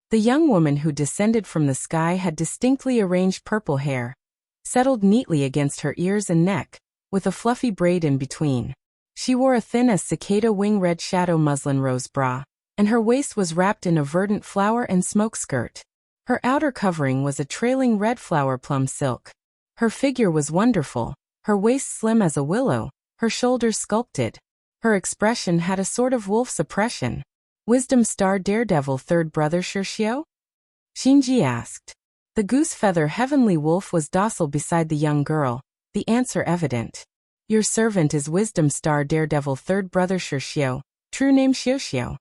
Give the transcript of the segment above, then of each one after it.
The young woman who descended from the sky had distinctly arranged purple hair, settled neatly against her ears and neck, with a fluffy braid in between. She wore a thin as cicada wing red shadow muslin rose bra, and her waist was wrapped in a verdant flower and smoke skirt. Her outer covering was a trailing red flower plum silk. Her figure was wonderful, her waist slim as a willow, her shoulders sculpted. Her expression had a sort of wolf's oppression. Wisdom Star Daredevil Third Brother Xiuxiu? Xinji asked. The goose-feather heavenly wolf was docile beside the young girl, the answer evident. Your servant is Wisdom Star Daredevil Third Brother Xiuxiu, true name Xiuxiu.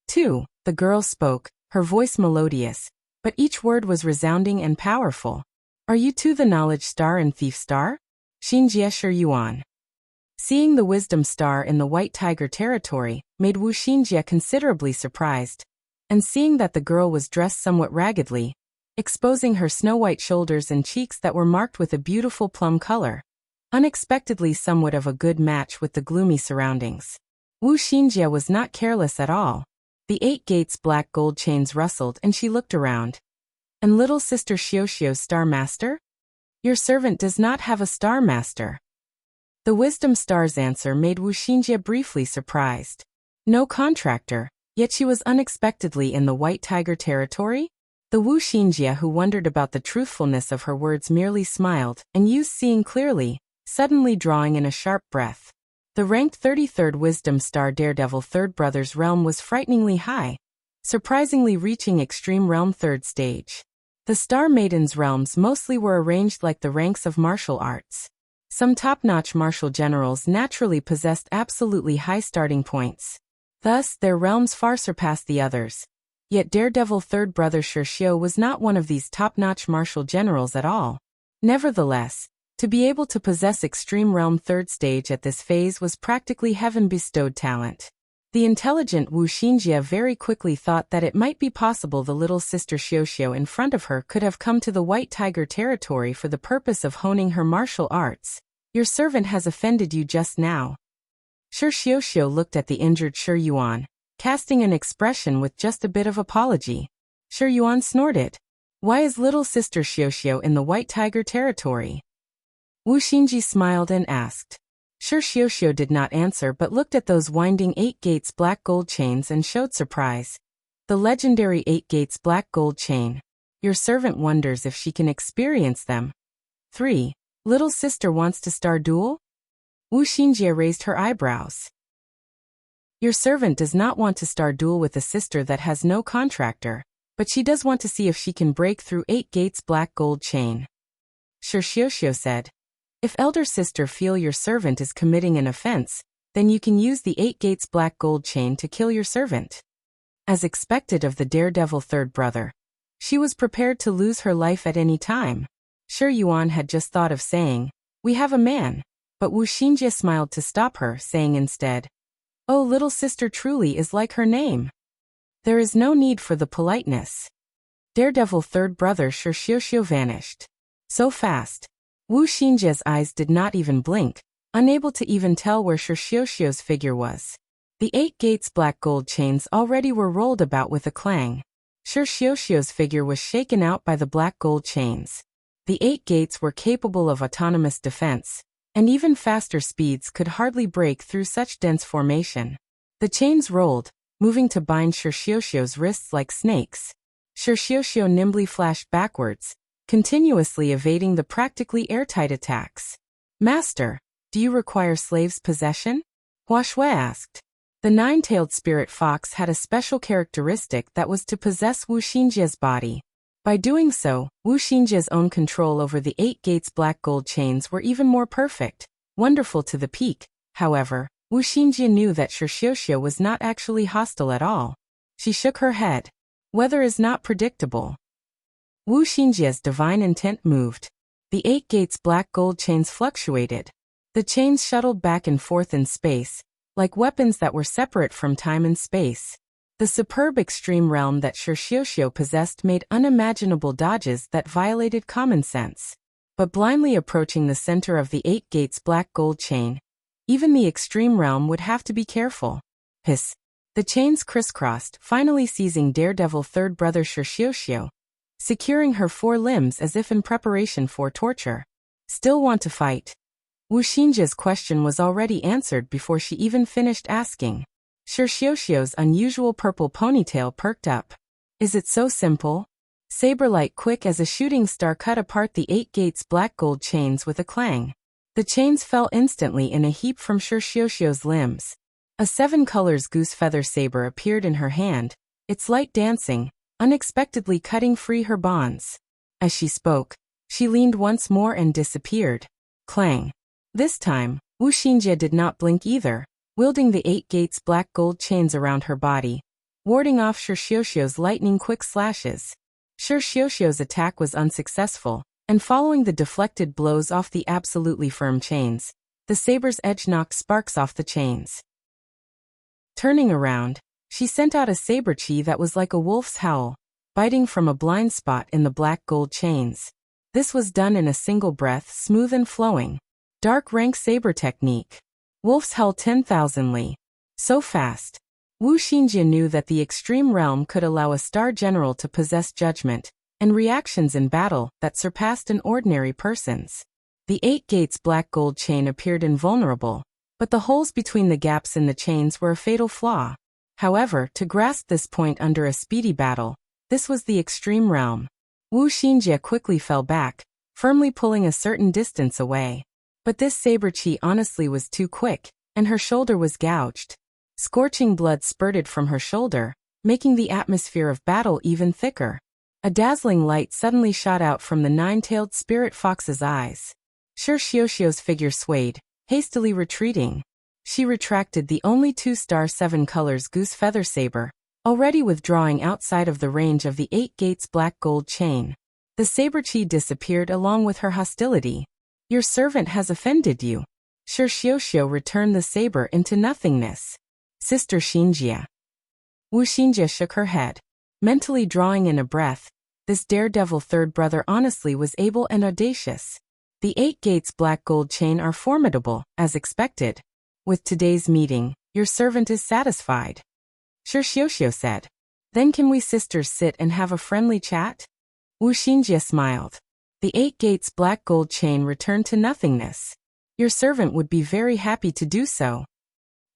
2. The girl spoke, her voice melodious, but each word was resounding and powerful. Are you too the Knowledge Star and Thief Star? Xinjie Shiyuan. Seeing the Wisdom Star in the White Tiger territory made Wu Xinjie considerably surprised, and seeing that the girl was dressed somewhat raggedly, exposing her snow-white shoulders and cheeks that were marked with a beautiful plum color, unexpectedly somewhat of a good match with the gloomy surroundings. Wu Xinjie was not careless at all. The 8 gates black gold chains rustled and she looked around. And little sister Xiuxiu's Star Master? Your servant does not have a Star Master. The Wisdom Star's answer made Wu Xinjie briefly surprised. No contractor, yet she was unexpectedly in the White Tiger territory? The Wu Xinjie who wondered about the truthfulness of her words merely smiled and used seeing clearly, suddenly drawing in a sharp breath. The ranked 33rd Wisdom Star Daredevil Third Brother's realm was frighteningly high, surprisingly reaching Extreme Realm 3rd stage. The Star Maidens' realms mostly were arranged like the ranks of martial arts. Some top-notch martial generals naturally possessed absolutely high starting points. Thus, their realms far surpassed the others. Yet Daredevil Third Brother Xiuxiu was not one of these top-notch martial generals at all. Nevertheless, to be able to possess Extreme Realm 3rd stage at this phase was practically heaven-bestowed talent. The intelligent Wu Xinjie very quickly thought that it might be possible the little sister Xiuxiu in front of her could have come to the White Tiger territory for the purpose of honing her martial arts. Your servant has offended you just now. Xiuxiu looked at the injured Shiyuan, casting an expression with just a bit of apology. Shiyuan snorted. Why is little sister Xiuxiu in the White Tiger territory? Wu Xinjie smiled and asked. Xiuxiu did not answer but looked at those winding 8 gates black gold chains and showed surprise. The legendary 8 gates black gold chain. Your servant wonders if she can experience them. 3. Little sister wants to star duel? Wu Xinjie raised her eyebrows. Your servant does not want to star duel with a sister that has no contractor, but she does want to see if she can break through 8 gates black gold chain. Xiuxiu said. If elder sister feel your servant is committing an offense, then you can use the 8 gates black gold chain to kill your servant. As expected of the Daredevil Third Brother, she was prepared to lose her life at any time. Shiyuan had just thought of saying, we have a man, but Wu Xinjie smiled to stop her, saying instead, oh, little sister truly is like her name. There is no need for the politeness. Daredevil Third Brother Xiuxiu vanished. So fast. Wu Xinjie's eyes did not even blink, unable to even tell where Xiuxiu's figure was. The 8 gates black gold chains already were rolled about with a clang. Xiuxiu's figure was shaken out by the black gold chains. The 8 gates were capable of autonomous defense, and even faster speeds could hardly break through such dense formation. The chains rolled, moving to bind Xiuxiu's wrists like snakes. Xiuxiu nimbly flashed backwards, continuously evading the practically airtight attacks. Master, do you require slave's possession? Hua Shui asked. The 9-tailed spirit fox had a special characteristic that was to possess Wu Xinjie's body. By doing so, Wu Xinjie's own control over the 8 gates black gold chains were even more perfect, wonderful to the peak. However, Wu Xinjie knew that Xiuxiu was not actually hostile at all. She shook her head. Weather is not predictable. Wu Xinjie's divine intent moved. The 8 gates black gold chains fluctuated. The chains shuttled back and forth in space, like weapons that were separate from time and space. The superb extreme realm that Xiuxiu possessed made unimaginable dodges that violated common sense. But blindly approaching the center of the 8 gates black gold chain, even the extreme realm would have to be careful. Hiss. The chains crisscrossed, finally seizing Daredevil third brother Xiuxiu, securing her 4 limbs as if in preparation for torture. Still want to fight? Wuxinjia's question was already answered before she even finished asking. Xiuxiu's unusual purple ponytail perked up. Is it so simple? Saberlight quick as a shooting star cut apart the 8 gates black gold chains with a clang. The chains fell instantly in a heap from Xiuxiu's limbs. A 7 colors goose feather saber appeared in her hand, its light dancing, unexpectedly cutting free her bonds. As she spoke, she leaned once more and disappeared. Clang. This time, Wuxinjia did not blink either, wielding the 8 gates black gold chains around her body, warding off Xiuxiu's lightning-quick slashes. Xiuxiu's attack was unsuccessful, and following the deflected blows off the absolutely firm chains, the saber's edge knocked sparks off the chains. Turning around, she sent out a saber chi that was like a wolf's howl, biting from a blind spot in the black gold chains. This was done in a single breath, smooth and flowing. Dark rank saber technique. Wolf's howl 10,000 li. So fast. Wuxinjia knew that the extreme realm could allow a star general to possess judgment and reactions in battle that surpassed an ordinary person's. The 8 gates black gold chain appeared invulnerable, but the holes between the gaps in the chains were a fatal flaw. However, to grasp this point under a speedy battle, this was the extreme realm. Wuxinjia quickly fell back, firmly pulling a certain distance away. But this saber chi honestly was too quick, and her shoulder was gouged. Scorching blood spurted from her shoulder, making the atmosphere of battle even thicker. A dazzling light suddenly shot out from the 9-tailed spirit fox's eyes. Xiuxiu's figure swayed, hastily retreating. She retracted the only 2-star 7 colors goose feather saber, already withdrawing outside of the range of the 8 gates black gold chain. The saber chi disappeared along with her hostility. Your servant has offended you. Xiuxiu returned the saber into nothingness. Sister Xinjia. Wuxinjia shook her head, mentally drawing in a breath. This daredevil third brother honestly was able and audacious. The 8 gates black gold chain are formidable, as expected. With today's meeting, your servant is satisfied. Xiuxiu said. Then can we sisters sit and have a friendly chat? Wuxinjia smiled. The 8 gates black gold chain returned to nothingness. Your servant would be very happy to do so.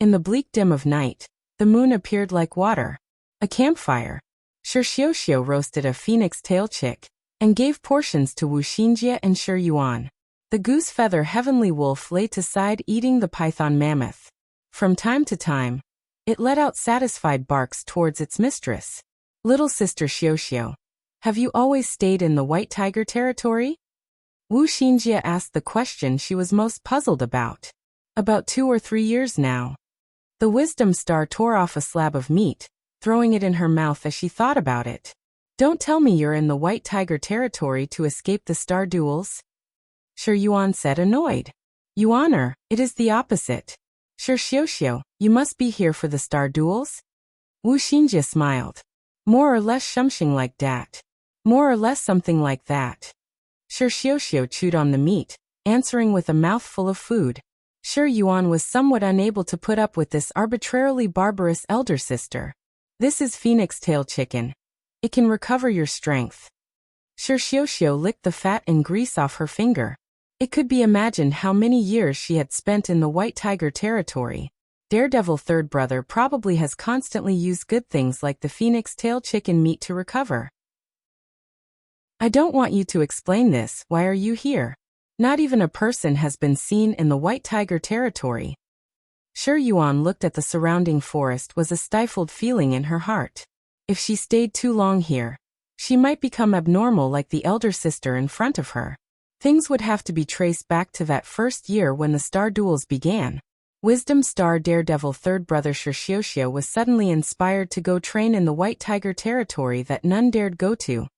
In the bleak dim of night, the moon appeared like water. A campfire. Xiuxiu roasted a phoenix tail chick, and gave portions to Wuxinjia and Yuan. The goose feather heavenly wolf lay to side eating the python mammoth. From time to time, it let out satisfied barks towards its mistress. Little sister Xiuxiu, have you always stayed in the White Tiger territory? Wuxinjia asked the question she was most puzzled about. About 2 or 3 years now. The wisdom star tore off a slab of meat, throwing it in her mouth as she thought about it. Don't tell me you're in the White Tiger territory to escape the star duels. Yuan said, annoyed. Yuaner, it is the opposite. Xiuxiu, you must be here for the star duels? Wuxinjia smiled. More or less something like that. More or less something like that. Xiuxiu chewed on the meat, answering with a mouthful of food. Yuan was somewhat unable to put up with this arbitrarily barbarous elder sister. This is phoenix tail chicken. It can recover your strength. Xiuxiu licked the fat and grease off her finger. It could be imagined how many years she had spent in the White Tiger territory. Daredevil third brother probably has constantly used good things like the phoenix tail chicken meat to recover. I don't want you to explain this. Why are you here? Not even a person has been seen in the White Tiger territory. Yuan looked at the surrounding forest with a stifled feeling in her heart. If she stayed too long here, she might become abnormal like the elder sister in front of her. Things would have to be traced back to that first year when the star duels began. Wisdom star daredevil third brother Xiuxiu was suddenly inspired to go train in the White Tiger territory that none dared go to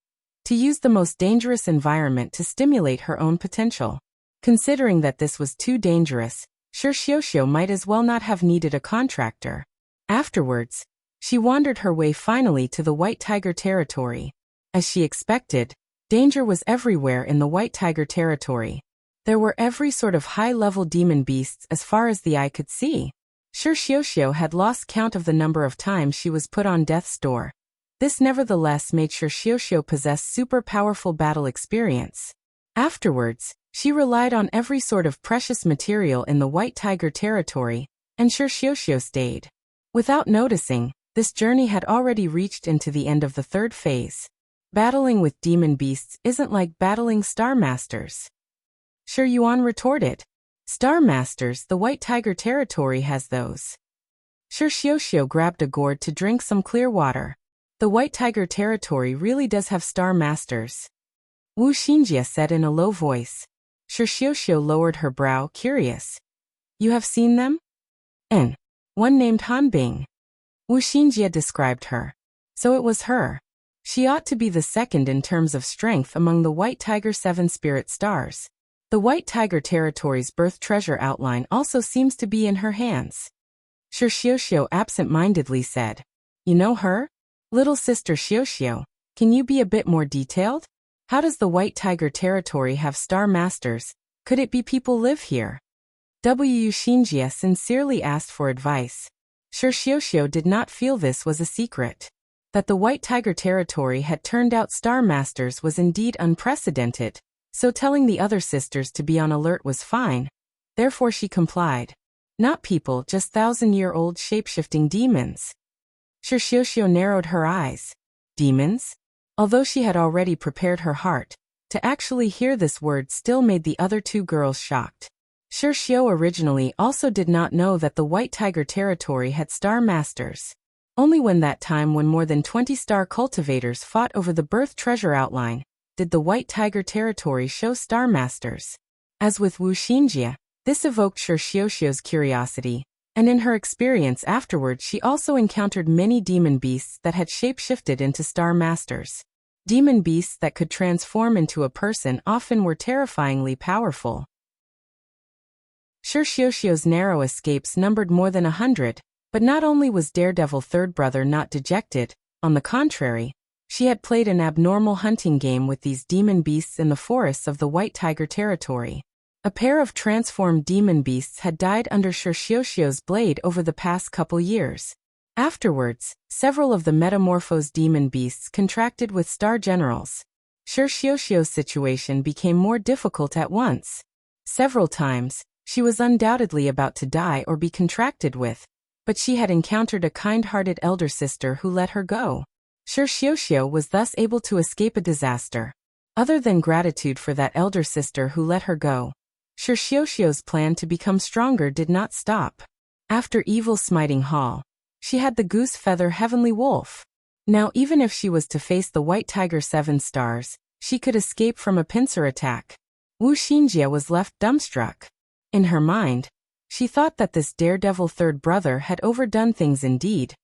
use the most dangerous environment to stimulate her own potential. Considering that this was too dangerous, Xiuxiu might as well not have needed a contractor. Afterwards, she wandered her way finally to the White Tiger territory. As she expected, danger was everywhere in the White Tiger territory. There were every sort of high-level demon beasts as far as the eye could see. Xiuxiu had lost count of the number of times she was put on death's door. This nevertheless made Xiuxiu possess super powerful battle experience. Afterwards, she relied on every sort of precious material in the White Tiger territory, and Xiuxiu stayed. Without noticing, this journey had already reached into the end of the third phase. Battling with demon beasts isn't like battling Star Masters. Xiuxiu retorted. Star Masters, the White Tiger territory has those. Xiuxiu grabbed a gourd to drink some clear water. The White Tiger territory really does have Star Masters. Wuxia said in a low voice. Xiuxiu lowered her brow, curious. You have seen them? And one named Hanbing. Wuxia described her. So it was her. She ought to be the second in terms of strength among the White Tiger 7 spirit stars. The White Tiger territory's birth treasure outline also seems to be in her hands. Xiuxiu absent-mindedly said. You know her? Little sister Xiuxiu, can you be a bit more detailed? How does the White Tiger territory have Star Masters? Could it be people live here? Wuxia sincerely asked for advice. Xiuxiu did not feel this was a secret. That the White Tiger territory had turned out Star Masters was indeed unprecedented, so telling the other sisters to be on alert was fine. Therefore she complied. Not people, just thousand-year-old shape-shifting demons. Xiuxiu narrowed her eyes. Demons? Although she had already prepared her heart, to actually hear this word still made the other two girls shocked. Xiuxiu originally also did not know that the White Tiger territory had Star Masters. Only when that time when more than 20 star cultivators fought over the birth treasure outline, did the White Tiger territory show Star Masters. As with Wuxia, this evoked Xiuxiu's curiosity, and in her experience afterward she also encountered many demon beasts that had shape-shifted into Star Masters. Demon beasts that could transform into a person often were terrifyingly powerful. Xiuxiu's narrow escapes numbered more than 100, but not only was Daredevil third brother not dejected, on the contrary, she had played an abnormal hunting game with these demon beasts in the forests of the White Tiger territory. A pair of transformed demon beasts had died under Xiuxiu's blade over the past couple years. Afterwards, several of the metamorphosed demon beasts contracted with star generals. Xiuxiu's situation became more difficult at once. Several times, she was undoubtedly about to die or be contracted with, but she had encountered a kind-hearted elder sister who let her go. Xiuxiu was thus able to escape a disaster. Other than gratitude for that elder sister who let her go, Xiuxiu's plan to become stronger did not stop. After evil smiting Hall, she had the goose feather heavenly wolf. Now even if she was to face the White Tiger 7 stars, she could escape from a pincer attack. Wuxia was left dumbstruck. In her mind, she thought that this daredevil third brother had overdone things indeed,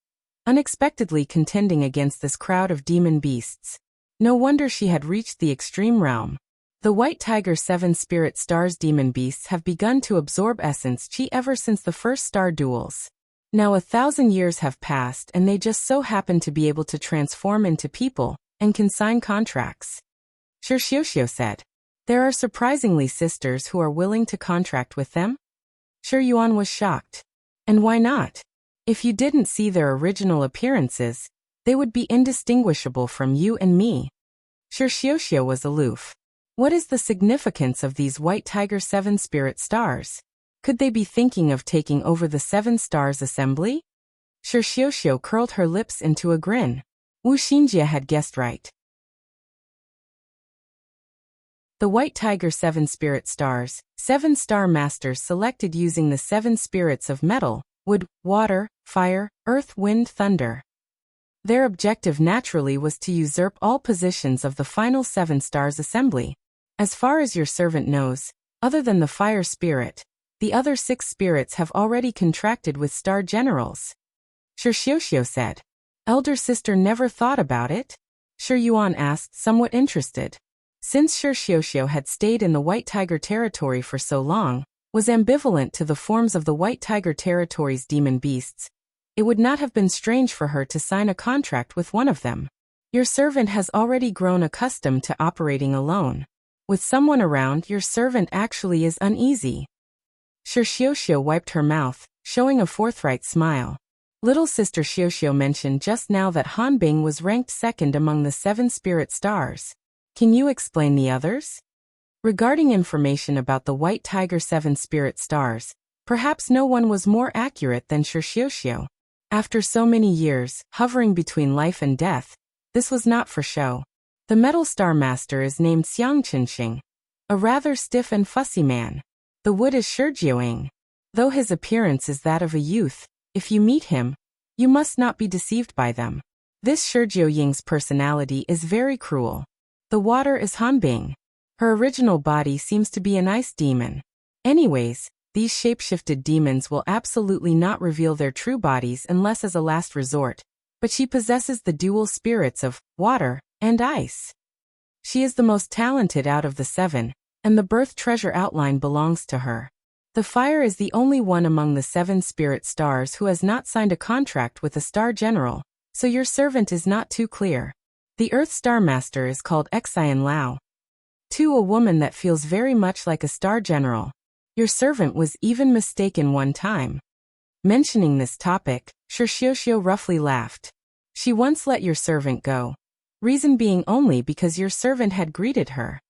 unexpectedly contending against this crowd of demon beasts. No wonder she had reached the extreme realm. The White Tiger 7 spirit stars demon beasts have begun to absorb essence chi ever since the first star duels. Now 1,000 years have passed and they just so happen to be able to transform into people and can sign contracts. Xiuxiu said. There are surprisingly sisters who are willing to contract with them? Xiuxiu was shocked. And why not? If you didn't see their original appearances, they would be indistinguishable from you and me. Xiuxiu was aloof. What is the significance of these White Tiger 7 spirit stars? Could they be thinking of taking over the 7 stars assembly? Xiuxiu curled her lips into a grin. Wuxia had guessed right. The White Tiger 7 spirit stars, 7 star masters selected using the 7 spirits of metal, wood, water, fire, earth, wind, thunder. Their objective naturally was to usurp all positions of the final 7 stars assembly. As far as your servant knows, other than the fire spirit, the other 6 spirits have already contracted with star generals. Xiuxiu said. Elder sister never thought about it? Xiuxiu asked, somewhat interested. Since Xiuxiu had stayed in the White Tiger territory for so long, was ambivalent to the forms of the White Tiger territory's demon beasts, it would not have been strange for her to sign a contract with one of them. Your servant has already grown accustomed to operating alone. With someone around, your servant actually is uneasy. Xiuxiu wiped her mouth, showing a forthright smile. Little sister Xiuxiu mentioned just now that Hanbing was ranked second among the 7 spirit stars. Can you explain the others? Regarding information about the White Tiger 7 spirit stars, perhaps no one was more accurate than Xiuxiu. After so many years, hovering between life and death, this was not for show. The Metal Star Master is named Xiangqinxing, a rather stiff and fussy man. The wood is Shijiuing. Though his appearance is that of a youth, if you meet him, you must not be deceived by them. This Shijiuying's personality is very cruel. The water is Hanbing. Her original body seems to be an ice demon. Anyways, these shapeshifted demons will absolutely not reveal their true bodies unless as a last resort, but she possesses the dual spirits of water and ice. She is the most talented out of the 7, and the birth treasure outline belongs to her. The fire is the only one among the 7 spirit stars who has not signed a contract with a star general, so your servant is not too clear. The Earth Star Master is called Xian Lao. 2. A woman that feels very much like a star general. Your servant was even mistaken one time. Mentioning this topic, Xiuxiu roughly laughed. She once let your servant go. Reason being only because your servant had greeted her.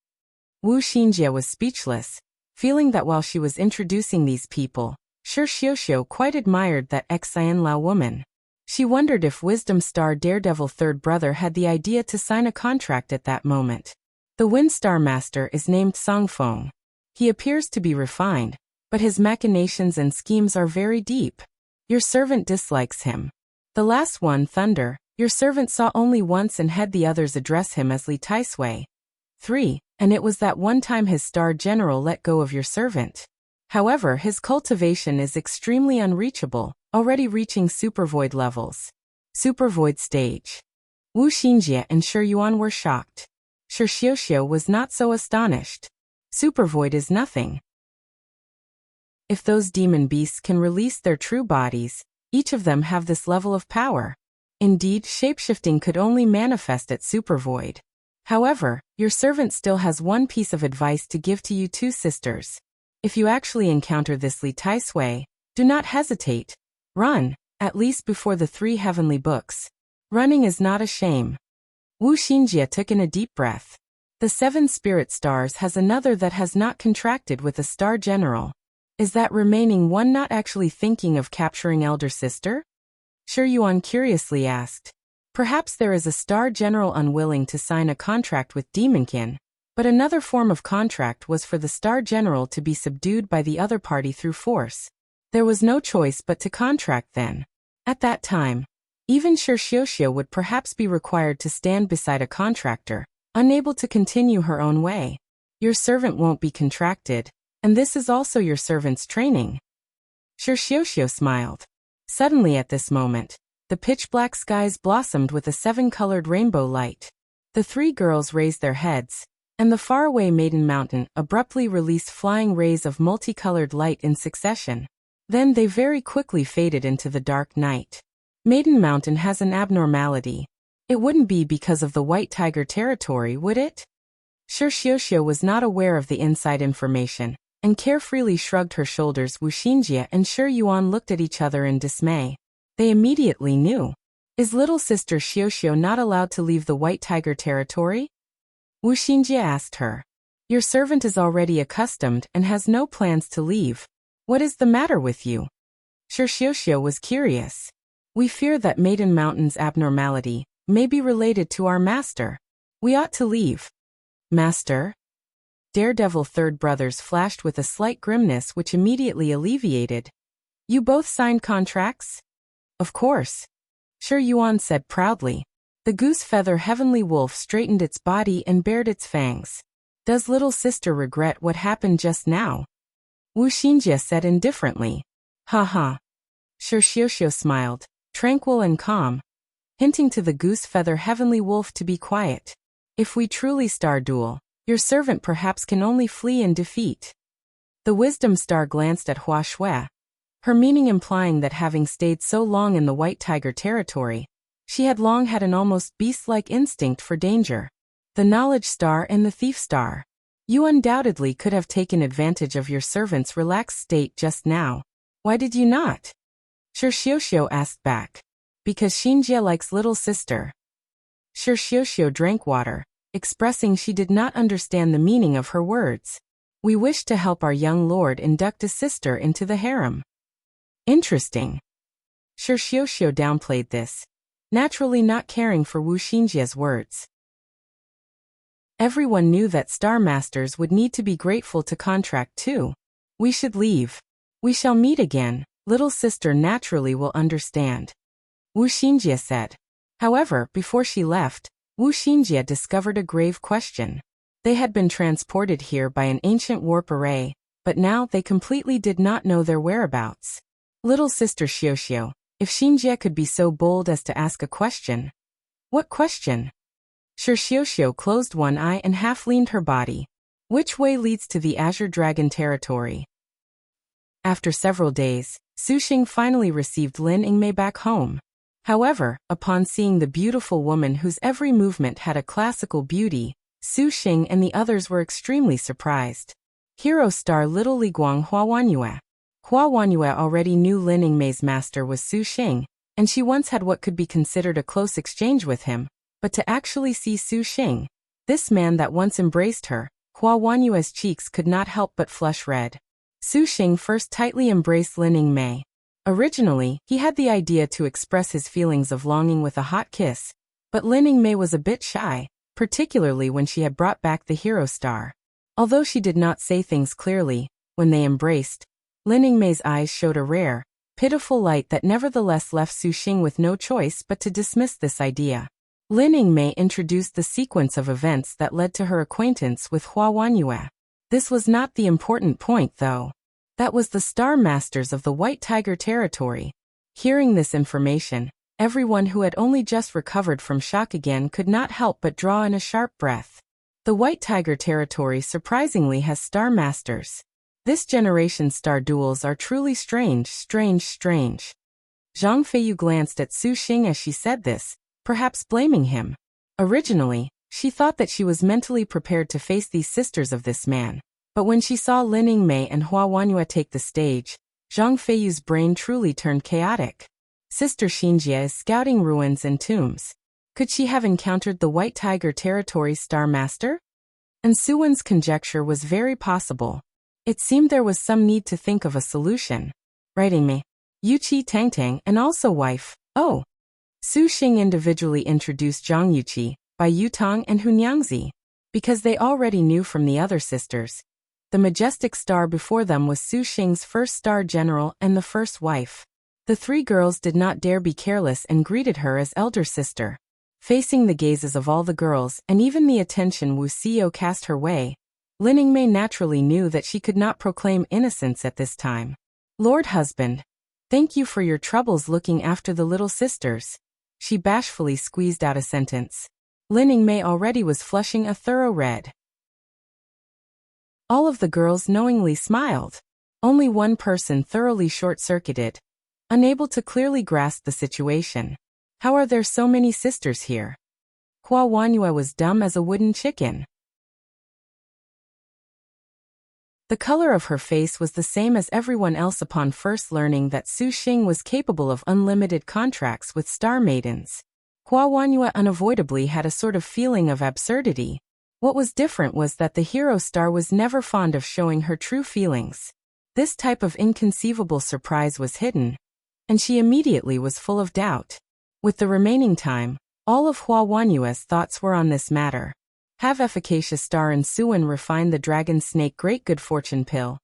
Wu Xinjie was speechless, feeling that while she was introducing these people, Xiuxiu quite admired that Xian Lao woman. She wondered if Wisdom Star Daredevil third brother had the idea to sign a contract at that moment. The Wind Star Master is named Songfeng. He appears to be refined, but his machinations and schemes are very deep. Your servant dislikes him. The last one, Thunder, your servant saw only once and had the others address him as Li Taisui. 3. And it was that one time his star general let go of your servant. However, his cultivation is extremely unreachable, already reaching supervoid levels. Supervoid stage. Wu Xinjie and Shi Yuan were shocked. Xiuxiu was not so astonished. Supervoid is nothing. If those demon beasts can release their true bodies, each of them have this level of power. Indeed, shapeshifting could only manifest at supervoid. However, your servant still has one piece of advice to give to you 2 sisters. If you actually encounter this Li Taisui, do not hesitate. Run, at least before the 3 heavenly books. Running is not a shame. Wu Xinjie took in a deep breath. The 7 spirit stars has another that has not contracted with a star general. Is that remaining one not actually thinking of capturing elder sister? Shi Yuan curiously asked. Perhaps there is a star general unwilling to sign a contract with Demonkin, but another form of contract was for the star general to be subdued by the other party through force. There was no choice but to contract then. At that time, even Xiuxiu would perhaps be required to stand beside a contractor, unable to continue her own way. Your servant won't be contracted, and this is also your servant's training. Xiuxiu smiled. Suddenly at this moment, the pitch-black skies blossomed with a 7-colored rainbow light. The 3 girls raised their heads, and the faraway Maiden Mountain abruptly released flying rays of multicolored light in succession. Then they very quickly faded into the dark night. Maiden Mountain has an abnormality. It wouldn't be because of the White Tiger territory, would it? Xiuxiu was not aware of the inside information, and carefreely shrugged her shoulders. Wu Xinjie and Shi Yuan looked at each other in dismay. They immediately knew. Is little sister Xiuxiu not allowed to leave the White Tiger territory? Wu Xinjie asked her. Your servant is already accustomed and has no plans to leave. What is the matter with you? Xiuxiu was curious. We fear that Maiden Mountain's abnormality may be related to our master. We ought to leave. Master? Daredevil third brothers flashed with a slight grimness which immediately alleviated. You both signed contracts? Of course. Shi Yuan said proudly. The goose feather heavenly wolf straightened its body and bared its fangs. Does little sister regret what happened just now? Wu Xinjie said indifferently. Ha ha. Xiuxiu smiled, tranquil and calm, hinting to the goose feather heavenly wolf to be quiet. If we truly star duel, your servant perhaps can only flee in defeat. The wisdom star glanced at Hua Shui, her meaning implying that having stayed so long in the White Tiger territory, she had long had an almost beast-like instinct for danger. The knowledge star and the thief star. You undoubtedly could have taken advantage of your servant's relaxed state just now. Why did you not? Xiuxiu asked back. Because Xinjie likes little sister. Xiuxiu drank water, expressing she did not understand the meaning of her words. We wish to help our young lord induct a sister into the harem. Interesting. Xiuxiu downplayed this, naturally not caring for Wu Xinjie's words. Everyone knew that Star Masters would need to be grateful to contract too. We should leave. We shall meet again. Little sister naturally will understand. Wu Xinjie said. However, before she left, Wu Xinjie discovered a grave question. They had been transported here by an ancient warp array, but now they completely did not know their whereabouts. Little sister Xiuxiu, if Xinjie could be so bold as to ask a question. What question? Xiuxiu closed one eye and half leaned her body. Which way leads to the Azure Dragon territory? After several days, Suxing finally received Lin Yingmei back home. However, upon seeing the beautiful woman whose every movement had a classical beauty, Suxing and the others were extremely surprised. Hero star Little Liguang Huawanyue. Huawanyue already knew Lin Yingmei's master was Suxing, and she once had what could be considered a close exchange with him, but to actually see Suxing, this man that once embraced her, Huawanyue's cheeks could not help but flush red. Suxing first tightly embraced Lin Yingmei. Originally, he had the idea to express his feelings of longing with a hot kiss, but Lin Yingmei was a bit shy, particularly when she had brought back the hero star. Although she did not say things clearly, when they embraced, Lin Yingmei's eyes showed a rare, pitiful light that nevertheless left Suxing with no choice but to dismiss this idea. Lin Yingmei introduced the sequence of events that led to her acquaintance with Huawanyue. This was not the important point, though. That was the Star Masters of the White Tiger territory. Hearing this information, everyone who had only just recovered from shock again could not help but draw in a sharp breath. The White Tiger territory surprisingly has Star Masters. This generation's star duels are truly strange. Zhang Feiyu glanced at Suxing as she said this, perhaps blaming him. Originally, she thought that she was mentally prepared to face these sisters of this man. But when she saw Lin Yingmei and Huawanyue take the stage, Zhang Feiyu's brain truly turned chaotic. Sister Xinjie is scouting ruins and tombs. Could she have encountered the White Tiger territory's Star Master? And Suwen's conjecture was very possible. It seemed there was some need to think of a solution. Writing me, Yuqi Tangtang and also wife, oh. Suxing individually introduced Zhang Yuqi, Bai Yutang and Hunyangzi, because they already knew from the other sisters. The majestic star before them was Suxing's first star general and the first wife. The three girls did not dare be careless and greeted her as elder sister. Facing the gazes of all the girls and even the attention Wuxia cast her way, Lin Yingmei naturally knew that she could not proclaim innocence at this time. Lord husband, thank you for your troubles looking after the little sisters. She bashfully squeezed out a sentence. Lin Yingmei already was flushing a thorough red. All of the girls knowingly smiled. Only one person thoroughly short-circuited, unable to clearly grasp the situation. How are there so many sisters here? Huawanyue was dumb as a wooden chicken. The color of her face was the same as everyone else upon first learning that Suxing was capable of unlimited contracts with star maidens. Huawanyue unavoidably had a sort of feeling of absurdity. What was different was that the hero star was never fond of showing her true feelings. This type of inconceivable surprise was hidden, and she immediately was full of doubt. With the remaining time, all of Huawanyue's thoughts were on this matter. Have efficacious star and Suwen refine the dragon snake great good fortune pill.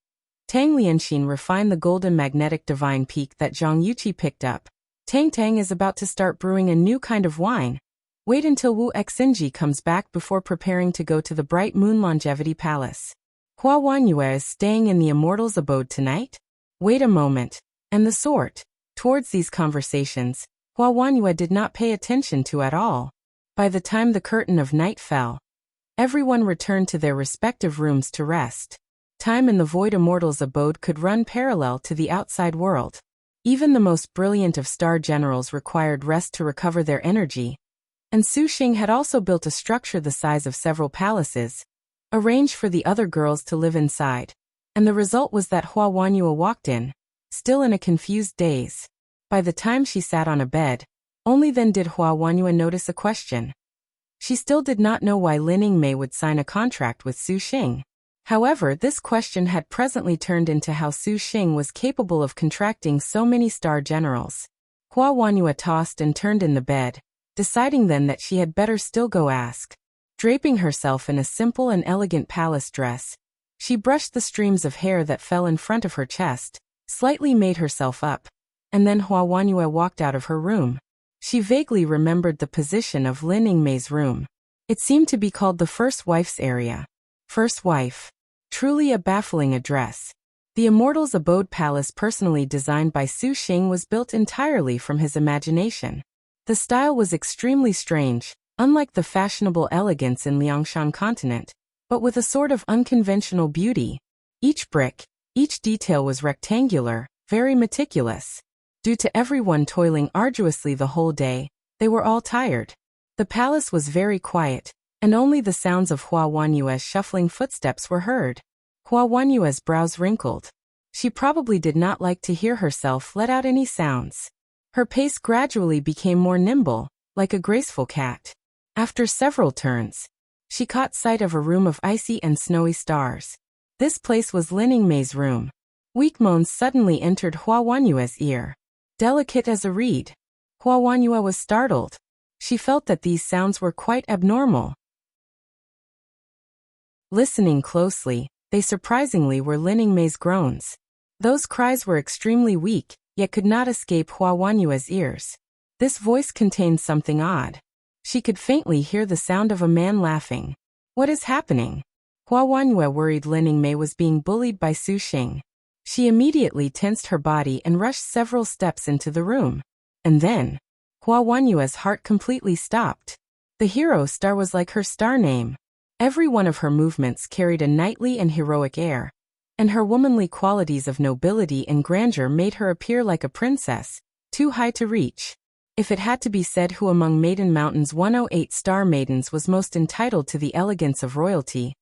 Tang Lianxin refine the golden magnetic divine peak that Zhang Yuqi picked up. Tang is about to start brewing a new kind of wine. Wait until Wu Xinji comes back before preparing to go to the Bright Moon Longevity Palace. Huawanyue is staying in the Immortals' abode tonight? Wait a moment. And the sort. Towards these conversations, Huawanyue did not pay attention to at all. By the time the curtain of night fell, everyone returned to their respective rooms to rest. Time in the Void Immortals' abode could run parallel to the outside world. Even the most brilliant of star generals required rest to recover their energy. And Suxing had also built a structure the size of several palaces, arranged for the other girls to live inside. And the result was that Huawanyue walked in, still in a confused daze. By the time she sat on a bed, only then did Hua Wanyue notice a question. She still did not know why Lin Yingmei would sign a contract with Su Xing. However, this question had presently turned into how Su Xing was capable of contracting so many star generals. Hua Wanyue tossed and turned in the bed, deciding then that she had better still go ask. Draping herself in a simple and elegant palace dress, she brushed the streams of hair that fell in front of her chest, slightly made herself up, and then Hua Wanyue walked out of her room. She vaguely remembered the position of Lin Yingmei's room. It seemed to be called the First Wife's area. First Wife. Truly a baffling address. The Immortal's abode palace personally designed by Su Xing was built entirely from his imagination. The style was extremely strange, unlike the fashionable elegance in Liangshan continent, but with a sort of unconventional beauty. Each brick, each detail was rectangular, very meticulous. Due to everyone toiling arduously the whole day, they were all tired. The palace was very quiet, and only the sounds of Hua Wanyue's shuffling footsteps were heard. Hua Wanyue's brows wrinkled. She probably did not like to hear herself let out any sounds. Her pace gradually became more nimble, like a graceful cat. After several turns, she caught sight of a room of icy and snowy stars. This place was Lin Yingmei's room. Weak moans suddenly entered Hua Wanyue's ear. Delicate as a reed. Hua Wanyue was startled. She felt that these sounds were quite abnormal. Listening closely, they surprisingly were Lin Yingmei's groans. Those cries were extremely weak, yet could not escape Hua Wanyue's ears. This voice contained something odd. She could faintly hear the sound of a man laughing. What is happening? Hua Wanyue worried Lin Yingmei was being bullied by Su Xing. She immediately tensed her body and rushed several steps into the room. And then, Hua Wanyue's heart completely stopped. The hero star was like her star name. Every one of her movements carried a knightly and heroic air, and her womanly qualities of nobility and grandeur made her appear like a princess, too high to reach. If it had to be said who among Maiden Mountain's 108 star maidens was most entitled to the elegance of royalty,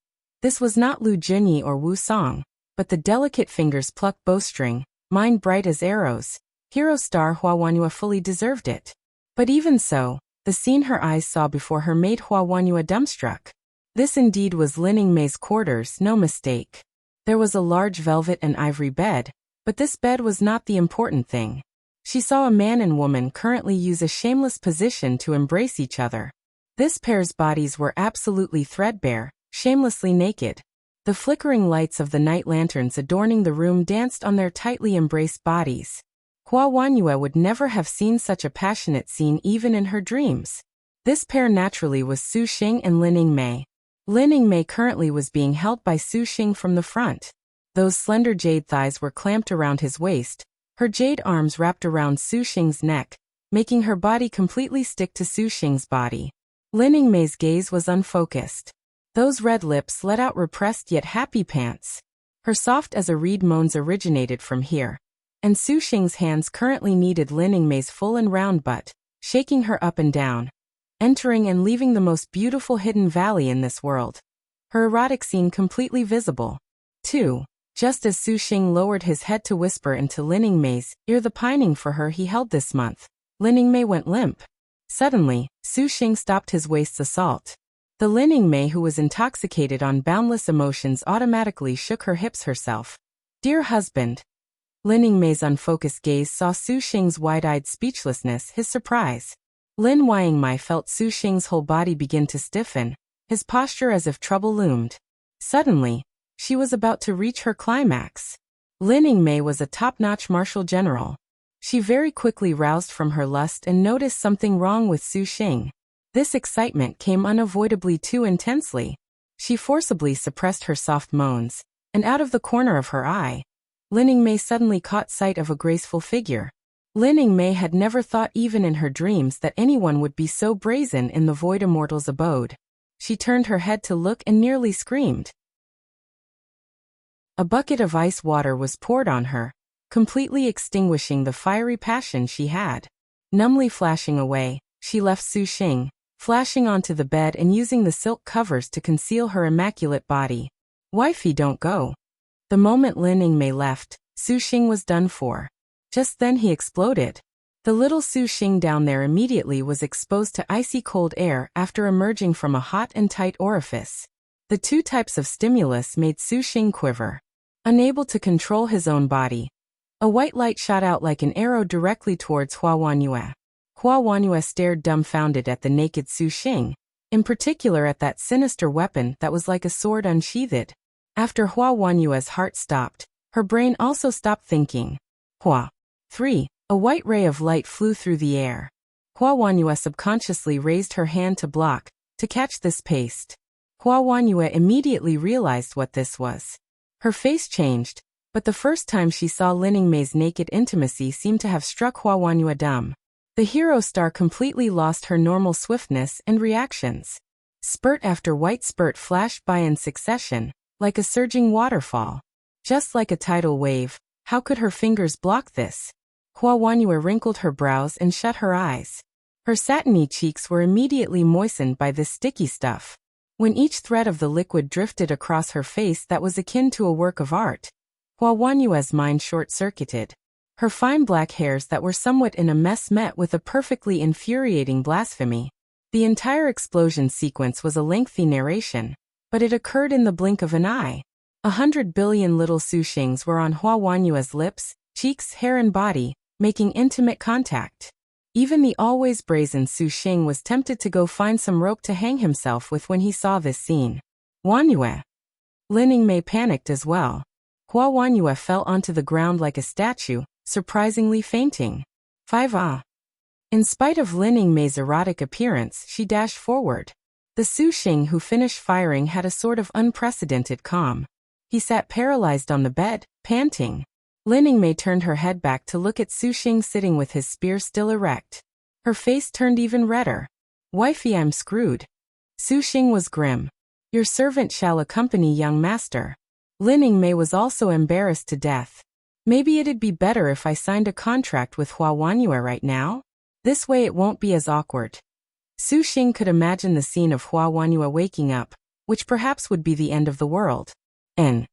this was not Lu Junyi or Wu Song, but the delicate fingers plucked bowstring, mind bright as arrows. Hero star Hua Wanyue fully deserved it. But even so, the scene her eyes saw before her made Hua Wanyue dumbstruck. This indeed was Lin Yingmei's quarters, no mistake. There was a large velvet and ivory bed, but this bed was not the important thing. She saw a man and woman currently use a shameless position to embrace each other. This pair's bodies were absolutely threadbare, shamelessly naked. The flickering lights of the night lanterns adorning the room danced on their tightly embraced bodies. Hua Wanyue would never have seen such a passionate scene even in her dreams. This pair naturally was Su Xing and Lin Yingmei. Lin Yingmei currently was being held by Su Xing from the front. Those slender jade thighs were clamped around his waist, her jade arms wrapped around Su Xing's neck, making her body completely stick to Su Xing's body. Lin Yingmei's gaze was unfocused. Those red lips let out repressed yet happy pants. Her soft as a reed moans originated from here. And Su Xing's hands currently kneaded Lin Yingmei's full and round butt, shaking her up and down, entering and leaving the most beautiful hidden valley in this world. Her erotic scene completely visible. 2. Just as Su Xing lowered his head to whisper into Lin Yingmei's ear the pining for her he held this month, Lin Yingmei went limp. Suddenly, Su Xing stopped his waist's assault. The Lin Yingmei who was intoxicated on boundless emotions automatically shook her hips herself. Dear husband. Lin Yingmei's unfocused gaze saw Su Xing's wide-eyed speechlessness, his surprise. Lin Yingmei felt Su Xing's whole body begin to stiffen, his posture as if trouble loomed. Suddenly, she was about to reach her climax. Lin Yingmei was a top-notch martial general. She very quickly roused from her lust and noticed something wrong with Su Xing. This excitement came unavoidably too intensely. She forcibly suppressed her soft moans, and out of the corner of her eye, Lin Yingmei suddenly caught sight of a graceful figure. Lin Yingmei had never thought even in her dreams that anyone would be so brazen in the Void Immortal's abode. She turned her head to look and nearly screamed. A bucket of ice water was poured on her, completely extinguishing the fiery passion she had. Numbly flashing away, she left Su Xing, flashing onto the bed and using the silk covers to conceal her immaculate body. Wifey, don't go. The moment Lin Yingmei left, Xiuxiu was done for. Just then he exploded. The little Xiuxiu down there immediately was exposed to icy cold air after emerging from a hot and tight orifice. The two types of stimulus made Xiuxiu quiver. Unable to control his own body, a white light shot out like an arrow directly towards Hua Wanyue. Hua Wanyue stared dumbfounded at the naked Xiuxiu, in particular at that sinister weapon that was like a sword unsheathed. After Hua Wanyue's heart stopped, her brain also stopped thinking. Hua. 3. A white ray of light flew through the air. Hua Wanyue subconsciously raised her hand to block, to catch this paste. Hua Wanyue immediately realized what this was. Her face changed, but the first time she saw Lin Mei's naked intimacy seemed to have struck Hua Wanyue dumb. The hero star completely lost her normal swiftness and reactions. Spurt after white spurt flashed by in succession, like a surging waterfall. Just like a tidal wave, how could her fingers block this? Hua Wanyue wrinkled her brows and shut her eyes. Her satiny cheeks were immediately moistened by this sticky stuff. When each thread of the liquid drifted across her face that was akin to a work of art, Hua Wanyue's mind short-circuited. Her fine black hairs that were somewhat in a mess met with a perfectly infuriating blasphemy. The entire explosion sequence was a lengthy narration, but it occurred in the blink of an eye. 100 billion little Xiuxius were on Hua Wanyue's lips, cheeks, hair and body, making intimate contact. Even the always brazen Xiuxiu was tempted to go find some rope to hang himself with when he saw this scene. Wanyue. Lin Mei panicked as well. Hua Wanyue fell onto the ground like a statue, surprisingly fainting. 5. In spite of Lin Mei's erotic appearance, she dashed forward. The Xiuxiu who finished firing had a sort of unprecedented calm. He sat paralyzed on the bed, panting. Lin Mei turned her head back to look at Xiuxiu sitting with his spear still erect. Her face turned even redder. Wifey, I'm screwed. Xiuxiu was grim. Your servant shall accompany young master. Lin Mei was also embarrassed to death. Maybe it'd be better if I signed a contract with Hua Wanyue right now? This way it won't be as awkward. Xiuxiu could imagine the scene of Hua Wanyue waking up, which perhaps would be the end of the world. Lin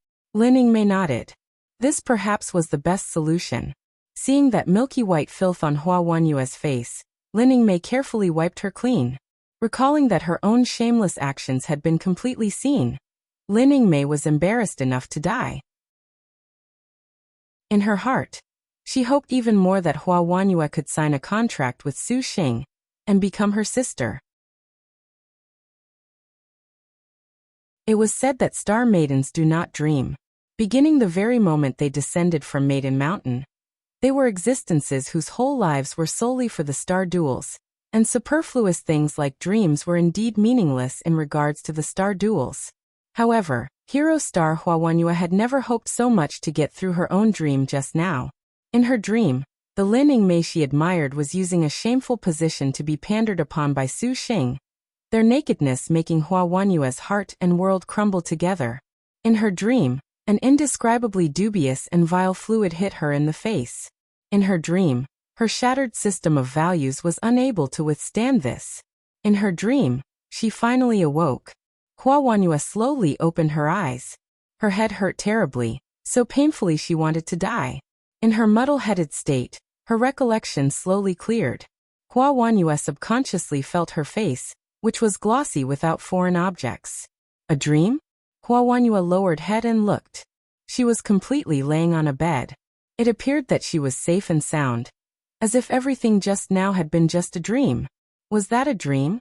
Mei nodded. This perhaps was the best solution. Seeing that milky white filth on Hua Wanyue's face, Lin Mei carefully wiped her clean. Recalling that her own shameless actions had been completely seen, Lin Mei was embarrassed enough to die. In her heart, she hoped even more that Hua Wanyue could sign a contract with Xiuxiu and become her sister. It was said that star maidens do not dream. Beginning the very moment they descended from Maiden Mountain, they were existences whose whole lives were solely for the star duels, and superfluous things like dreams were indeed meaningless in regards to the star duels. However, hero star Hua Wanyue had never hoped so much to get through her own dream just now. In her dream, the Lin Mei she admired was using a shameful position to be pandered upon by Xiuxiu, their nakedness making Hua Wanyue's heart and world crumble together. In her dream, an indescribably dubious and vile fluid hit her in the face. In her dream, her shattered system of values was unable to withstand this. In her dream, she finally awoke. Hua Wanyue slowly opened her eyes. Her head hurt terribly, so painfully she wanted to die. In her muddle-headed state, her recollection slowly cleared. Hua Wanyue subconsciously felt her face, which was glossy without foreign objects. A dream? Hua Wanyue lowered head and looked. She was completely laying on a bed. It appeared that she was safe and sound, as if everything just now had been just a dream. Was that a dream?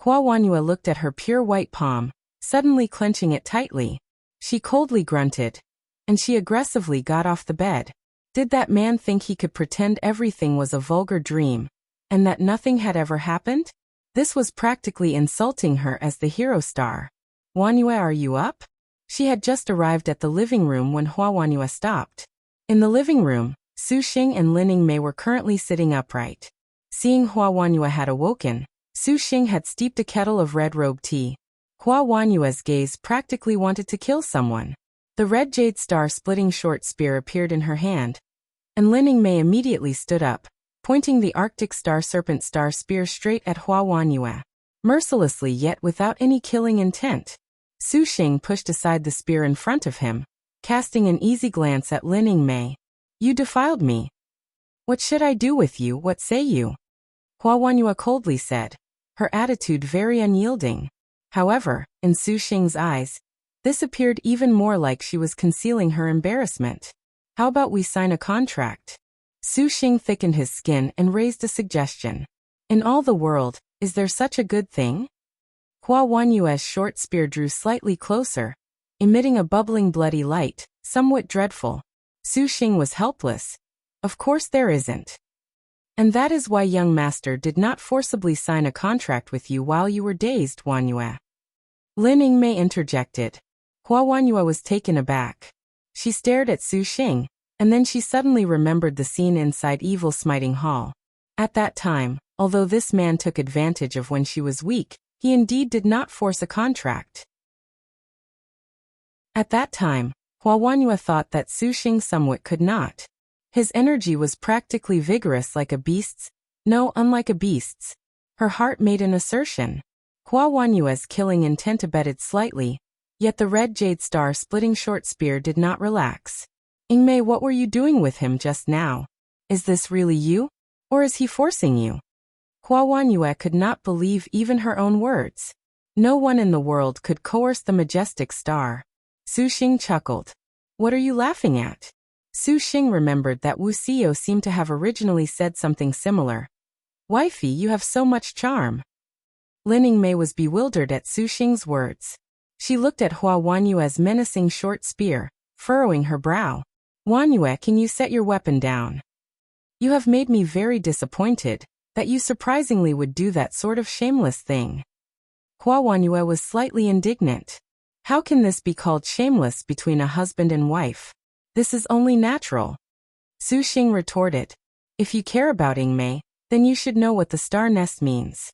Hua Wanyue looked at her pure white palm, suddenly clenching it tightly. She coldly grunted, and she aggressively got off the bed. Did that man think he could pretend everything was a vulgar dream, and that nothing had ever happened? This was practically insulting her as the hero star. Wanyue, are you up? She had just arrived at the living room when Hua Wanyue stopped. In the living room, Xiuxiu and Lin Mei were currently sitting upright. Seeing Hua Wanyue had awoken, Xiuxiu had steeped a kettle of red robe tea. Hua Wanyue's gaze practically wanted to kill someone. The red jade star-splitting short spear appeared in her hand, and Lin Mei immediately stood up, pointing the Arctic star serpent star spear straight at Hua Wanyue. Mercilessly yet without any killing intent. Xiuxiu pushed aside the spear in front of him, casting an easy glance at Lin Mei. You defiled me. What should I do with you, what say you? Hua Wanyue coldly said, her attitude very unyielding. However, in Xiuxiu's eyes, this appeared even more like she was concealing her embarrassment. How about we sign a contract? Xiuxiu thickened his skin and raised a suggestion. In all the world, is there such a good thing? Hua Wanyue's short spear drew slightly closer, emitting a bubbling bloody light, somewhat dreadful. Xiuxiu was helpless. Of course there isn't. And that is why young master did not forcibly sign a contract with you while you were dazed, Wanyue. Lin Yingmei interjected. Hua Wanyue was taken aback. She stared at Xiuxiu, and then she suddenly remembered the scene inside Evil Smiting Hall. At that time, although this man took advantage of when she was weak, he indeed did not force a contract. At that time, Hua Wanyue thought that Xiuxiu somewhat could not. His energy was practically vigorous like a beast's. No, unlike a beast's. Her heart made an assertion. Hua Wanyue's killing intent abated slightly, yet the red jade star-splitting short spear did not relax. Yingmei, what were you doing with him just now? Is this really you? Or is he forcing you? Hua Wanyue could not believe even her own words. No one in the world could coerce the majestic star. Xiuxiu chuckled. What are you laughing at? Xiuxiu remembered that Wuxia seemed to have originally said something similar. Wifey, you have so much charm. Lin Yingmei was bewildered at Xiuxiu's words. She looked at Hua Wanyue's menacing short spear, furrowing her brow. Wanyue, can you set your weapon down? You have made me very disappointed, that you surprisingly would do that sort of shameless thing. Hua Wanyue was slightly indignant. How can this be called shameless between a husband and wife? This is only natural. Xiuxiu retorted. If you care about Yingmei, then you should know what the star nest means.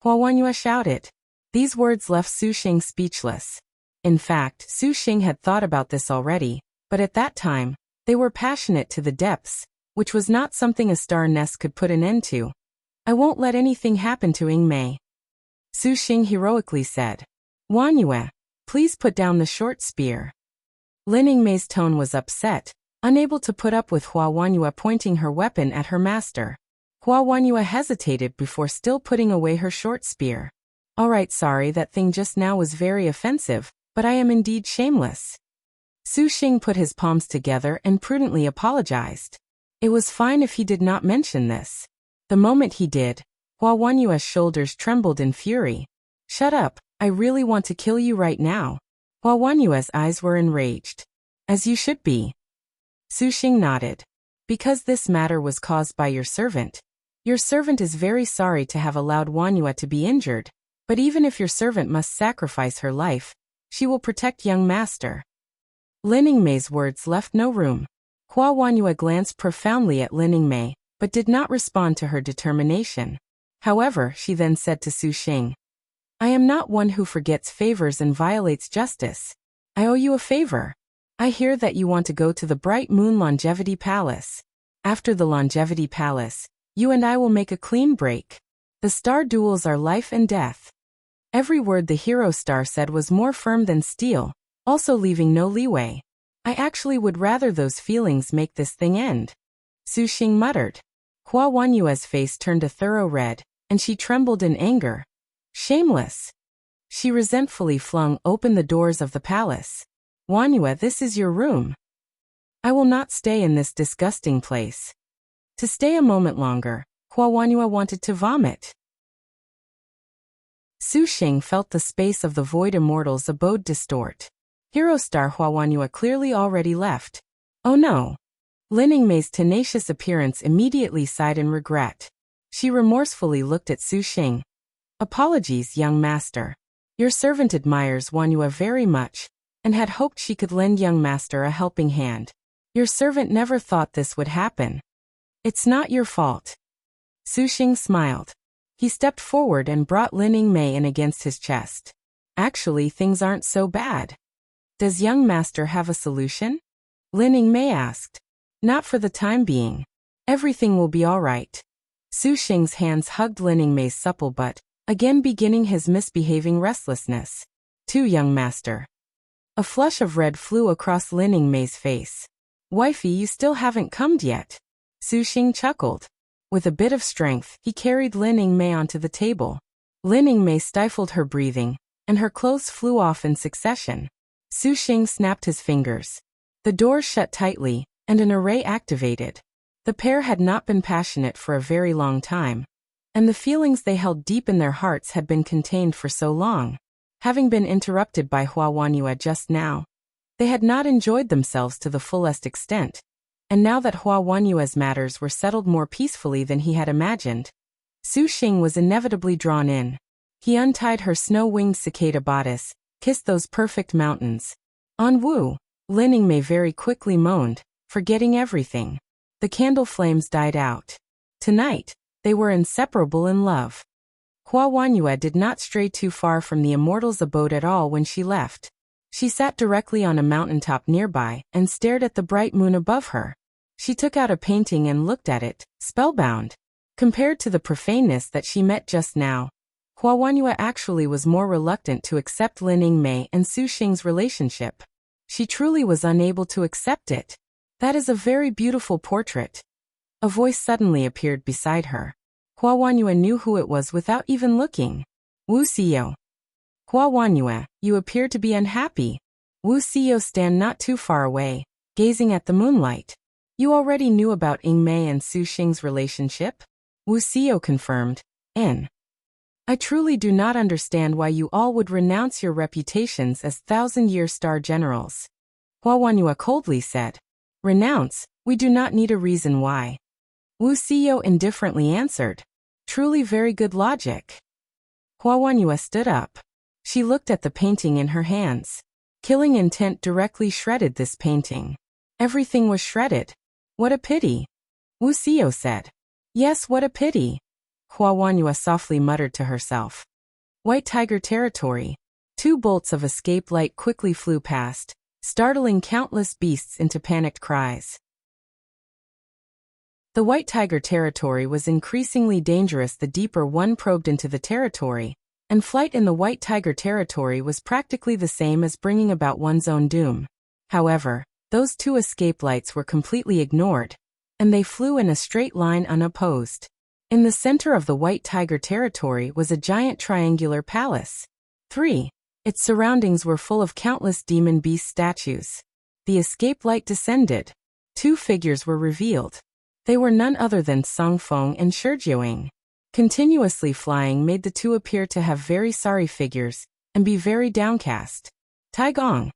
Hua Wanyue shouted. These words left Xiuxiu speechless. In fact, Xiuxiu had thought about this already, but at that time, they were passionate to the depths, which was not something a star nest could put an end to. I won't let anything happen to Yingmei. Xiuxiu heroically said. Wanyue, please put down the short spear. Lin Yingmei's tone was upset, unable to put up with Hua Wanyue pointing her weapon at her master. Hua Wanyue hesitated before still putting away her short spear. All right, sorry, that thing just now was very offensive, but I am indeed shameless. Xiuxiu put his palms together and prudently apologized. It was fine if he did not mention this. The moment he did, Hua Wanyue's shoulders trembled in fury. Shut up, I really want to kill you right now. Hua Wanyue's eyes were enraged. As you should be. Xiuxiu nodded. Because this matter was caused by your servant. Your servant is very sorry to have allowed Wanyue to be injured, but even if your servant must sacrifice her life, she will protect young master. Lin Yingmei's words left no room. Hua Wanyue glanced profoundly at Lin Yingmei, but did not respond to her determination. However, she then said to Xiuxiu, I am not one who forgets favors and violates justice. I owe you a favor. I hear that you want to go to the Bright Moon Longevity Palace. After the Longevity Palace, you and I will make a clean break. The star duels are life and death. Every word the hero star said was more firm than steel, also leaving no leeway. I actually would rather those feelings make this thing end. Xiuxiu muttered. Hua Wanyue's face turned a thorough red, and she trembled in anger. Shameless. She resentfully flung open the doors of the palace. Wanyue, this is your room. I will not stay in this disgusting place. To stay a moment longer, Hua Wanyue wanted to vomit. Xiuxiu felt the space of the void immortal's abode distort. Hero star Hua Wanyue clearly already left. Oh no. Lin Yingmei's tenacious appearance immediately sighed in regret. She remorsefully looked at Xiuxiu. Apologies, young master. Your servant admires Wanyue very much, and had hoped she could lend young master a helping hand. Your servant never thought this would happen. It's not your fault. Xiuxiu smiled. He stepped forward and brought Lin Yingmei in against his chest. Actually, things aren't so bad. Does young master have a solution? Lin Yingmei asked. Not for the time being. Everything will be all right. Xiuxiu's hands hugged Lin Yingmei's supple butt, again beginning his misbehaving restlessness. Too, young master. A flush of red flew across Lin Yingmei's face. Wifey, you still haven't comed yet. Xiuxiu chuckled. With a bit of strength, he carried Lin Yingmei onto the table. Lin Yingmei stifled her breathing, and her clothes flew off in succession. Xiuxiu snapped his fingers. The doors shut tightly, and an array activated. The pair had not been passionate for a very long time, and the feelings they held deep in their hearts had been contained for so long. Having been interrupted by Hua Wanyue just now, they had not enjoyed themselves to the fullest extent, and now that Hua Wanyue's matters were settled more peacefully than he had imagined, Xiuxiu was inevitably drawn in. He untied her snow-winged cicada bodice, kissed those perfect mountains. On Wu, Lin Yingmei very quickly moaned, forgetting everything. The candle flames died out. Tonight, they were inseparable in love. Hua Wanyue did not stray too far from the immortal's abode at all when she left. She sat directly on a mountaintop nearby and stared at the bright moon above her. She took out a painting and looked at it, spellbound. Compared to the profaneness that she met just now, Hua Wanyue actually was more reluctant to accept Lin Yingmei and Xiuxiu's relationship. She truly was unable to accept it. That is a very beautiful portrait. A voice suddenly appeared beside her. Hua Wanyue knew who it was without even looking. Wuxia. Hua Wanyue, you appear to be unhappy. Wuxia stand not too far away, gazing at the moonlight. You already knew about Yingmei and Xiuxiu's relationship? Wuxia confirmed. I truly do not understand why you all would renounce your reputations as thousand-year star generals. Hua Wanyue coldly said. Renounce? We do not need a reason why. Wuxia indifferently answered. Truly very good logic. Hua Wanyue stood up. She looked at the painting in her hands. Killing intent directly shredded this painting. Everything was shredded. What a pity. Wuxia said. Yes, what a pity. Hua Wanyue softly muttered to herself. White Tiger territory. 2 bolts of escape light quickly flew past, startling countless beasts into panicked cries. The White Tiger territory was increasingly dangerous the deeper one probed into the territory, and flight in the White Tiger territory was practically the same as bringing about one's own doom. However, those 2 escape lights were completely ignored, and they flew in a straight line unopposed. In the center of the White Tiger territory was a giant triangular palace. 3. Its surroundings were full of countless demon beast statues. The escape light descended. 2 figures were revealed. They were none other than Song Feng and Xiuxiu. Continuously flying made the 2 appear to have very sorry figures, and be very downcast. Taigong.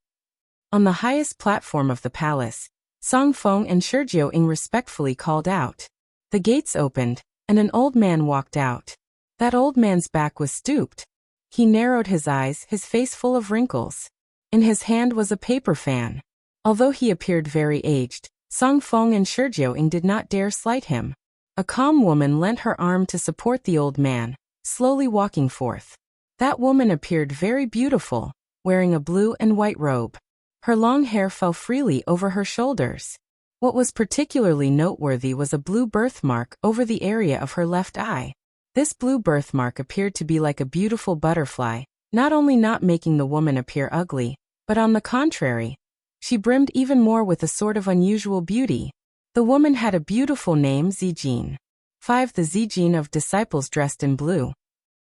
On the highest platform of the palace, Song Feng and Xiuxiu respectfully called out. The gates opened, and an old man walked out. That old man's back was stooped. He narrowed his eyes, his face full of wrinkles. In his hand was a paper fan. Although he appeared very aged, Song Feng and Xiuxiu did not dare slight him. A calm woman lent her arm to support the old man, slowly walking forth. That woman appeared very beautiful, wearing a blue and white robe. Her long hair fell freely over her shoulders. What was particularly noteworthy was a blue birthmark over the area of her left eye. This blue birthmark appeared to be like a beautiful butterfly, not only not making the woman appear ugly, but on the contrary, she brimmed even more with a sort of unusual beauty. The woman had a beautiful name, Zijin. 5. The Zijin of disciples dressed in blue.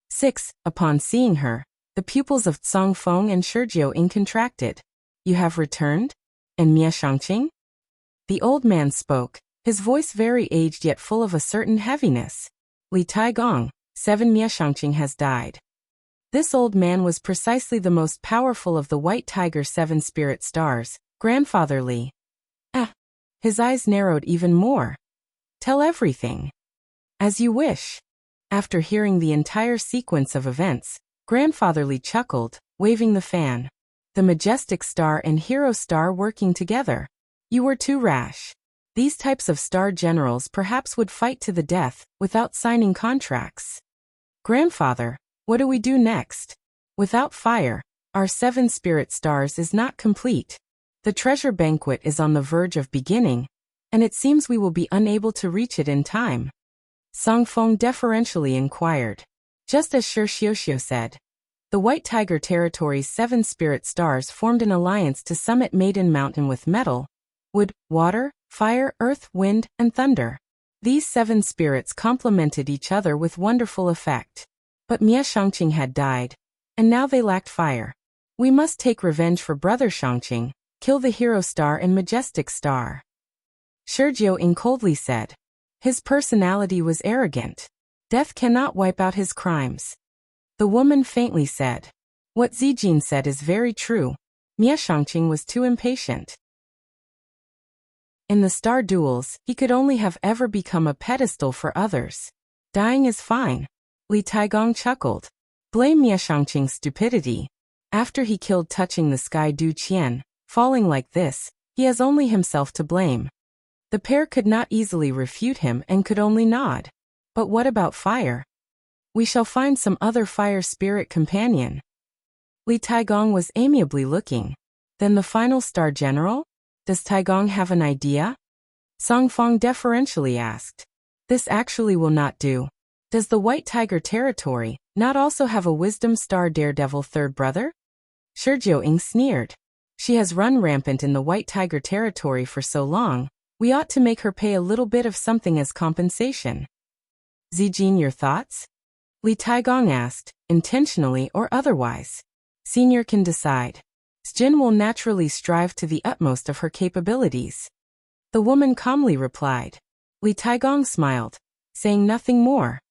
6. Upon seeing her, the pupils of Song Feng and Xiuxiu contracted. You have returned? And Mia Shangqing? The old man spoke, his voice very aged yet full of a certain heaviness. Li Taigong, 7. Mia Shangqing has died. This old man was precisely the most powerful of the White Tiger 7 spirit stars, Grandfather Li. His eyes narrowed even more. Tell everything. As you wish. After hearing the entire sequence of events, Grandfather Li chuckled, waving the fan. The majestic star and hero star working together. You were too rash. These types of star generals perhaps would fight to the death, without signing contracts. Grandfather, what do we do next? Without fire, our 7 spirit stars is not complete. The treasure banquet is on the verge of beginning, and it seems we will be unable to reach it in time. Song Feng deferentially inquired. Just as Xiuxiu said. The White Tiger territory's 7 spirit stars formed an alliance to summit Maiden Mountain with metal, wood, water, fire, earth, wind, and thunder. These 7 spirits complemented each other with wonderful effect. But Mie Shangqing had died, and now they lacked fire. We must take revenge for brother Shangqing, kill the hero star and majestic star. Xiuxiu coldly said. His personality was arrogant. Death cannot wipe out his crimes. The woman faintly said. What Zijin said is very true. Mie Shangqing was too impatient. In the star duels, he could only have ever become a pedestal for others. Dying is fine. Li Taigong chuckled. Blame Mie Shangqing's stupidity. After he killed touching the sky Du Qian, falling like this, he has only himself to blame. The pair could not easily refute him and could only nod. But what about fire? We shall find some other fire spirit companion. Li Taigong was amiably looking. Then the final star general? Does Taigong have an idea? Song Fong deferentially asked. This actually will not do. Does the White Tiger territory not also have a wisdom star daredevil third brother? Xiuxiu sneered. She has run rampant in the White Tiger territory for so long, we ought to make her pay a little bit of something as compensation. Zijin, your thoughts? Li Taigong asked, intentionally or otherwise. Senior can decide. Jin will naturally strive to the utmost of her capabilities. The woman calmly replied. Li Taigong smiled, saying nothing more.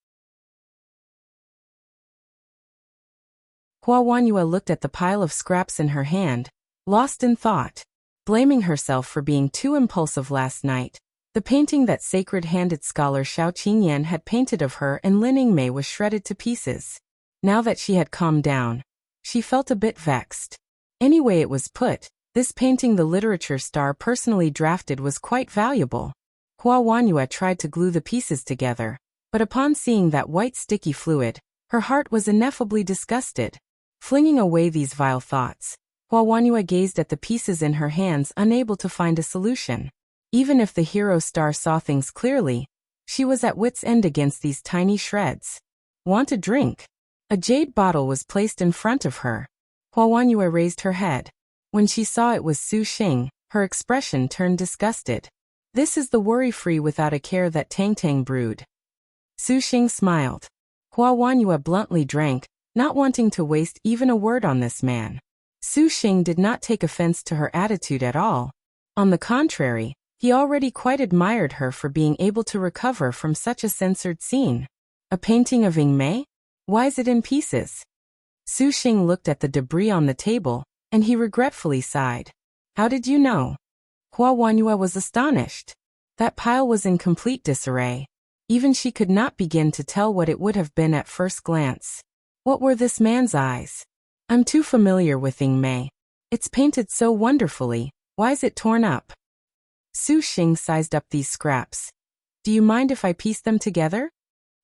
Hua Wanyue looked at the pile of scraps in her hand, lost in thought. Blaming herself for being too impulsive last night, the painting that sacred-handed scholar Xiao Qingyan had painted of her and Lin Yingmei was shredded to pieces. Now that she had calmed down, she felt a bit vexed. Anyway it was put, this painting the literature star personally drafted was quite valuable. Hua Wanyue tried to glue the pieces together, but upon seeing that white sticky fluid, her heart was ineffably disgusted. Flinging away these vile thoughts, Hua Wanyue gazed at the pieces in her hands, unable to find a solution. Even if the hero star saw things clearly, she was at wit's end against these tiny shreds. Want a drink? A jade bottle was placed in front of her. Hua Wanyue raised her head. When she saw it was Su Xing, her expression turned disgusted. This is the worry-free without a care that Tang Tang brewed. Su Xing smiled. Hua Wanyue bluntly drank, not wanting to waste even a word on this man. Su Xing did not take offense to her attitude at all. On the contrary, he already quite admired her for being able to recover from such a censored scene. A painting of Yingmei? Why is it in pieces? Su Xing looked at the debris on the table, and he regretfully sighed. How did you know? Hua Wanyue was astonished. That pile was in complete disarray. Even she could not begin to tell what it would have been at first glance. What were this man's eyes? I'm too familiar with Yingmei. It's painted so wonderfully, why is it torn up? Su Xing sized up these scraps. Do you mind if I piece them together?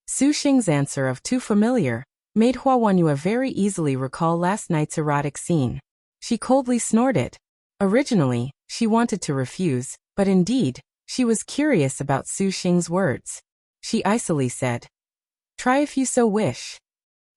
Su Xing's answer of too familiar made Hua Wanyue very easily recall last night's erotic scene. She coldly snorted. Originally, she wanted to refuse, but indeed, she was curious about Su Xing's words. She icily said, "Try if you so wish."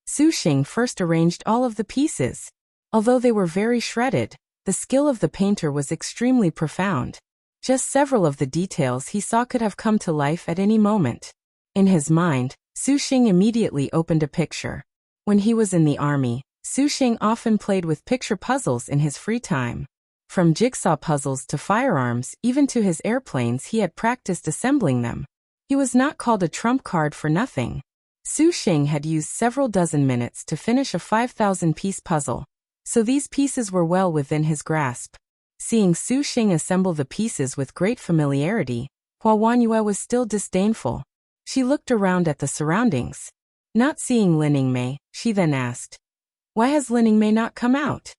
Su Xing first arranged all of the pieces. Although they were very shredded, the skill of the painter was extremely profound. Just several of the details he saw could have come to life at any moment. In his mind, Su Xing immediately opened a picture. When he was in the army, Su Xing often played with picture puzzles in his free time. From jigsaw puzzles to firearms, even to his airplanes, he had practiced assembling them. He was not called a trump card for nothing. Su Xing had used several dozen minutes to finish a 5,000-piece puzzle, so these pieces were well within his grasp. Seeing Su Xing assemble the pieces with great familiarity, Hua Wanyue was still disdainful. She looked around at the surroundings. Not seeing Lin Yingmei, she then asked, "Why has Lin Yingmei not come out?"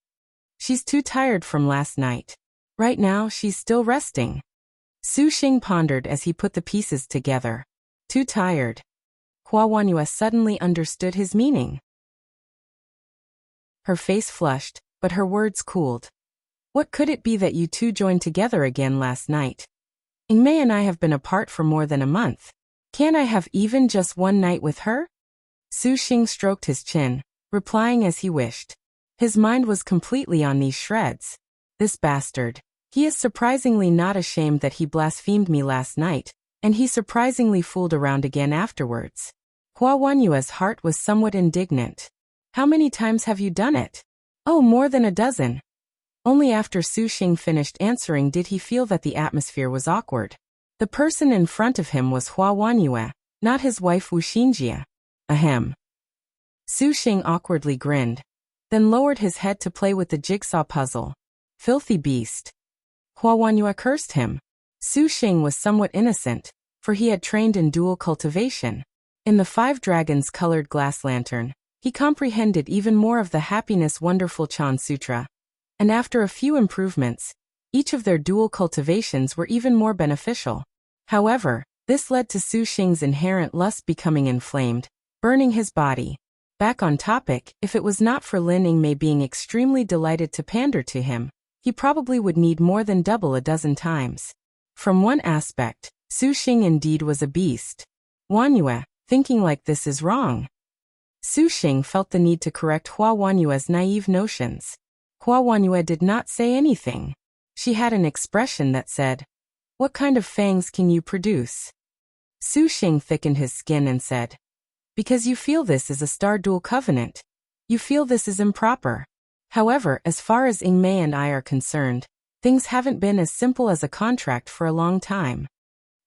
"She's too tired from last night. Right now, she's still resting." Su Xing pondered as he put the pieces together. Too tired. Hua Wanyue suddenly understood his meaning. Her face flushed, but her words cooled. "What could it be that you two joined together again last night? Yingmei and I have been apart for more than a month. Can't I have even just one night with her?" Su Xing stroked his chin, replying as he wished. His mind was completely on these shreds. This bastard. He is surprisingly not ashamed that he blasphemed me last night, and he surprisingly fooled around again afterwards. Hua Wanyue's heart was somewhat indignant. How many times have you done it? Oh, more than a dozen. Only after Xiuxiu finished answering did he feel that the atmosphere was awkward. The person in front of him was Hua Wanyue, not his wife Wuxia. Ahem. Xiuxiu awkwardly grinned, then lowered his head to play with the jigsaw puzzle. Filthy beast. Hua Wanyue cursed him. Xiuxiu was somewhat innocent, for he had trained in dual cultivation. In the 5 dragons colored glass lantern, he comprehended even more of the happiness wonderful Chan Sutra. And after a few improvements, each of their dual cultivations were even more beneficial. However, this led to Xiuxiu's inherent lust becoming inflamed, burning his body. Back on topic, if it was not for Lin Yingmei being extremely delighted to pander to him, he probably would need more than double a dozen times. From one aspect, Xiuxiu indeed was a beast. Wanyue, thinking like this is wrong. Xiuxiu felt the need to correct Hua Wanyue's naive notions. Hua Wanyue did not say anything. She had an expression that said, "What kind of fangs can you produce?" Xiuxiu thickened his skin and said, "Because you feel this is a star dual covenant. You feel this is improper. However, as far as Yingmei and I are concerned, things haven't been as simple as a contract for a long time."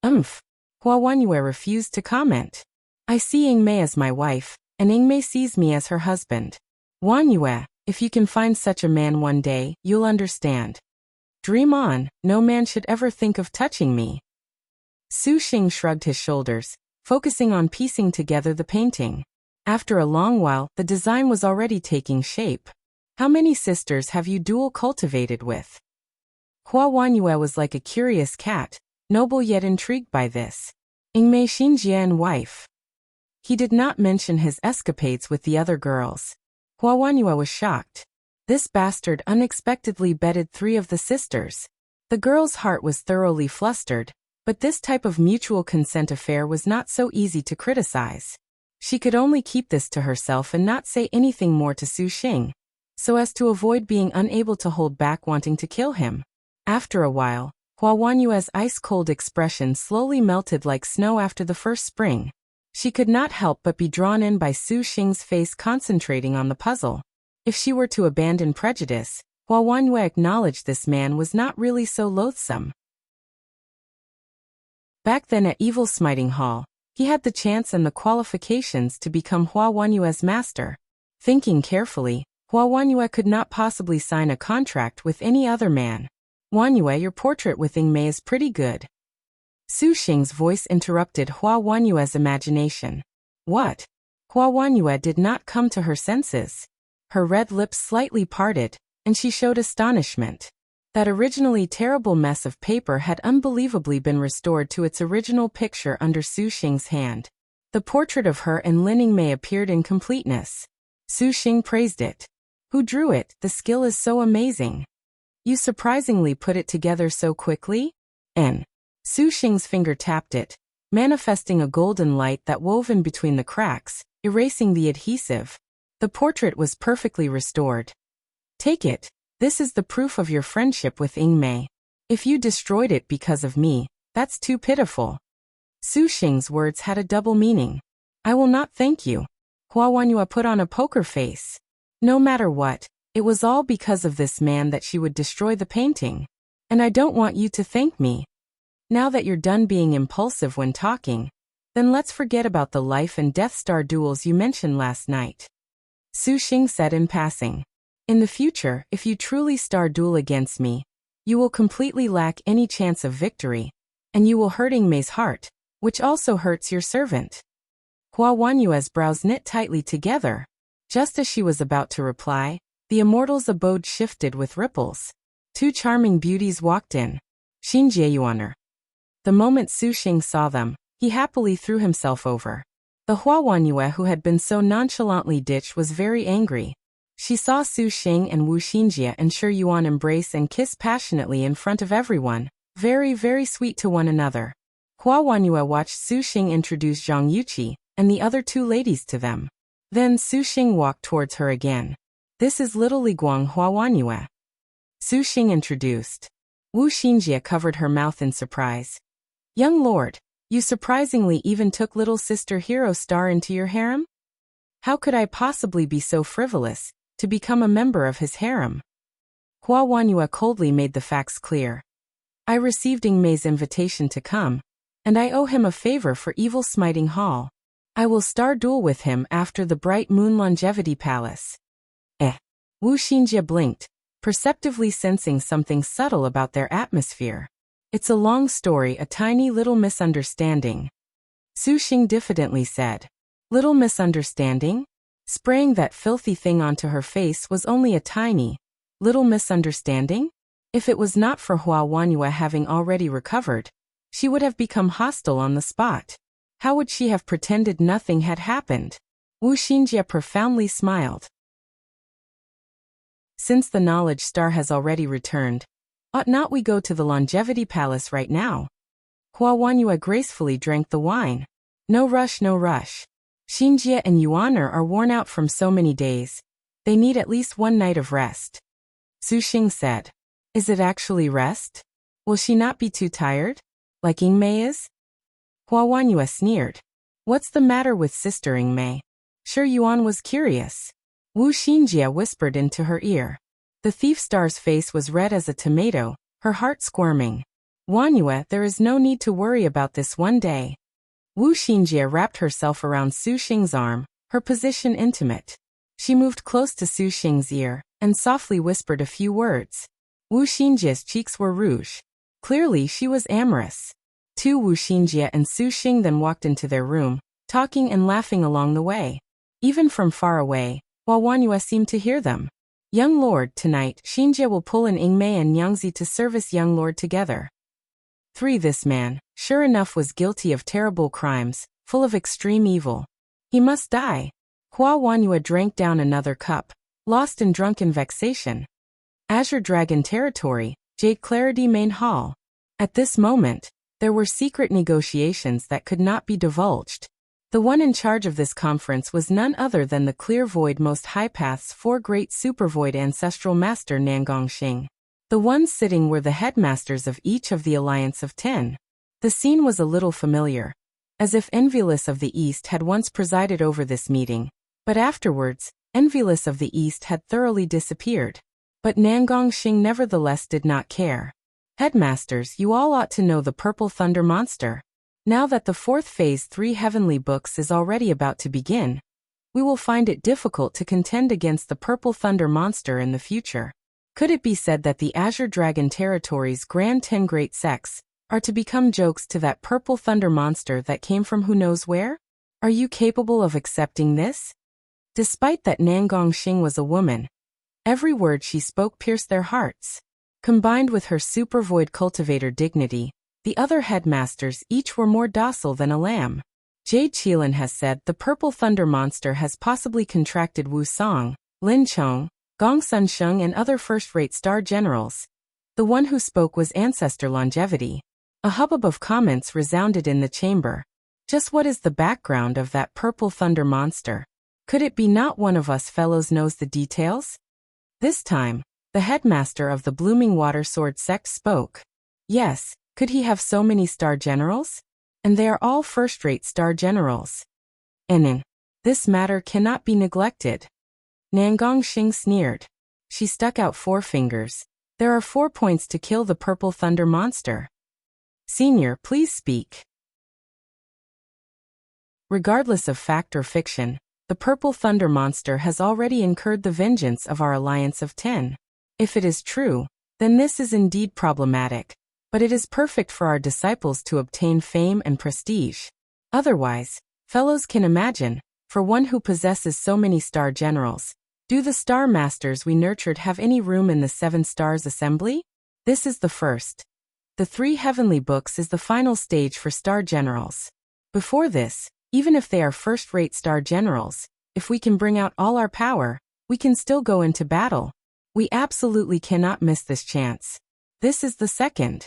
Hua Wanyue refused to comment. "I see Yingmei as my wife, and Yingmei sees me as her husband. Wanyue, if you can find such a man one day, you'll understand. Dream on, no man should ever think of touching me." Xiuxiu shrugged his shoulders, focusing on piecing together the painting. After a long while, the design was already taking shape. "How many sisters have you dual cultivated with?" Hua Wanyue was like a curious cat, noble yet intrigued by this. "Yingmei Xinjie and wife." He did not mention his escapades with the other girls. Hua Wanyue was shocked. This bastard unexpectedly bedded 3 of the sisters. The girl's heart was thoroughly flustered, but this type of mutual consent affair was not so easy to criticize. She could only keep this to herself and not say anything more to Xiuxiu, so as to avoid being unable to hold back wanting to kill him. After a while, Hua Wanyue's ice-cold expression slowly melted like snow after the first spring. She could not help but be drawn in by Xiuxiu's face concentrating on the puzzle. If she were to abandon prejudice, Hua Wanyue acknowledged this man was not really so loathsome. Back then at Evil Smiting Hall, he had the chance and the qualifications to become Hua Wanyue's master. Thinking carefully, Hua Wanyue could not possibly sign a contract with any other man. "Wanyue, your portrait with Yingmei is pretty good." Xiuxiu's voice interrupted Hua Wanyue's imagination. What? Hua Wanyue did not come to her senses. Her red lips slightly parted, and she showed astonishment. That originally terrible mess of paper had unbelievably been restored to its original picture under Xiuxiu's hand. The portrait of her and Lin Yingmei appeared in completeness. Xiuxiu praised it. "Who drew it? The skill is so amazing. You surprisingly put it together so quickly?" Xiuxiu's finger tapped it, manifesting a golden light that wove in between the cracks, erasing the adhesive. The portrait was perfectly restored. "Take it. This is the proof of your friendship with Yingmei. If you destroyed it because of me, that's too pitiful." Xiuxiu's words had a double meaning. "I will not thank you." Hua Wanyue put on a poker face. No matter what, it was all because of this man that she would destroy the painting. "And I don't want you to thank me. Now that you're done being impulsive when talking, then let's forget about the life and death star duels you mentioned last night." Xiuxiu said in passing. "In the future, if you truly star duel against me, you will completely lack any chance of victory, and you will hurt Yingmei's heart, which also hurts your servant." Hua Wanyue's brows knit tightly together. Just as she was about to reply, the immortal's abode shifted with ripples. 2 charming beauties walked in. Xinjie. The moment Xiuxiu saw them, he happily threw himself over. The Hua Wanyue who had been so nonchalantly ditched was very angry. She saw Xiuxiu and Wu Xinjie and Shi Yuan embrace and kiss passionately in front of everyone, very, very sweet to one another. Hua Wanyue watched Xiuxiu introduce Zhang Yuqi and the other 2 ladies to them. Then Xiuxiu walked towards her again. "This is little Liguang Hua Wanyue." Xiuxiu introduced. Wu Xinjie covered her mouth in surprise. Young lord, you surprisingly even took little sister Hero Star into your harem? How could I possibly be so frivolous, to become a member of his harem? Hua Wanyue coldly made the facts clear. I received Ingmei's invitation to come, and I owe him a favor for Evil Smiting Hall. I will star duel with him after the Bright Moon Longevity Palace. Wu Xinjie blinked, perceptively sensing something subtle about their atmosphere. It's a long story, a tiny little misunderstanding. Su Xing diffidently said. Little misunderstanding? Spraying that filthy thing onto her face was only a tiny, little misunderstanding? If it was not for Hua Wanyue having already recovered, she would have become hostile on the spot. How would she have pretended nothing had happened? Wu Xinjie profoundly smiled. Since the Knowledge Star has already returned, ought not we go to the Longevity Palace right now? Hua Wanyue gracefully drank the wine. No rush, no rush. Xinjie and Yuaner are worn out from so many days. They need at least one night of rest. Su Xing said. Is it actually rest? Will she not be too tired? Like Ingmei is? Hua Wanyue sneered. What's the matter with Sister Ingmei? Sure, Yuan was curious. Wu Xinjie whispered into her ear. The thief star's face was red as a tomato, her heart squirming. Wanyue, there is no need to worry about this one day. Wu Xinjie wrapped herself around Su Xing's arm, her position intimate. She moved close to Su Xing's ear, and softly whispered a few words. Wu Xinjie's cheeks were rouge. Clearly she was amorous. Wu Xinjie and Su Xing then walked into their room, talking and laughing along the way. Even from far away, Hua Wanyue seemed to hear them. Young lord, tonight, Xinjie will pull in Ingmei and Yangzi to service young lord together. 3. This man, sure enough, was guilty of terrible crimes, full of extreme evil. He must die. Hua Wanyue drank down another cup, lost in drunken vexation. Azure Dragon Territory, Jade Clarity Main Hall. At this moment, there were secret negotiations that could not be divulged. The one in charge of this conference was none other than the Clear Void Most High Path's 4 great Supervoid Ancestral Master Nangong Xing. The ones sitting were the headmasters of each of the Alliance of 10. The scene was a little familiar, as if Envious of the East had once presided over this meeting, but afterwards, Envious of the East had thoroughly disappeared. But Nangong Xing nevertheless did not care. Headmasters, you all ought to know the Purple Thunder Monster. Now that the 4th Phase 3 Heavenly Books is already about to begin, we will find it difficult to contend against the Purple Thunder Monster in the future. Could it be said that the Azure Dragon Territory's Grand 10 Great Sects are to become jokes to that Purple Thunder Monster that came from who knows where? Are you capable of accepting this? Despite that Nangong Xing was a woman, every word she spoke pierced their hearts. Combined with her super void cultivator dignity, the other headmasters each were more docile than a lamb. Jade Qilin has said the Purple Thunder Monster has possibly contracted Wu Song, Lin Chong, Gong Sun Sheng and other first-rate star generals. The one who spoke was Ancestor Longevity. A hubbub of comments resounded in the chamber. Just what is the background of that Purple Thunder Monster? Could it be not one of us fellows knows the details? This time, the headmaster of the Blooming Water Sword sect spoke. Yes, could he have so many star generals? And they are all first-rate star generals. This matter cannot be neglected. Nangong Xing sneered. She stuck out 4 fingers. There are 4 points to kill the Purple Thunder Monster. Senior, please speak. Regardless of fact or fiction, the Purple Thunder Monster has already incurred the vengeance of our Alliance of 10. If it is true, then this is indeed problematic, but it is perfect for our disciples to obtain fame and prestige. Otherwise, fellows can imagine, for one who possesses so many star generals, do the star masters we nurtured have any room in the 7 stars assembly? This is the first. The 3 heavenly books is the final stage for star generals. Before this, even if they are first-rate star generals, if we can bring out all our power, we can still go into battle. We absolutely cannot miss this chance. This is the second.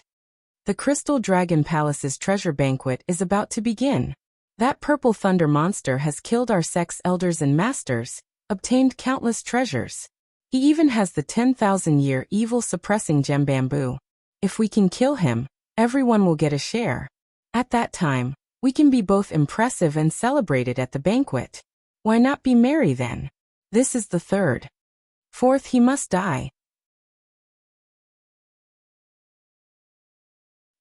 The Crystal Dragon Palace's treasure banquet is about to begin. That Purple Thunder Monster has killed our sect's elders and masters, obtained countless treasures. He even has the 10,000-year evil suppressing gem bamboo. If we can kill him, everyone will get a share. At that time, we can be both impressive and celebrated at the banquet. Why not be merry then? This is the third. Fourth, he must die.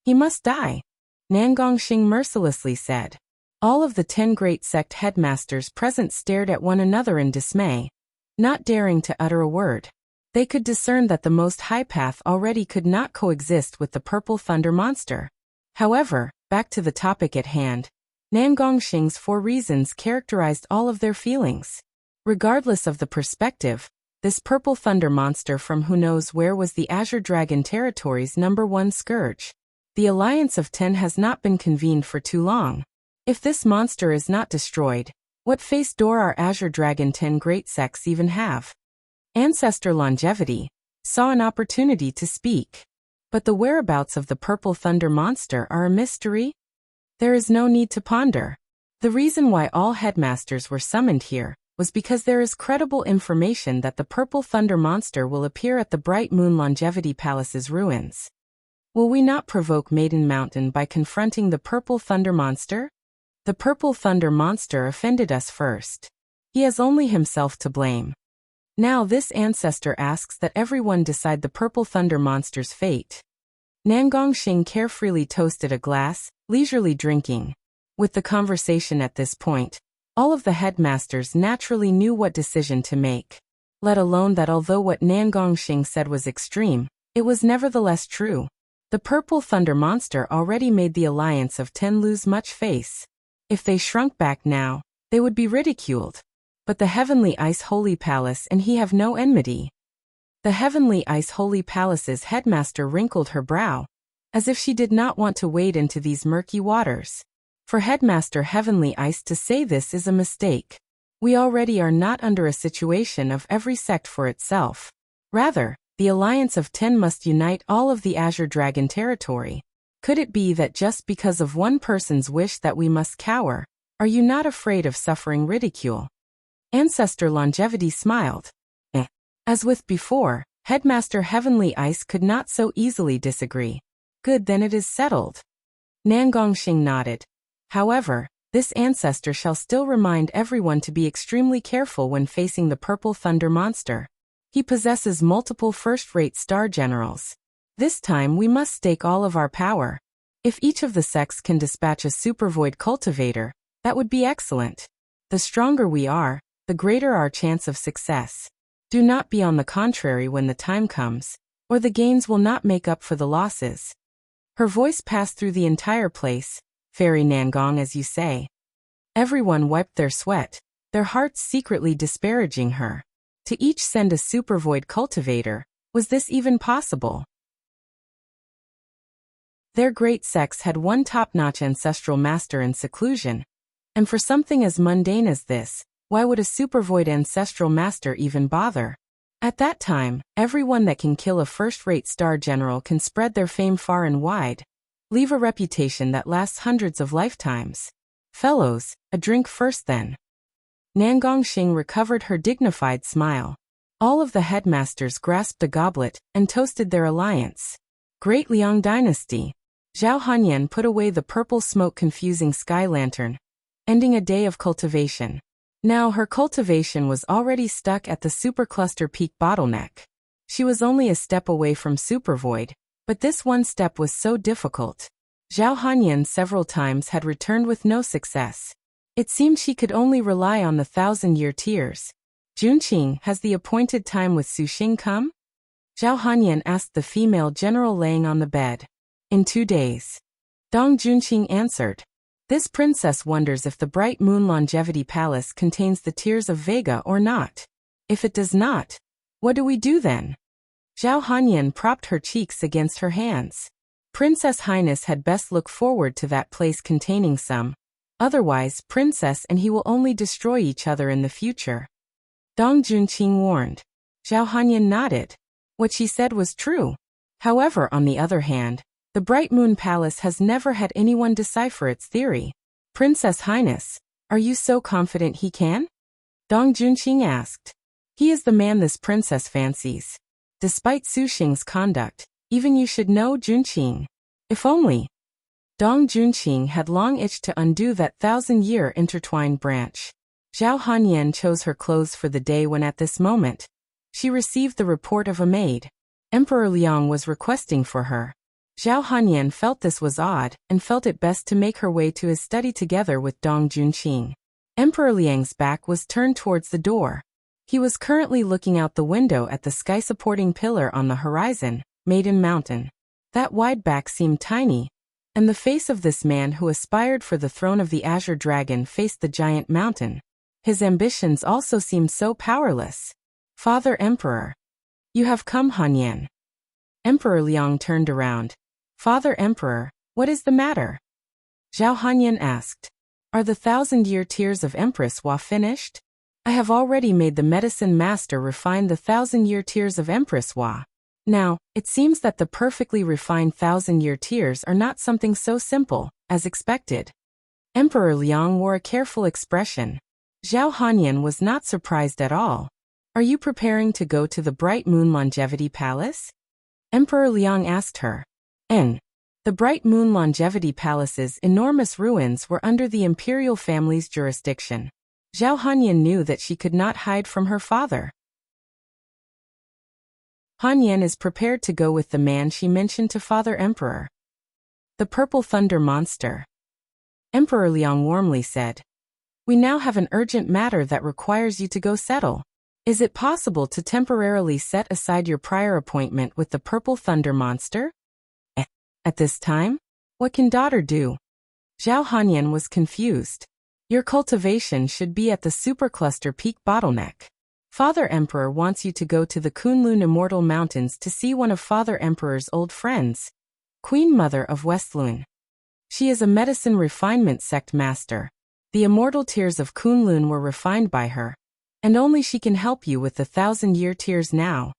He must die, Nangongxing mercilessly said. All of the 10 great sect headmasters present stared at one another in dismay, not daring to utter a word. They could discern that the most high path already could not coexist with the purple thunder monster. However, back to the topic at hand, Nangongxing's 4 reasons characterized all of their feelings. Regardless of the perspective, this purple thunder monster from who knows where was the Azure Dragon territory's #1 scourge. The Alliance of 10 has not been convened for too long. If this monster is not destroyed, what face door our Azure Dragon 10 great sects even have? Ancestor Longevity saw an opportunity to speak. But the whereabouts of the purple thunder monster are a mystery? There is no need to ponder. The reason why all headmasters were summoned here was because there is credible information that the purple thunder monster will appear at the Bright Moon Longevity Palace's ruins. Will we not provoke Maiden Mountain by confronting the purple thunder monster? The purple thunder monster offended us first. He has only himself to blame. Now this ancestor asks that everyone decide the purple thunder monster's fate. Nangongxing carefreely toasted a glass, leisurely drinking. With the conversation at this point, all of the headmasters naturally knew what decision to make. Let alone that although what Nangongxing said was extreme, it was nevertheless true. The purple thunder monster already made the Alliance of 10 lose much face. If they shrunk back now, they would be ridiculed. But the Heavenly Ice Holy Palace and he have no enmity. The Heavenly Ice Holy Palace's headmaster wrinkled her brow, as if she did not want to wade into these murky waters. For Headmaster Heavenly Ice to say this is a mistake. We already are not under a situation of every sect for itself. Rather, the Alliance of 10 must unite all of the Azure Dragon territory. Could it be that just because of one person's wish that we must cower? Are you not afraid of suffering ridicule? Ancestor Longevity smiled. As with before, Headmaster Heavenly Ice could not so easily disagree. Good, then it is settled. Nangongxing nodded. However, this ancestor shall still remind everyone to be extremely careful when facing the purple thunder monster. He possesses multiple first-rate star generals. This time we must stake all of our power. If each of the sects can dispatch a super void cultivator, that would be excellent. The stronger we are, the greater our chance of success. Do not be on the contrary when the time comes, or the gains will not make up for the losses. Her voice passed through the entire place. Fairy Nangong, as you say. Everyone wiped their sweat, their hearts secretly disparaging her. To each send a super void cultivator, was this even possible? Their great sects had one top-notch ancestral master in seclusion, and for something as mundane as this, why would a super void ancestral master even bother? At that time, everyone that can kill a first-rate star general can spread their fame far and wide, leave a reputation that lasts hundreds of lifetimes. Fellows, a drink first then. Nangongxing recovered her dignified smile. All of the headmasters grasped a goblet and toasted their alliance. Great Liang dynasty. Zhao Hanyan put away the purple smoke-confusing sky lantern, ending a day of cultivation. Now her cultivation was already stuck at the supercluster peak bottleneck. She was only a step away from supervoid, but this one step was so difficult. Zhao Hanyan several times had returned with no success. It seemed she could only rely on the 1,000-year tears. Junqing, has the appointed time with Suxing come? Zhao Hanyan asked the female general laying on the bed. In 2 days. Dong Junqing answered. This princess wonders if the Bright Moon Longevity Palace contains the tears of Vega or not. If it does not, what do we do then? Zhao Hanyan propped her cheeks against her hands. Princess Highness had best look forward to that place containing some. Otherwise, Princess and he will only destroy each other in the future. Dong Junqing warned. Zhao Hanyan nodded. What she said was true. However, on the other hand, the Bright Moon Palace has never had anyone decipher its theory. Princess Highness, are you so confident he can? Dong Junqing asked. He is the man this princess fancies. Despite Su Xing's conduct, Even you should know Junqing. If only. Dong Junqing had long itched to undo that 1,000-year intertwined branch. Zhao Hanyan chose her clothes for the day when at this moment, she received the report of a maid. Emperor Liang was requesting for her. Zhao Hanyan felt this was odd and felt it best to make her way to his study together with Dong Junqing. Emperor Liang's back was turned towards the door. He was currently looking out the window at the sky-supporting pillar on the horizon, Maiden Mountain. That wide back seemed tiny, and the face of this man who aspired for the throne of the Azure Dragon faced the giant mountain. His ambitions also seemed so powerless. Father Emperor. You have come, Hanyan. Emperor Liang turned around. Father Emperor, what is the matter? Zhao Hanyan asked. Are the 1,000-year tears of Empress Hua finished? I have already made the medicine master refine the 1,000-year tears of Empress Hua. Now, it seems that the perfectly refined 1,000-year tears are not something so simple, as expected. Emperor Liang wore a careful expression. Zhao Hanyan was not surprised at all. Are you preparing to go to the Bright Moon Longevity Palace? Emperor Liang asked her. The Bright Moon Longevity Palace's enormous ruins were under the imperial family's jurisdiction. Zhao Hanyan knew that she could not hide from her father. Hanyan is prepared to go with the man she mentioned to Father Emperor. The Purple Thunder Monster. Emperor Liang warmly said. We now have an urgent matter that requires you to go settle. Is it possible to temporarily set aside your prior appointment with the Purple Thunder Monster? At this time? What can daughter do? Zhao Hanyan was confused. Your cultivation should be at the Supercluster Peak Bottleneck. Father Emperor wants you to go to the Kunlun Immortal Mountains to see one of Father Emperor's old friends, Queen Mother of Westlun. She is a medicine refinement sect master. The immortal tears of Kunlun were refined by her, and only she can help you with the 1,000-year tears now.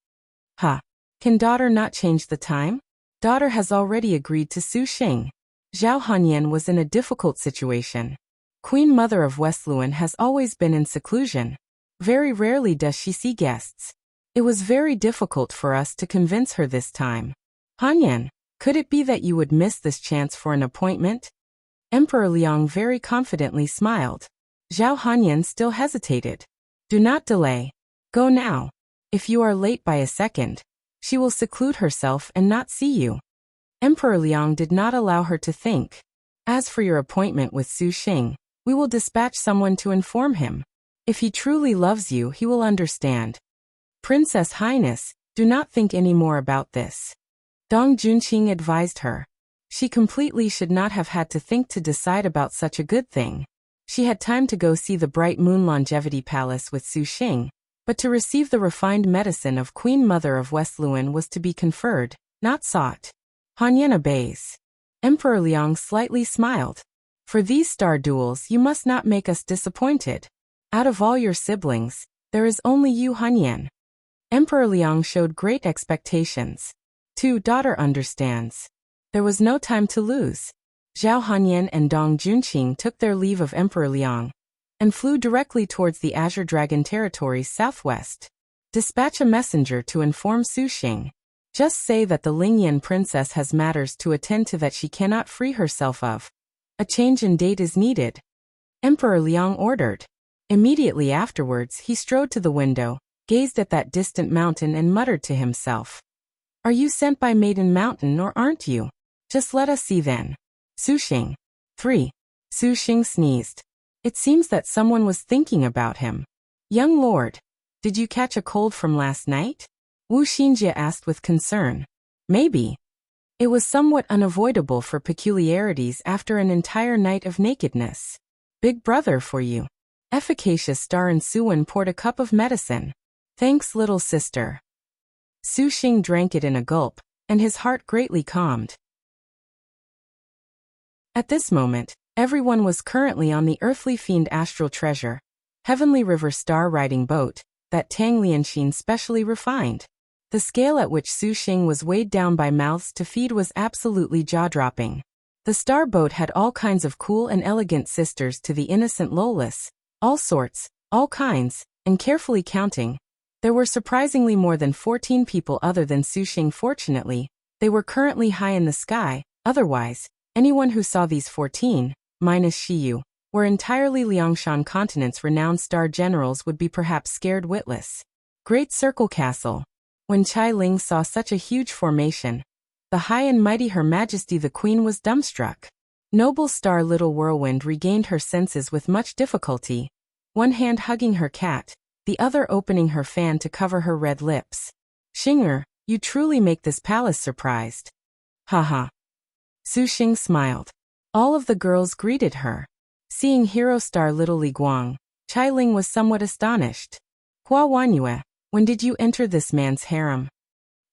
Can daughter not change the time? Daughter has already agreed to Su Xing. Zhao Hanyan was in a difficult situation. Queen Mother of Westlun has always been in seclusion. Very rarely does she see guests. It was very difficult for us to convince her this time. Hanyan, could it be that you would miss this chance for an appointment? Emperor Liang very confidently smiled. Zhao Hanyan still hesitated. Do not delay. Go now. If you are late by a second, she will seclude herself and not see you. Emperor Liang did not allow her to think. As for your appointment with Su Xing, we will dispatch someone to inform him. If he truly loves you, he will understand. Princess Highness, do not think any more about this. Dong Junqing advised her. She completely should not have had to think to decide about such a good thing. She had time to go see the Bright Moon Longevity Palace with Su Xing, but to receive the refined medicine of Queen Mother of Westlun was to be conferred, not sought. Hanyan obeys. Emperor Liang slightly smiled. For these star duels you must not make us disappointed. Out of all your siblings, there is only you, Hanyan. Emperor Liang showed great expectations. Daughter understands. There was no time to lose. Zhao Hanyan and Dong Junqing took their leave of Emperor Liang and flew directly towards the Azure Dragon territories southwest. Dispatch a messenger to inform Su Xing. Just say that the Lingyan princess has matters to attend to that she cannot free herself of. A change in date is needed. Emperor Liang ordered. Immediately afterwards he strode to the window, gazed at that distant mountain and muttered to himself. Are you sent by Maiden Mountain or aren't you? Just let us see then. Su Xing. 3. Su Xing sneezed. It seems that someone was thinking about him. Young lord, did you catch a cold from last night? Wu Xinjie asked with concern. Maybe. It was somewhat unavoidable for peculiarities after an entire night of nakedness. Big brother for you. Efficacious Star and Suwen poured a cup of medicine. Thanks, little sister. Su Xing drank it in a gulp, and his heart greatly calmed. At this moment, everyone was currently on the earthly fiend astral treasure, Heavenly River star riding boat, that Tang Lianxin specially refined. The scale at which Su Xing was weighed down by mouths to feed was absolutely jaw-dropping. The star boat had all kinds of cool and elegant sisters to the innocent lowless, all sorts, all kinds, and carefully counting, there were surprisingly more than 14 people other than Su Xing. Fortunately, They were currently high in the sky, otherwise, anyone who saw these 14, minus Xiuxiu, were entirely Liangshan continent's renowned star generals would be perhaps scared witless. Great Circle Castle. When Chai Ling saw such a huge formation, the high and mighty Her Majesty the Queen was dumbstruck. Noble star Little Whirlwind regained her senses with much difficulty, one hand hugging her cat, the other opening her fan to cover her red lips. Xinger, you truly make this palace surprised. Haha. Su Xing smiled. All of the girls greeted her. Seeing hero star Little Li Guang, Chai Ling was somewhat astonished. Hua Wanyue, when did you enter this man's harem?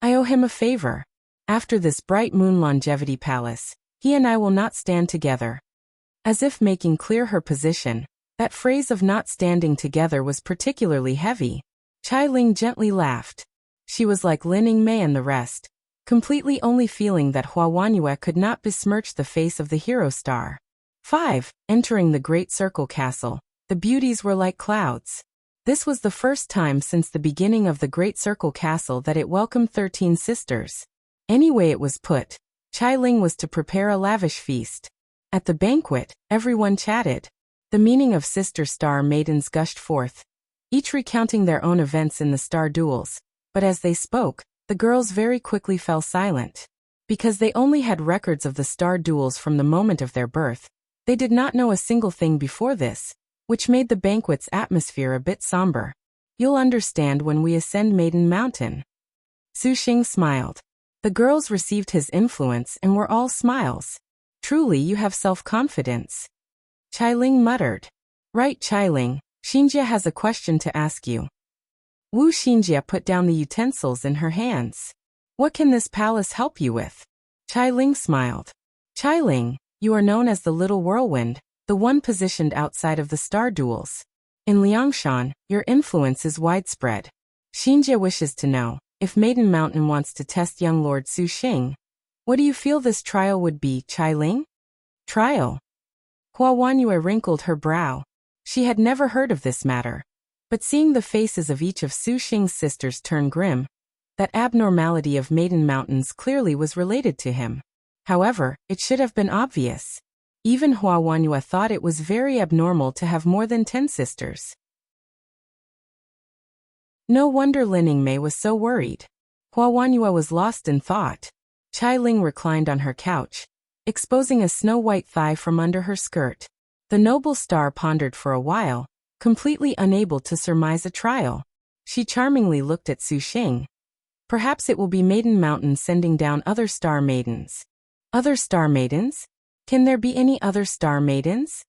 I owe him a favor. After this bright moon longevity palace, he and I will not stand together. As if making clear her position, that phrase of not standing together was particularly heavy. Chai Ling gently laughed. She was like Lin Yingmei and the rest, completely only feeling that Hua Wanyue could not besmirch the face of the hero star. 5. Entering the Great Circle Castle, the beauties were like clouds. This was the first time since the beginning of the Great Circle Castle that it welcomed 13 sisters. Anyway it was put, Chai Ling was to prepare a lavish feast. At the banquet, everyone chatted. The meaning of sister star maidens gushed forth, each recounting their own events in the star duels, but as they spoke, the girls very quickly fell silent. Because they only had records of the star duels from the moment of their birth, they did not know a single thing before this, which made the banquet's atmosphere a bit somber. You'll understand when we ascend Maiden Mountain. Su Xing smiled. The girls received his influence and were all smiles. Truly you have self-confidence. Chai Ling muttered. Right, Chai Ling, Xinjie has a question to ask you. Wu Xinjie put down the utensils in her hands. What can this palace help you with? Chai Ling smiled. Chai Ling, you are known as the Little Whirlwind, the one positioned outside of the star duels. In Liangshan, your influence is widespread. Xinjie wishes to know, if Maiden Mountain wants to test young Lord Su Xing, what do you feel this trial would be, Chai Ling? Trial? Hua Wanyue wrinkled her brow. She had never heard of this matter. But seeing the faces of each of Su Xing's sisters turn grim, that abnormality of Maiden Mountains clearly was related to him. However, it should have been obvious. Even Hua Wanyue thought it was very abnormal to have more than 10 sisters. No wonder Lin Yingmei was so worried. Hua Wanyue was lost in thought. Chai Ling reclined on her couch, exposing a snow-white thigh from under her skirt. The noble star pondered for a while, completely unable to surmise a trial. She charmingly looked at Su Xing. Perhaps it will be Maiden Mountain sending down other star maidens. Other star maidens? Can there be any other star maidens?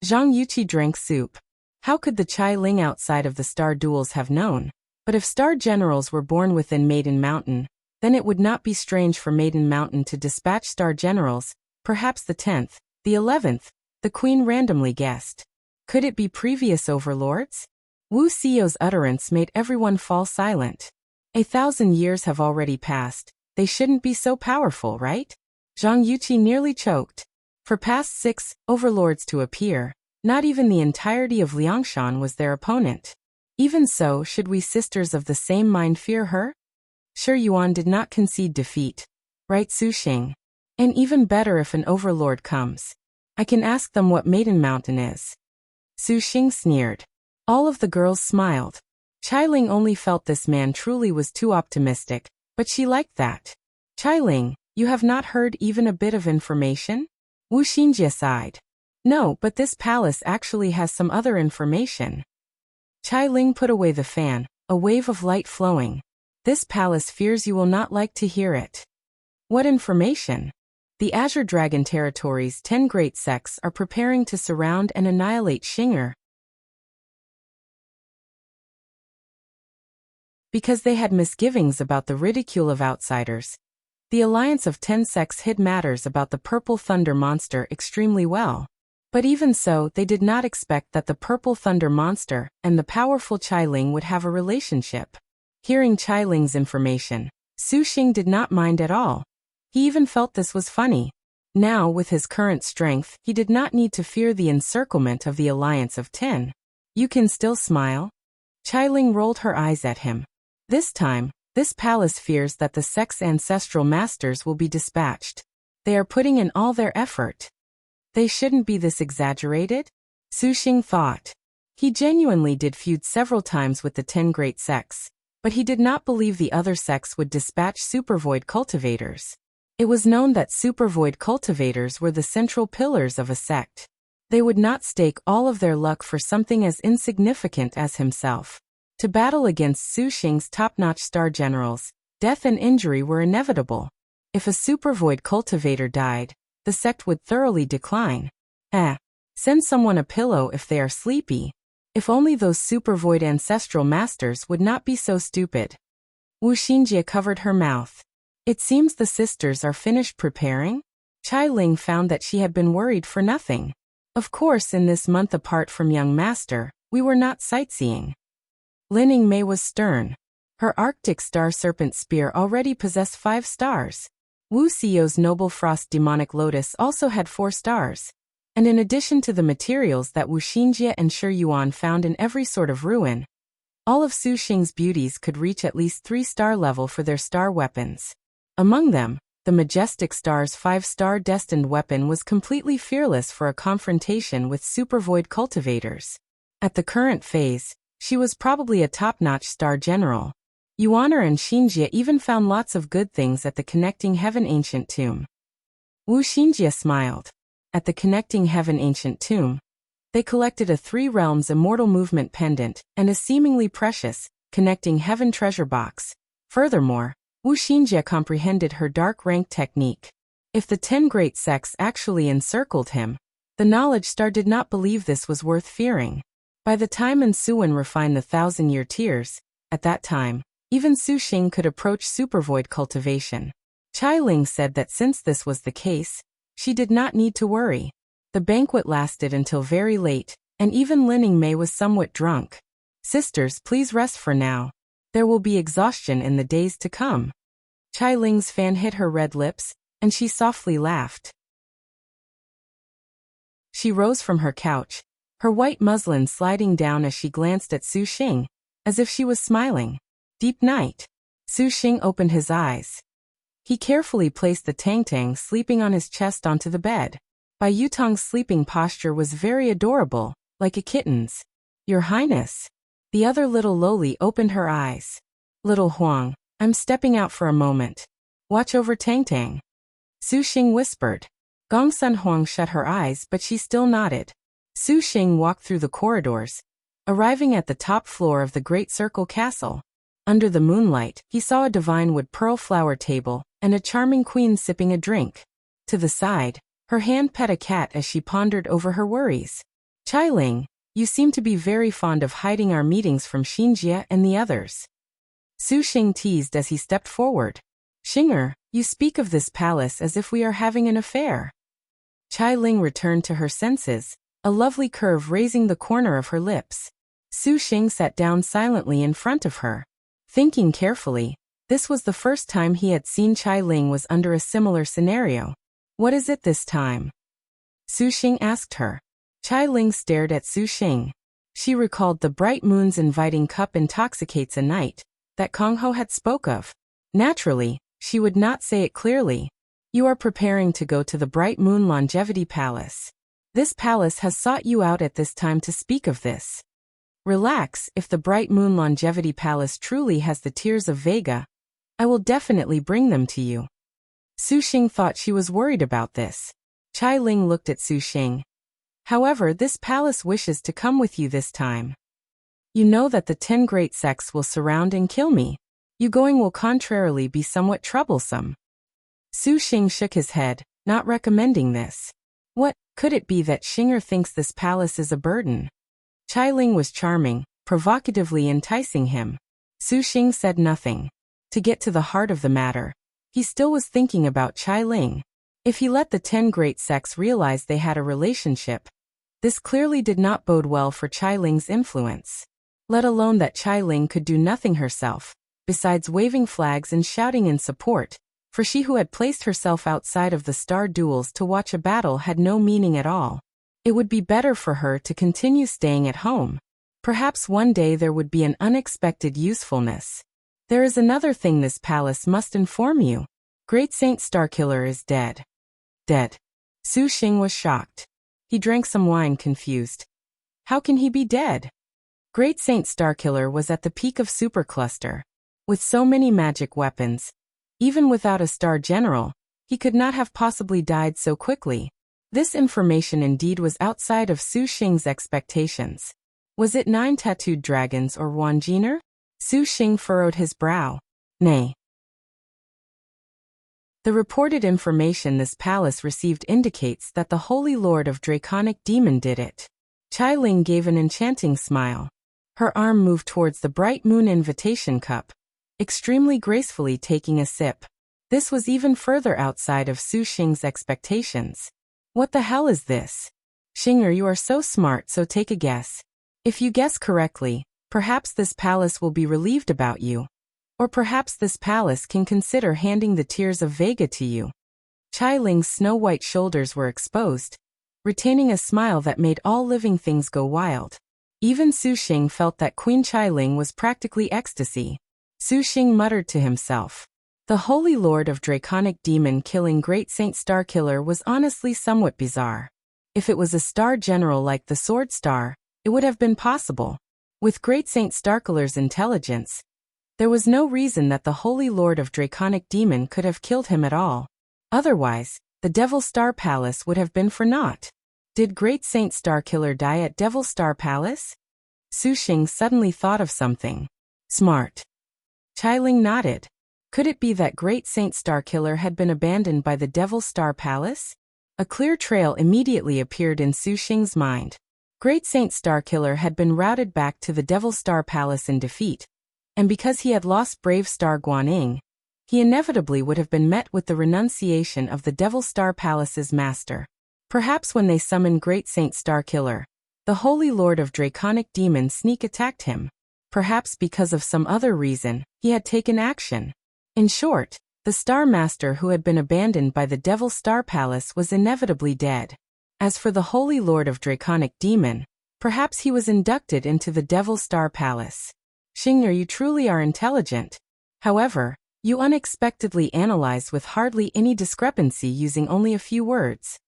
Zhang Yuqi drank soup. How could the Chai Ling outside of the star duels have known? But if star generals were born within Maiden Mountain, then it would not be strange for Maiden Mountain to dispatch star generals, perhaps the 10th, the 11th, the Queen randomly guessed. Could it be previous overlords? Wu Xiao's utterance made everyone fall silent. 1,000 years have already passed, they shouldn't be so powerful, right? Zhang Yuqi nearly choked. For past 6 overlords to appear, not even the entirety of Liangshan was their opponent. Even so, should we sisters of the same mind fear her? Sure, Yuan did not concede defeat. Right, Su Xing? And even better if an overlord comes. I can ask them what Maiden Mountain is. Su Xing sneered. All of the girls smiled. Chai Ling only felt this man truly was too optimistic, but she liked that. Chai Ling, you have not heard even a bit of information? Wu Xinjie sighed. No, but this palace actually has some other information. Chai Ling put away the fan, a wave of light flowing. This palace fears you will not like to hear it. What information? The Azure Dragon territory's 10 great sects are preparing to surround and annihilate Xinger. Because they had misgivings about the ridicule of outsiders, the alliance of 10 sects hid matters about the Purple Thunder monster extremely well. But even so, they did not expect that the Purple Thunder monster and the powerful Chai Ling would have a relationship. Hearing Chai Ling's information, Su Xing did not mind at all. He even felt this was funny. Now, with his current strength, he did not need to fear the encirclement of the alliance of 10. You can still smile? Chai Ling rolled her eyes at him. This time, This palace fears that the sect's ancestral masters will be dispatched. They are putting in all their effort. They shouldn't be this exaggerated? Xiuxiu thought. He genuinely did feud several times with the 10 great sects, but he did not believe the other sects would dispatch supervoid cultivators. It was known that supervoid cultivators were the central pillars of a sect. They would not stake all of their luck for something as insignificant as himself. To battle against Xiuxiu's top-notch star generals, death and injury were inevitable. If a supervoid cultivator died, the sect would thoroughly decline. Send someone a pillow if they are sleepy. If only those supervoid ancestral masters would not be so stupid. Wuxia covered her mouth. It seems the sisters are finished preparing? Chai Ling found that she had been worried for nothing. Of course, in this month apart from young master, we were not sightseeing. Lining Mei was stern. Her Arctic Star Serpent Spear already possessed 5 stars. Wuxia's Noble Frost Demonic Lotus also had 4 stars. And in addition to the materials that Wuxia and Shiyuan found in every sort of ruin, all of Xiuxiu's beauties could reach at least 3-star level for their star weapons. Among them, the Majestic Star's 5-star destined weapon was completely fearless for a confrontation with supervoid cultivators. At the current phase, she was probably a top-notch star general. Yuaner and Xinjie even found lots of good things at the Connecting Heaven Ancient Tomb. Wuxia smiled. At the Connecting Heaven Ancient Tomb, they collected a 3 Realms Immortal Movement pendant and a seemingly precious Connecting Heaven treasure box. Furthermore, Wuxia comprehended her dark rank technique. If the 10 great sects actually encircled him, the Knowledge Star did not believe this was worth fearing. By the time Ensuan refined the 1,000-year tiers, at that time, even Xiuxiu could approach supervoid cultivation. Chai Ling said that since this was the case, she did not need to worry. The banquet lasted until very late, and even Lining Mei was somewhat drunk. Sisters, please rest for now. There will be exhaustion in the days to come. Chai Ling's fan hit her red lips, and she softly laughed. She rose from her couch, her white muslin sliding down as she glanced at Xiuxiu, as if she was smiling. Deep night. Xiuxiu opened his eyes. He carefully placed the Tangtang sleeping on his chest onto the bed. Bai Yutong's sleeping posture was very adorable, like a kitten's. Your Highness. The other little loli opened her eyes. Little Huang, I'm stepping out for a moment. Watch over Tangtang. Xiuxiu whispered. Gongsun Huang shut her eyes, but she still nodded. Xiuxiu walked through the corridors, arriving at the top floor of the Great Circle Castle. Under the moonlight, he saw a divine wood pearl flower table and a charming queen sipping a drink. To the side, her hand pet a cat as she pondered over her worries. Chai Ling, you seem to be very fond of hiding our meetings from Xinjie and the others. Xiuxiu teased as he stepped forward. Xinger, you speak of this palace as if we are having an affair. Chai Ling returned to her senses, a lovely curve raising the corner of her lips. Xiuxiu sat down silently in front of her. Thinking carefully, this was the first time he had seen Chai Ling was under a similar scenario. What is it this time? Xiuxiu asked her. Chai Ling stared at Xiuxiu. She recalled the bright moon's inviting cup intoxicates a night that Kongho had spoke of. Naturally, she would not say it clearly. You are preparing to go to the Bright Moon Longevity Palace. This palace has sought you out at this time to speak of this. Relax, if the Bright Moon Longevity Palace truly has the tears of Vega, I will definitely bring them to you. Xiuxiu thought she was worried about this. Chai Ling looked at Xiuxiu. However, this palace wishes to come with you this time. You know that the 10 great sects will surround and kill me. You going will contrarily be somewhat troublesome. Xiuxiu shook his head, not recommending this. What, could it be that Xinger thinks this palace is a burden? Chai Ling was charming, provocatively enticing him. Xiuxiu said nothing. To get to the heart of the matter, he still was thinking about Chai Ling. If he let the 10 great sects realize they had a relationship, this clearly did not bode well for Chai Ling's influence. Let alone that Chai Ling could do nothing herself, besides waving flags and shouting in support, for she who had placed herself outside of the star duels to watch a battle had no meaning at all. It would be better for her to continue staying at home. Perhaps one day there would be an unexpected usefulness. There is another thing this palace must inform you. Great Saint Starkiller is dead. Dead. Xiuxiu was shocked. He drank some wine confused. How can he be dead? Great Saint Starkiller was at the peak of Supercluster. With so many magic weapons, even without a star general, he could not have possibly died so quickly. This information indeed was outside of Xiuxiu's expectations. Was it 9 tattooed dragons or Wanjiner? Xiuxiu furrowed his brow. Nay. The reported information this palace received indicates that the Holy Lord of Draconic Demon did it. Qiling gave an enchanting smile. Her arm moved towards the bright moon invitation cup, extremely gracefully taking a sip. This was even further outside of Xiuxiu's expectations. What the hell is this? Xinger, you are so smart, so take a guess. If you guess correctly, perhaps this palace will be relieved about you. Or perhaps this palace can consider handing the Tears of Vega to you. Qiling's snow-white shoulders were exposed, retaining a smile that made all living things go wild. Even Xiuxiu felt that Queen Qiling was practically ecstasy. Xiuxiu muttered to himself. The Holy Lord of Draconic Demon killing Great Saint Starkiller was honestly somewhat bizarre. If it was a star general like the Sword Star, it would have been possible. With Great Saint Starkiller's intelligence, there was no reason that the Holy Lord of Draconic Demon could have killed him at all. Otherwise, the Devil Star Palace would have been for naught. Did Great Saint Starkiller die at Devil Star Palace? Xiuxiu suddenly thought of something. Smart. Qiling nodded. Could it be that Great Saint Starkiller had been abandoned by the Devil Star Palace? A clear trail immediately appeared in Xiuxiu's mind. Great Saint Starkiller had been routed back to the Devil Star Palace in defeat, and because he had lost Brave Star Guanyin, he inevitably would have been met with the renunciation of the Devil Star Palace's master. Perhaps when they summoned Great Saint Starkiller, the Holy Lord of Draconic Demon sneak attacked him. Perhaps because of some other reason, he had taken action. In short, the Star Master who had been abandoned by the Devil Star Palace was inevitably dead. As for the Holy Lord of Draconic Demon, perhaps he was inducted into the Devil Star Palace. Xinger, you truly are intelligent. However, you unexpectedly analyzed with hardly any discrepancy using only a few words.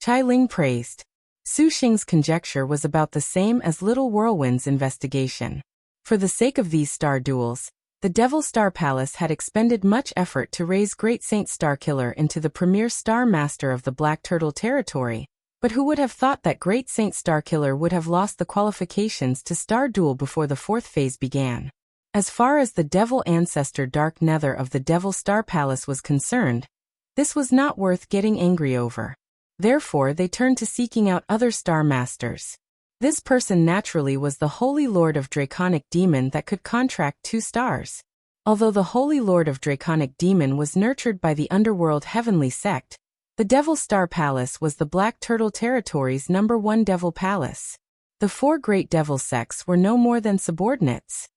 Qiling praised. Xiuxiu's conjecture was about the same as Little Whirlwind's investigation. For the sake of these star duels, the Devil Star Palace had expended much effort to raise Great Saint Starkiller into the premier Star Master of the Black Turtle Territory, but who would have thought that Great Saint Starkiller would have lost the qualifications to Star Duel before the fourth phase began? As far as the Devil Ancestor Dark Nether of the Devil Star Palace was concerned, this was not worth getting angry over. Therefore they turned to seeking out other Star Masters. This person naturally was the Holy Lord of Draconic Demon that could contract 2 stars. Although the Holy Lord of Draconic Demon was nurtured by the Underworld Heavenly Sect, the Devil Star Palace was the Black Turtle Territory's #1 Devil Palace. The 4 great devil sects were no more than subordinates.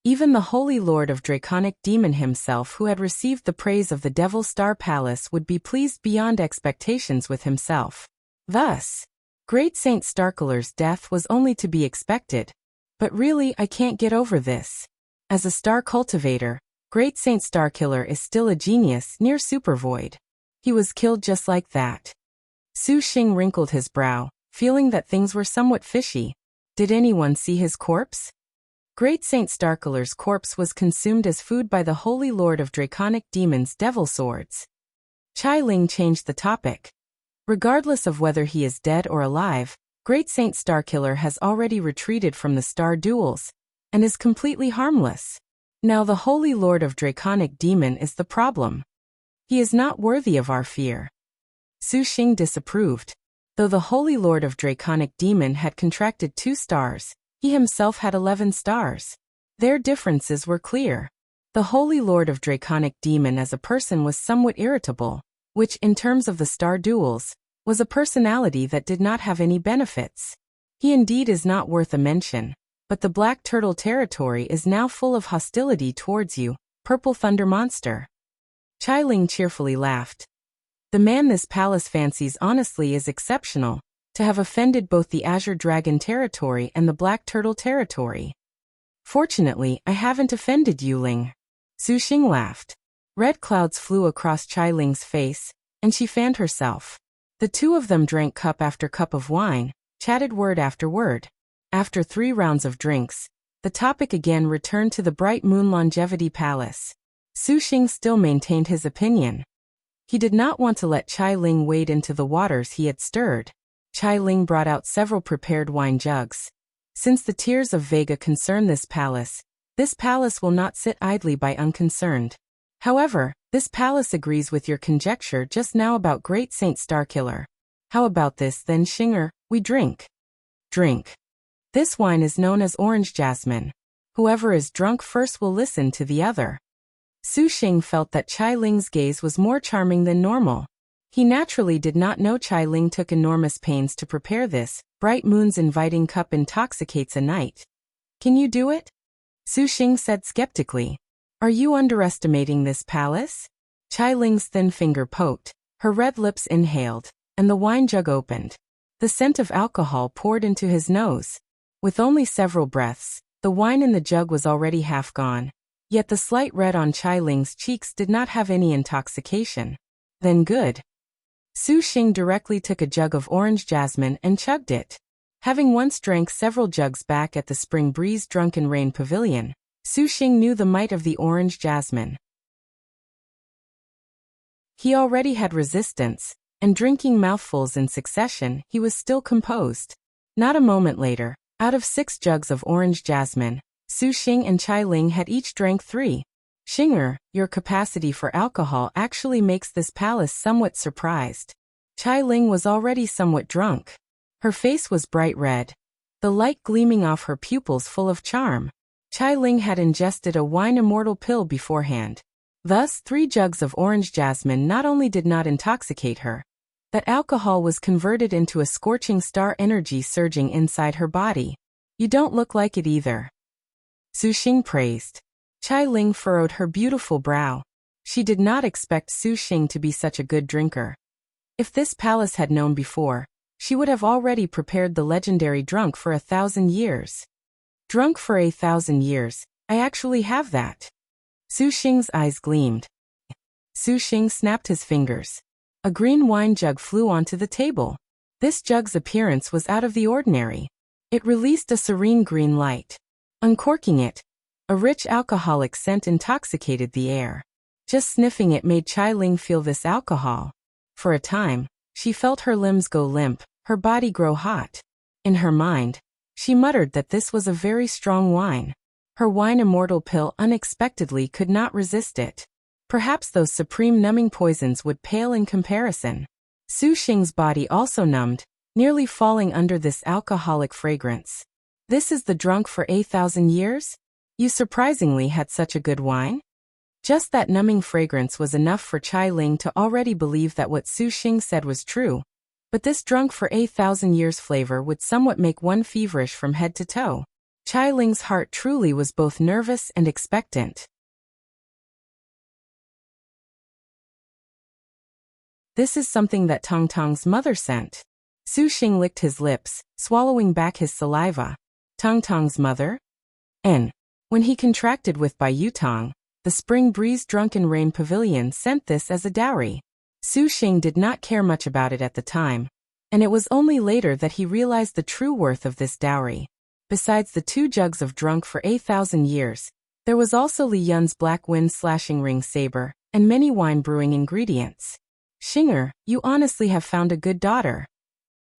Even the Holy Lord of Draconic Demon himself, who had received the praise of the Devil Star Palace, would be pleased beyond expectations with himself. Thus, Great Saint Starkiller's death was only to be expected. But really, I can't get over this. As a star cultivator, Great Saint Starkiller is still a genius near Supervoid. He was killed just like that. Xiuxiu wrinkled his brow, feeling that things were somewhat fishy. Did anyone see his corpse? Great Saint Starkiller's corpse was consumed as food by the Holy Lord of Draconic Demon's devil swords. Qiling changed the topic. Regardless of whether he is dead or alive, Great Saint Starkiller has already retreated from the star duels, and is completely harmless. Now the Holy Lord of Draconic Demon is the problem. He is not worthy of our fear. Xiuxiu disapproved. Though the Holy Lord of Draconic Demon had contracted 2 stars, he himself had 11 stars. Their differences were clear. The Holy Lord of Draconic Demon as a person was somewhat irritable, which, in terms of the star duels, was a personality that did not have any benefits. He indeed is not worth a mention, but the Black Turtle Territory is now full of hostility towards you, Purple Thunder Monster. Qiling cheerfully laughed. The man this palace fancies honestly is exceptional, to have offended both the Azure Dragon Territory and the Black Turtle Territory. Fortunately, I haven't offended you, Ling. Xiuxiu laughed. Red clouds flew across Chai Ling's face, and she fanned herself. The two of them drank cup after cup of wine, chatted word after word. After 3 rounds of drinks, the topic again returned to the Bright Moon Longevity Palace. Xiuxiu still maintained his opinion. He did not want to let Chai Ling wade into the waters he had stirred. Chai Ling brought out several prepared wine jugs. Since the tears of Vega concern this palace will not sit idly by unconcerned. However, this palace agrees with your conjecture just now about Great Saint Starkiller. How about this then, Xinger? We drink. Drink. This wine is known as orange jasmine. Whoever is drunk first will listen to the other. Xiuxiu felt that Chai Ling's gaze was more charming than normal. He naturally did not know Chai Ling took enormous pains to prepare this. Bright Moon's inviting cup intoxicates a night. Can you do it? Xiuxiu said skeptically. Are you underestimating this palace? Chai Ling's thin finger poked, her red lips inhaled, and the wine jug opened. The scent of alcohol poured into his nose. With only several breaths, the wine in the jug was already half gone. Yet the slight red on Chai Ling's cheeks did not have any intoxication. Then good. Xiuxiu directly took a jug of orange jasmine and chugged it. Having once drank several jugs back at the Spring Breeze Drunken Rain Pavilion, Xiuxiu knew the might of the orange jasmine. He already had resistance, and drinking mouthfuls in succession, he was still composed. Not a moment later, out of 6 jugs of orange jasmine, Xiuxiu and Chai Ling had each drank 3. Xinger, your capacity for alcohol actually makes this palace somewhat surprised. Chai Ling was already somewhat drunk. Her face was bright red, the light gleaming off her pupils full of charm. Chai Ling had ingested a wine immortal pill beforehand. Thus, 3 jugs of orange jasmine not only did not intoxicate her, that alcohol was converted into a scorching star energy surging inside her body. You don't look like it either. Xiuxiu praised. Chai Ling furrowed her beautiful brow. She did not expect Xiuxiu to be such a good drinker. If this palace had known before, she would have already prepared the legendary drunk for 1,000 years. Drunk for 1,000 years, I actually have that. Xiuxiu's eyes gleamed. Xiuxiu snapped his fingers. A green wine jug flew onto the table. This jug's appearance was out of the ordinary. It released a serene green light. Uncorking it, a rich alcoholic scent intoxicated the air. Just sniffing it made Chai Ling feel this alcohol. For a time, she felt her limbs go limp, her body grow hot. In her mind, she muttered that this was a very strong wine. Her wine immortal pill unexpectedly could not resist it. Perhaps those supreme numbing poisons would pale in comparison. Xiuxiu's body also numbed, nearly falling under this alcoholic fragrance. This is the drunk for 1,000 years? You surprisingly had such a good wine? Just that numbing fragrance was enough for Chai Ling to already believe that what Xiuxiu said was true. But this drunk for 1,000 years flavor would somewhat make one feverish from head to toe. Chai Ling's heart truly was both nervous and expectant. This is something that Tong Tong's mother sent. Xiuxiu licked his lips, swallowing back his saliva. Tong Tong's mother? When he contracted with Bai Yutong, the Spring Breeze Drunken Rain Pavilion sent this as a dowry. Xiuxiu did not care much about it at the time, and it was only later that he realized the true worth of this dowry. Besides the 2 jugs of drunk for 1,000 years, there was also Li Yun's Black Wind Slashing Ring Saber, and many wine brewing ingredients. Xinger, you honestly have found a good daughter.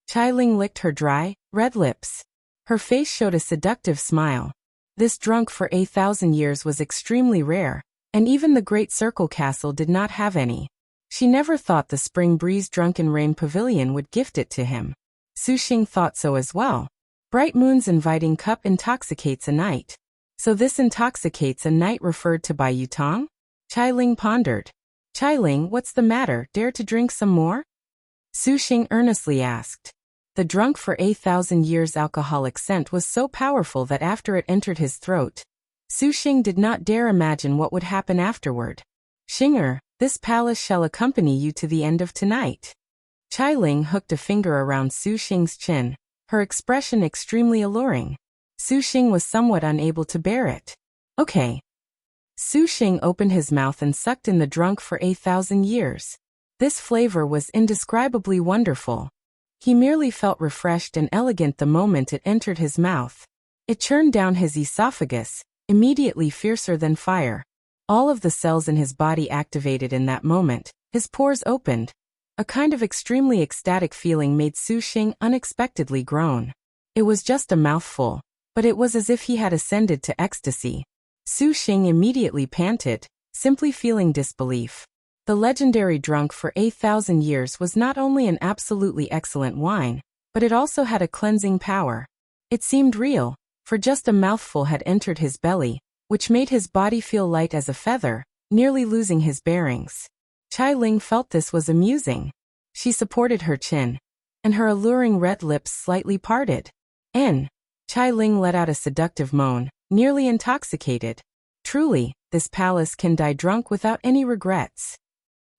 Chai Ling licked her dry, red lips. Her face showed a seductive smile. This drunk for 1,000 years was extremely rare, and even the Great Circle Castle did not have any. She never thought the Spring Breeze Drunken Rain Pavilion would gift it to him. Xiuxiu thought so as well. Bright Moon's inviting cup intoxicates a night. So this intoxicates a night referred to Bai Yutong? Chai Ling pondered. Chai Ling, what's the matter? Dare to drink some more? Xiuxiu earnestly asked. The drunk for 1,000 years alcoholic scent was so powerful that after it entered his throat, Xiuxiu did not dare imagine what would happen afterward. Xinger, this palace shall accompany you to the end of tonight. Chai Ling hooked a finger around Xiuxiu's chin, her expression extremely alluring. Xiuxiu was somewhat unable to bear it. Okay. Xiuxiu opened his mouth and sucked in the drunk for 1,000 years. This flavor was indescribably wonderful. He merely felt refreshed and elegant the moment it entered his mouth. It churned down his esophagus, immediately fiercer than fire. All of the cells in his body activated in that moment. His pores opened. A kind of extremely ecstatic feeling made Xiuxiu unexpectedly groan. It was just a mouthful, but it was as if he had ascended to ecstasy. Xiuxiu immediately panted, simply feeling disbelief. The legendary drunk for 1,000 years was not only an absolutely excellent wine, but it also had a cleansing power. It seemed real, for just a mouthful had entered his belly, which made his body feel light as a feather, nearly losing his bearings. Qiling felt this was amusing. She supported her chin, and her alluring red lips slightly parted. Qiling let out a seductive moan, nearly intoxicated. Truly, this palace can die drunk without any regrets.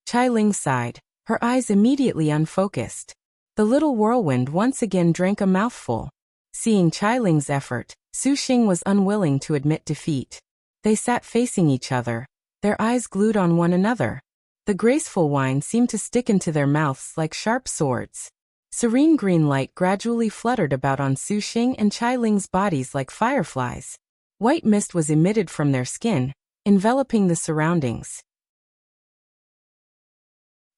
Qiling sighed, her eyes immediately unfocused. The little whirlwind once again drank a mouthful. Seeing Qiling's effort, Xiuxiu was unwilling to admit defeat. They sat facing each other, their eyes glued on one another. The graceful wine seemed to stick into their mouths like sharp swords. Serene green light gradually fluttered about on Xiuxiu and Qiling's bodies like fireflies. White mist was emitted from their skin, enveloping the surroundings.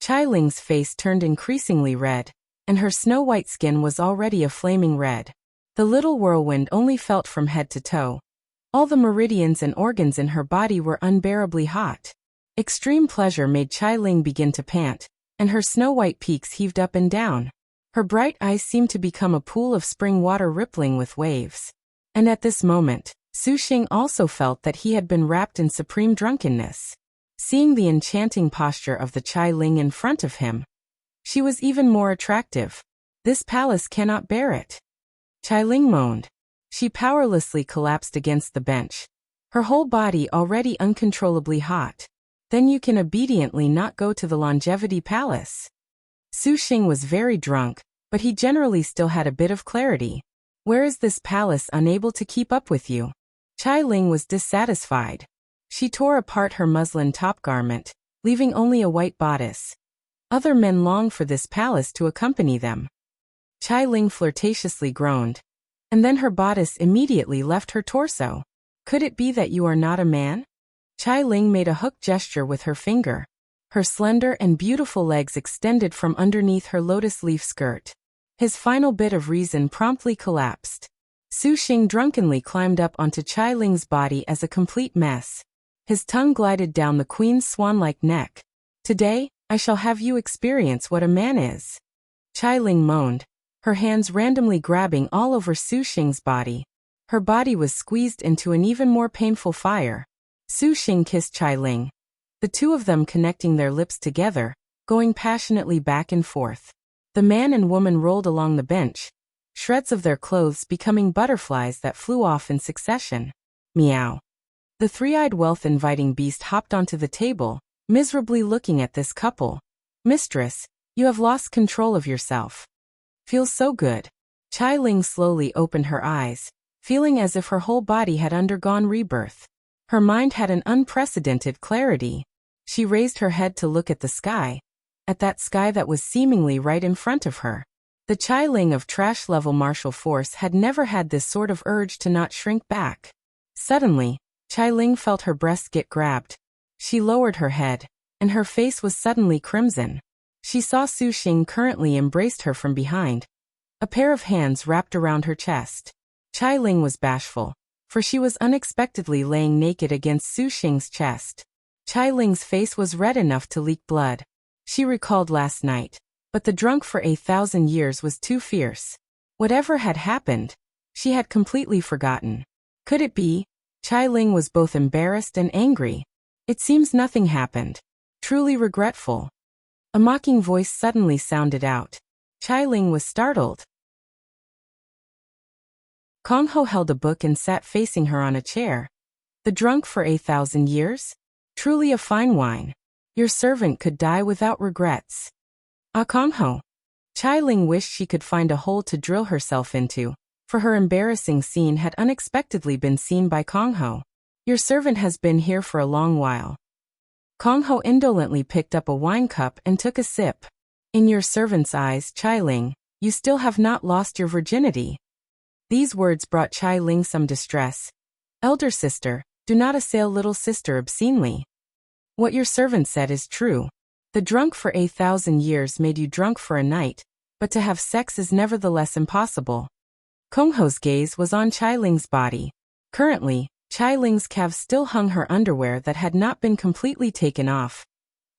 Qiling's face turned increasingly red, and her snow-white skin was already a flaming red. The little whirlwind only felt from head to toe. All the meridians and organs in her body were unbearably hot. Extreme pleasure made Qiling begin to pant, and her snow-white peaks heaved up and down. Her bright eyes seemed to become a pool of spring water rippling with waves. And at this moment, Xiuxiu also felt that he had been wrapped in supreme drunkenness. Seeing the enchanting posture of the Qiling in front of him, she was even more attractive. This palace cannot bear it. Qiling moaned. She powerlessly collapsed against the bench, her whole body already uncontrollably hot. Then you can obediently not go to the Longevity Palace. Xiuxiu was very drunk, but he generally still had a bit of clarity. Where is this palace unable to keep up with you? Qiling was dissatisfied. She tore apart her muslin top garment, leaving only a white bodice. Other men longed for this palace to accompany them. Qiling flirtatiously groaned, and then her bodice immediately left her torso. Could it be that you are not a man? Qiling made a hook gesture with her finger. Her slender and beautiful legs extended from underneath her lotus leaf skirt. His final bit of reason promptly collapsed. Xiuxiu drunkenly climbed up onto Qiling's body as a complete mess. His tongue glided down the queen's swan-like neck. Today, I shall have you experience what a man is. Qiling moaned, her hands randomly grabbing all over Xiuxiu's body. Her body was squeezed into an even more painful fire. Xiuxiu kissed Qiling, the two of them connecting their lips together, going passionately back and forth. The man and woman rolled along the bench, shreds of their clothes becoming butterflies that flew off in succession. Meow. The three-eyed wealth-inviting beast hopped onto the table, miserably looking at this couple. Mistress, you have lost control of yourself. Feels so good. Qiling slowly opened her eyes, feeling as if her whole body had undergone rebirth. Her mind had an unprecedented clarity. She raised her head to look at the sky, at that sky that was seemingly right in front of her. The Qiling of trash-level martial force had never had this sort of urge to not shrink back. Suddenly, Qiling felt her breast get grabbed. She lowered her head, and her face was suddenly crimson. She saw Xiuxiu currently embraced her from behind, a pair of hands wrapped around her chest. Qiling was bashful, for she was unexpectedly laying naked against Xiuxiu's chest. Qiling's face was red enough to leak blood. She recalled last night, but the drunk for 1,000 years was too fierce. Whatever had happened, she had completely forgotten. Could it be? Qiling was both embarrassed and angry. It seems nothing happened. Truly regretful. A mocking voice suddenly sounded out. Qiling was startled. Kongho held a book and sat facing her on a chair. The drunk for 1,000 years? Truly a fine wine. Your servant could die without regrets. Ah, Kongho. Qiling wished she could find a hole to drill herself into, for her embarrassing scene had unexpectedly been seen by Kongho. Your servant has been here for a long while. Kongho indolently picked up a wine cup and took a sip. In your servant's eyes, Chai Ling, you still have not lost your virginity. These words brought Chai Ling some distress. Elder sister, do not assail little sister obscenely. What your servant said is true. The drunk for 1,000 years made you drunk for a night, but to have sex is nevertheless impossible. Kongho's gaze was on Chai Ling's body. Currently, Chai Ling's calves still hung her underwear that had not been completely taken off.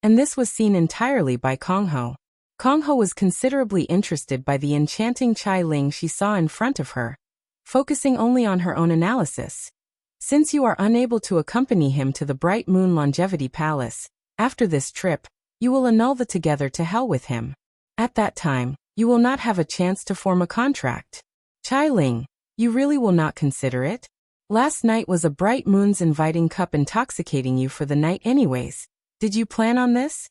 And this was seen entirely by Kongho. Kongho was considerably interested by the enchanting Chai Ling she saw in front of her, focusing only on her own analysis. Since you are unable to accompany him to the Bright Moon Longevity Palace, after this trip, you will annul the together to hell with him. At that time, you will not have a chance to form a contract. Chai Ling, you really will not consider it? Last night was a Bright Moon's inviting cup intoxicating you for the night anyways. Did you plan on this?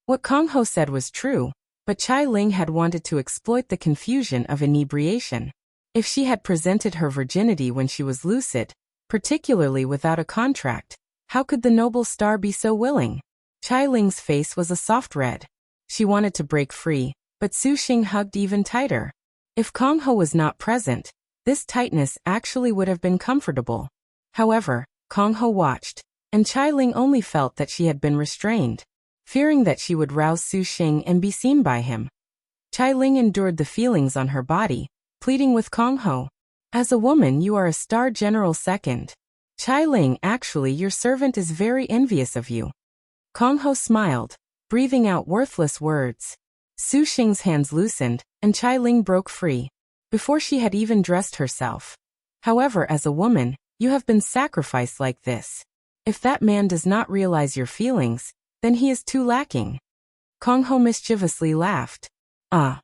What Kongho said was true, but Chai Ling had wanted to exploit the confusion of inebriation. If she had presented her virginity when she was lucid, particularly without a contract, how could the noble star be so willing? Chai Ling's face was a soft red. She wanted to break free, but Xiuxiu hugged even tighter. If Kongho was not present, this tightness actually would have been comfortable. However, Kongho watched, and Chai Ling only felt that she had been restrained, fearing that she would rouse Xiuxiu and be seen by him. Chai Ling endured the feelings on her body, pleading with Kongho. As a woman you are a star general second. Chai Ling, actually your servant is very envious of you. Kongho smiled, breathing out worthless words. Xiuxiu's hands loosened, and Chai Ling broke free, before she had even dressed herself. However, as a woman, you have been sacrificed like this. If that man does not realize your feelings, then he is too lacking. Kongho mischievously laughed. Ah.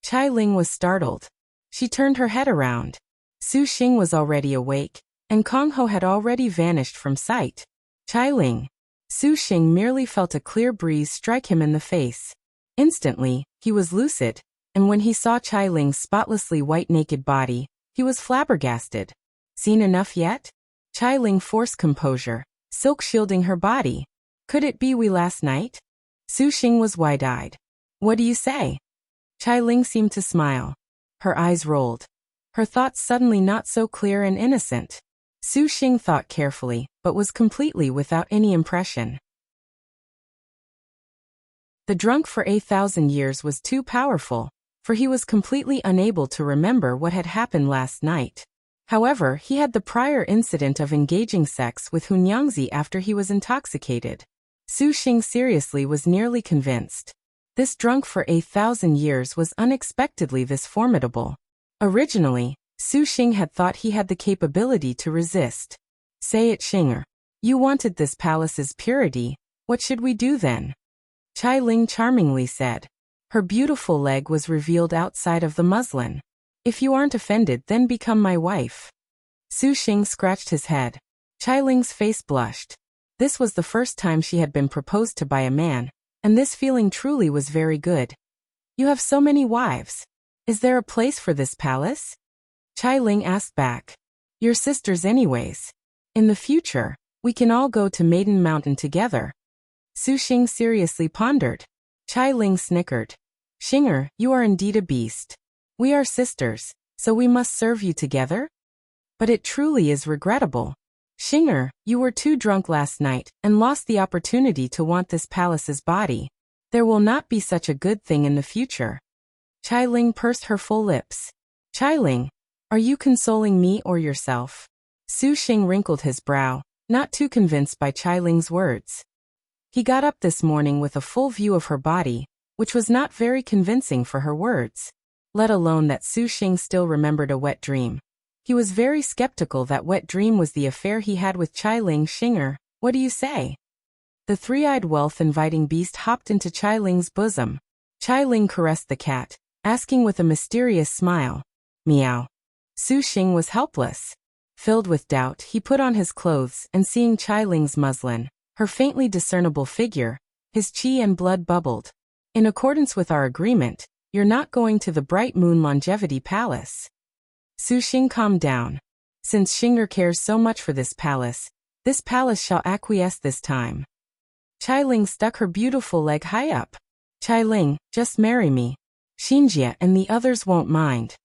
Chai Ling was startled. She turned her head around. Xiuxiu was already awake, and Kongho had already vanished from sight. Chai Ling. Xiuxiu merely felt a clear breeze strike him in the face. Instantly, he was lucid, and when he saw Chai Ling's spotlessly white naked body, he was flabbergasted. Seen enough yet? Chai Ling forced composure, silk shielding her body. Could it be we last night? Xiuxiu was wide-eyed. What do you say? Chai Ling seemed to smile. Her eyes rolled. Her thoughts suddenly not so clear and innocent. Xiuxiu thought carefully, but was completely without any impression. The drunk for 1,000 years was too powerful, for he was completely unable to remember what had happened last night. However, he had the prior incident of engaging sex with Hunyangzi after he was intoxicated. Xiuxiu seriously was nearly convinced. This drunk for 1,000 years was unexpectedly this formidable. Originally, Xiuxiu had thought he had the capability to resist. Say it, Xinger. You wanted this palace's purity, what should we do then? Chai Ling charmingly said. Her beautiful leg was revealed outside of the muslin. If you aren't offended, then become my wife. Xiuxiu scratched his head. Chai Ling's face blushed. This was the first time she had been proposed to by a man, and this feeling truly was very good. You have so many wives. Is there a place for this palace? Chai Ling asked back. Your sisters anyways. In the future, we can all go to Maiden Mountain together. Xiuxiu seriously pondered. Chai Ling snickered. Xinger, you are indeed a beast. We are sisters, so we must serve you together? But it truly is regrettable. Xinger, you were too drunk last night and lost the opportunity to want this palace's body. There will not be such a good thing in the future. Chai Ling pursed her full lips. Chai Ling, are you consoling me or yourself? Xiuxiu wrinkled his brow, not too convinced by Chai Ling's words. He got up this morning with a full view of her body, which was not very convincing for her words. Let alone that Xiuxiu still remembered a wet dream. He was very skeptical that wet dream was the affair he had with Chai Ling. Xinger, what do you say? The three-eyed wealth-inviting beast hopped into Chai Ling's bosom. Chai Ling caressed the cat, asking with a mysterious smile. Meow. Xiuxiu was helpless. Filled with doubt, he put on his clothes and seeing Chai Ling's muslin, her faintly discernible figure, his chi and blood bubbled. In accordance with our agreement, you're not going to the Bright Moon Longevity Palace. Xiuxiu calmed down. Since Xing'er cares so much for this palace shall acquiesce this time. Chai Ling stuck her beautiful leg high up. Chai Ling, just marry me. Xinjie and the others won't mind.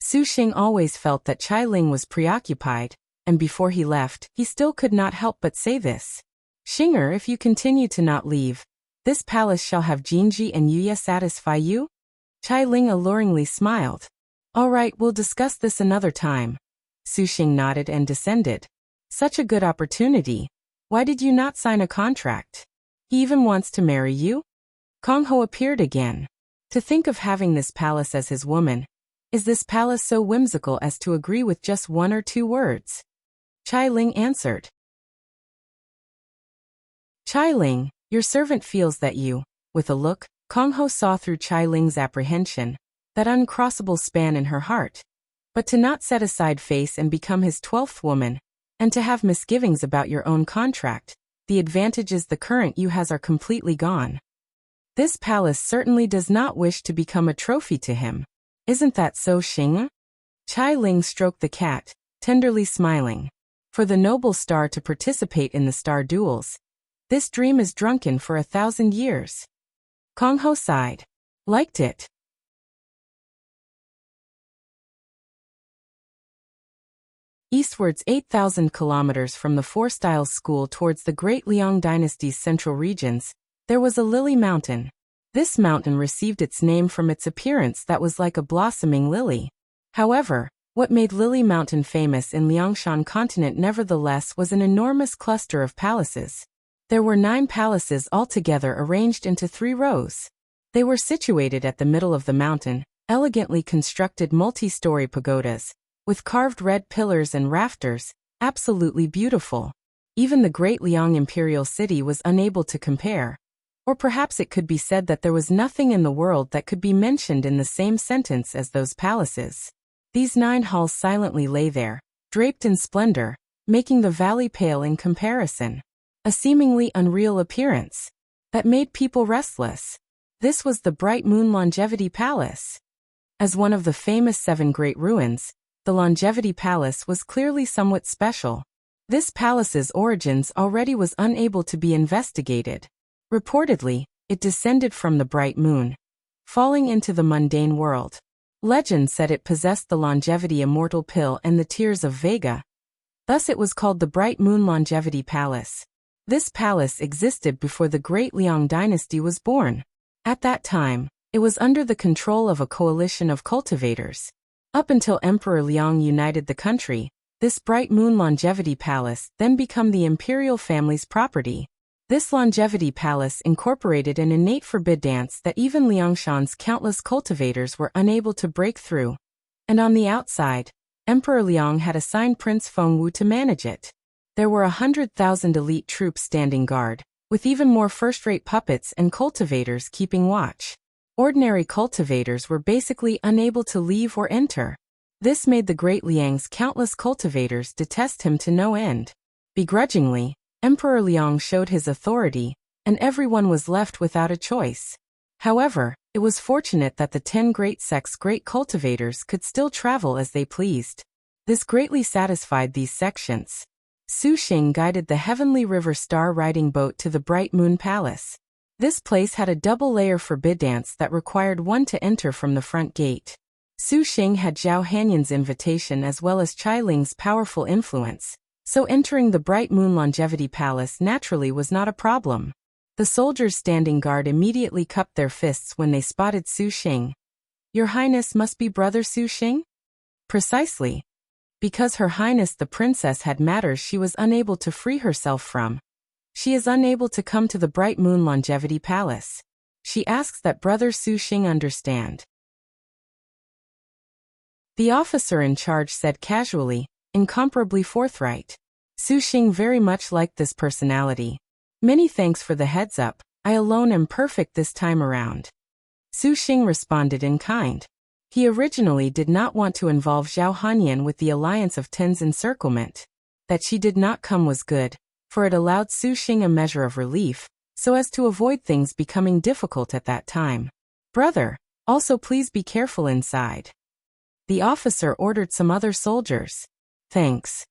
Xiuxiu always felt that Chai Ling was preoccupied, and before he left, he still could not help but say this. Xing'er, if you continue to not leave, this palace shall have Jinji and Yuya satisfy you? Chai Ling alluringly smiled. All right, we'll discuss this another time. Xiuxiu nodded and descended. Such a good opportunity. Why did you not sign a contract? He even wants to marry you? Kong Ho appeared again. To think of having this palace as his woman. Is this palace so whimsical as to agree with just 1 or 2 words? Chai Ling answered. Chai Ling, your servant feels that you, with a look, Kong Ho saw through Chai Ling's apprehension, that uncrossable span in her heart. But to not set aside face and become his 12th woman, and to have misgivings about your own contract, the advantages the current you has are completely gone. This palace certainly does not wish to become a trophy to him. Isn't that so, Xing? Chai Ling stroked the cat, tenderly smiling. For the noble star to participate in the star duels, this dream is drunken for 1,000 years. Kong Ho sighed. Liked it. Eastwards 8,000 kilometers from the Four Styles School towards the Great Liang Dynasty's central regions, there was a lily mountain. This mountain received its name from its appearance that was like a blossoming lily. However, what made Lily Mountain famous in Liangshan continent nevertheless was an enormous cluster of palaces. There were 9 palaces altogether arranged into 3 rows. They were situated at the middle of the mountain, elegantly constructed multi-story pagodas, with carved red pillars and rafters, absolutely beautiful. Even the Great Liang Imperial City was unable to compare. Or perhaps it could be said that there was nothing in the world that could be mentioned in the same sentence as those palaces. These 9 halls silently lay there, draped in splendor, making the valley pale in comparison. A seemingly unreal appearance that made people restless. This was the Bright Moon Longevity Palace. As one of the famous 7 great ruins, the Longevity Palace was clearly somewhat special. This palace's origins already was unable to be investigated. Reportedly, it descended from the bright moon, falling into the mundane world. Legend said it possessed the longevity immortal pill and the tears of Vega. Thus it was called the Bright Moon Longevity Palace. This palace existed before the Great Liang Dynasty was born. At that time, it was under the control of a coalition of cultivators. Up until Emperor Liang united the country, this Bright Moon Longevity Palace then became the imperial family's property. This Longevity Palace incorporated an innate forbid dance that even Liangshan's countless cultivators were unable to break through. And on the outside, Emperor Liang had assigned Prince Fengwu to manage it. There were 100,000 elite troops standing guard, with even more first-rate puppets and cultivators keeping watch. Ordinary cultivators were basically unable to leave or enter. This made the Great Liang's countless cultivators detest him to no end. Begrudgingly, Emperor Liang showed his authority, and everyone was left without a choice. However, it was fortunate that the 10 great sects' great cultivators could still travel as they pleased. This greatly satisfied these sections. Xiuxiu guided the Heavenly River Star riding boat to the Bright Moon Palace. This place had a double-layer forbid dance that required one to enter from the front gate. Xiuxiu had Zhao Hanyan's invitation as well as Chai Ling's powerful influence. So entering the Bright Moon Longevity Palace naturally was not a problem. The soldiers standing guard immediately cupped their fists when they spotted Xiuxiu. Your Highness must be Brother Xiuxiu? Precisely. Because Her Highness the Princess had matters she was unable to free herself from. She is unable to come to the Bright Moon Longevity Palace. She asks that Brother Xiuxiu understand. The officer in charge said casually, incomparably forthright. Xiuxiu very much liked this personality. Many thanks for the heads up, I alone am perfect this time around. Xiuxiu responded in kind. He originally did not want to involve Zhao Hanyan with the alliance of Ten's encirclement. That she did not come was good, for it allowed Xiuxiu a measure of relief, so as to avoid things becoming difficult at that time. Brother, also please be careful inside. The officer ordered some other soldiers. Thanks.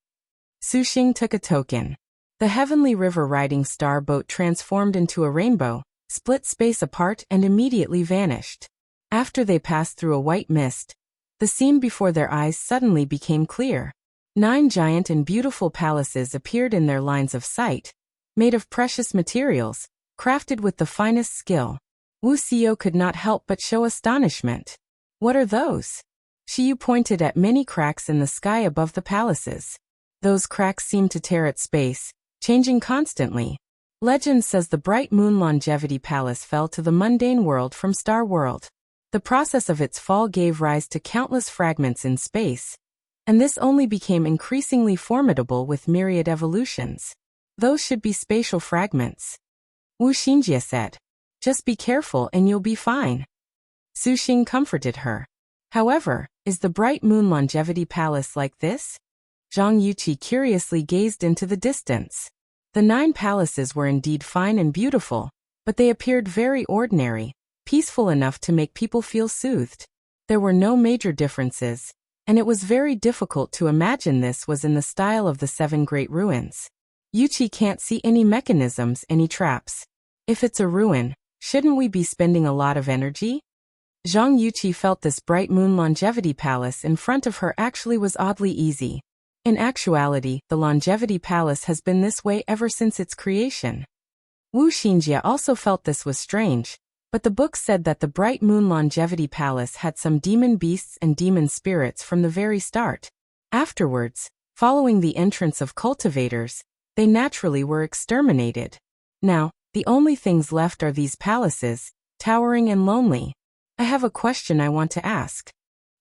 Xiuxiu took a token. The heavenly river riding star boat transformed into a rainbow, split space apart and immediately vanished. After they passed through a white mist, the scene before their eyes suddenly became clear. 9 giant and beautiful palaces appeared in their lines of sight, made of precious materials, crafted with the finest skill. Wuxia could not help but show astonishment. What are those? Xiu pointed at many cracks in the sky above the palaces. Those cracks seemed to tear at space, changing constantly. Legend says the bright moon longevity palace fell to the mundane world from Star World. The process of its fall gave rise to countless fragments in space, and this only became increasingly formidable with myriad evolutions. Those should be spatial fragments. Wu Xinjie said. Just be careful and you'll be fine. Xiuxiu comforted her. However, is the bright moon longevity palace like this? Zhang Yuqi curiously gazed into the distance. The 9 palaces were indeed fine and beautiful, but they appeared very ordinary, peaceful enough to make people feel soothed. There were no major differences, and it was very difficult to imagine this was in the style of the 7 great ruins. Yuqi can't see any mechanisms, any traps. If it's a ruin, shouldn't we be spending a lot of energy? Zhang Yuqi felt this bright moon longevity palace in front of her actually was oddly easy. In actuality, the longevity palace has been this way ever since its creation. Wu Xinjie also felt this was strange, but the book said that the bright moon longevity palace had some demon beasts and demon spirits from the very start. Afterwards, following the entrance of cultivators, they naturally were exterminated. Now, the only things left are these palaces, towering and lonely. I have a question I want to ask.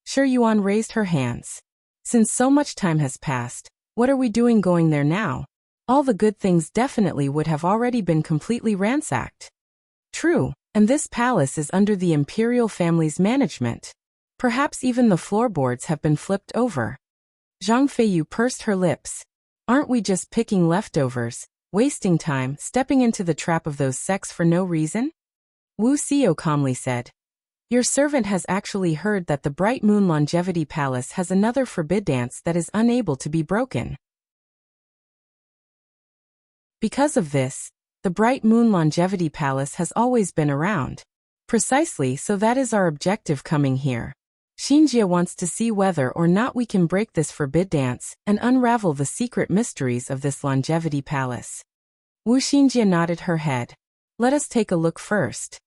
Shi Yuan raised her hands. Since so much time has passed, what are we doing going there now? All the good things definitely would have already been completely ransacked. True, and this palace is under the imperial family's management. Perhaps even the floorboards have been flipped over. Zhang Feiyu pursed her lips. Aren't we just picking leftovers, wasting time, stepping into the trap of those sects for no reason? Wu Xio calmly said. Your servant has actually heard that the Bright Moon Longevity Palace has another forbid dance that is unable to be broken. Because of this, the Bright Moon Longevity Palace has always been around. Precisely, so that is our objective coming here. Xinjie wants to see whether or not we can break this forbid dance and unravel the secret mysteries of this Longevity Palace. Wu Xinjie nodded her head. Let us take a look first.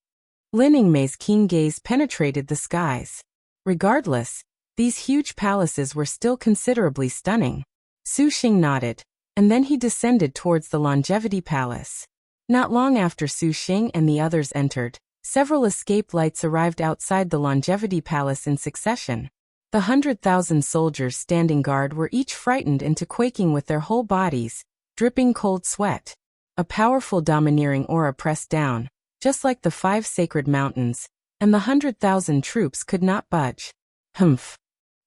Lin Yingmei's keen gaze penetrated the skies. Regardless, these huge palaces were still considerably stunning. Xiuxiu nodded, and then he descended towards the Longevity Palace. Not long after Xiuxiu and the others entered, several escape lights arrived outside the Longevity Palace in succession. The 100,000 soldiers standing guard were each frightened into quaking with their whole bodies, dripping cold sweat. A powerful domineering aura pressed down, just like the 5 sacred mountains, and the 100,000 troops could not budge. Humph.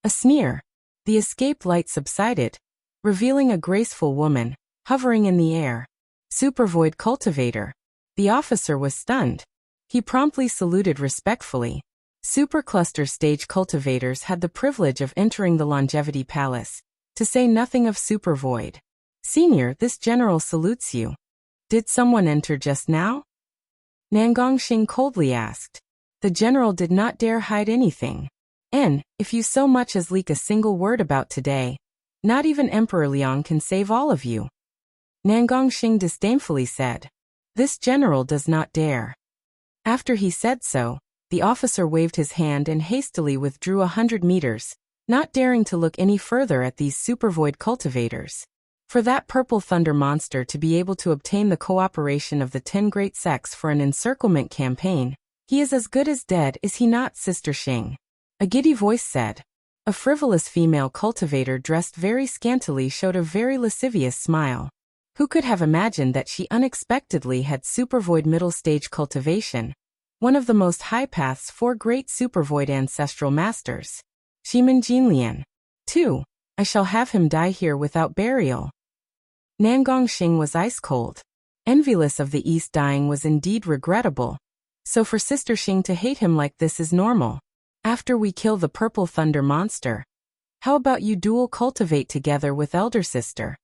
A sneer. The escape light subsided, revealing a graceful woman, hovering in the air. Supervoid cultivator. The officer was stunned. He promptly saluted respectfully. Supercluster stage cultivators had the privilege of entering the Longevity Palace, to say nothing of Supervoid. Senior, this general salutes you. Did someone enter just now? Nangongxing coldly asked. The general did not dare hide anything. If you so much as leak a single word about today, not even Emperor Liang can save all of you. Nangongxing disdainfully said. This general does not dare. After he said so, the officer waved his hand and hastily withdrew 100 meters, not daring to look any further at these supervoid cultivators. For that purple thunder monster to be able to obtain the cooperation of the 10 great sects for an encirclement campaign, he is as good as dead, is he not, Sister Xing? A giddy voice said. A frivolous female cultivator dressed very scantily showed a very lascivious smile. Who could have imagined that she unexpectedly had supervoid middle stage cultivation, one of the most high paths 4 great supervoid ancestral masters? Shimin Jinlian. 2. I shall have him die here without burial. Nangongxing was ice-cold. Envious of the East dying was indeed regrettable. So for Sister Xing to hate him like this is normal. After we kill the purple thunder monster, how about you dual cultivate together with elder sister?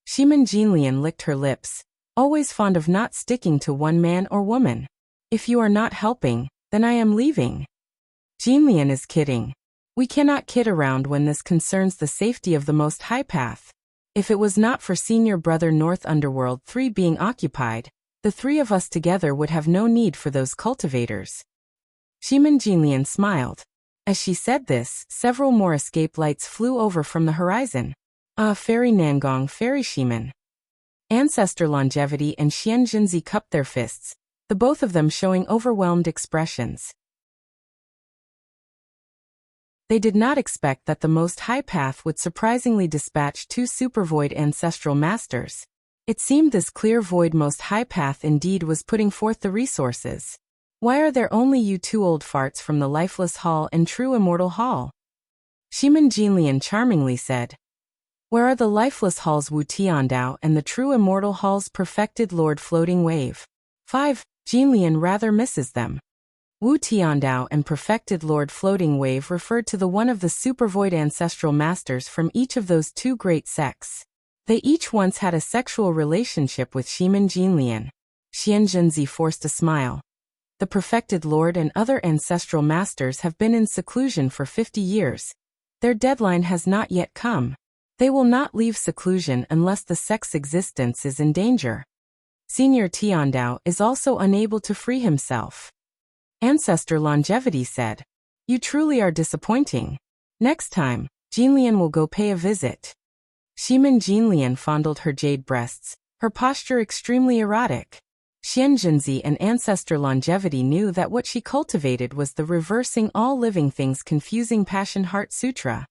Shimin Jinlian licked her lips, always fond of not sticking to one man or woman. If you are not helping, then I am leaving. Jinlian is kidding. We cannot kid around when this concerns the safety of the Most High Path. If it was not for senior brother North Underworld 3 being occupied, the 3 of us together would have no need for those cultivators. Shimin Jinlian smiled. As she said this, several more escape lights flew over from the horizon. Ah, Fairy Nangong, Fairy Shimin. Ancestor Longevity and Xian Jinzi cupped their fists, the both of them showing overwhelmed expressions. They did not expect that the Most High Path would surprisingly dispatch 2 Super Void Ancestral Masters. It seemed this clear Void Most High Path indeed was putting forth the resources. Why are there only you 2 old farts from the Lifeless Hall and True Immortal Hall? Shimin Jinlian charmingly said. Where are the Lifeless Hall's Wu Tiandao and the True Immortal Hall's Perfected Lord Floating Wave? 5. Jinlian rather misses them. Wu Tiandao and Perfected Lord Floating Wave referred to the one of the Super Void Ancestral Masters from each of those 2 great sects. They each once had a sexual relationship with Shimin Jinlian. Xian Jinzi forced a smile. The Perfected Lord and other Ancestral Masters have been in seclusion for 50 years. Their deadline has not yet come. They will not leave seclusion unless the sect's existence is in danger. Senior Tiandao is also unable to free himself. Ancestor Longevity said. You truly are disappointing. Next time, Jinlian will go pay a visit. Shimin Jinlian fondled her jade breasts, her posture extremely erotic. Xian Jinzi and Ancestor Longevity knew that what she cultivated was the reversing all living things confusing Passion Heart Sutra.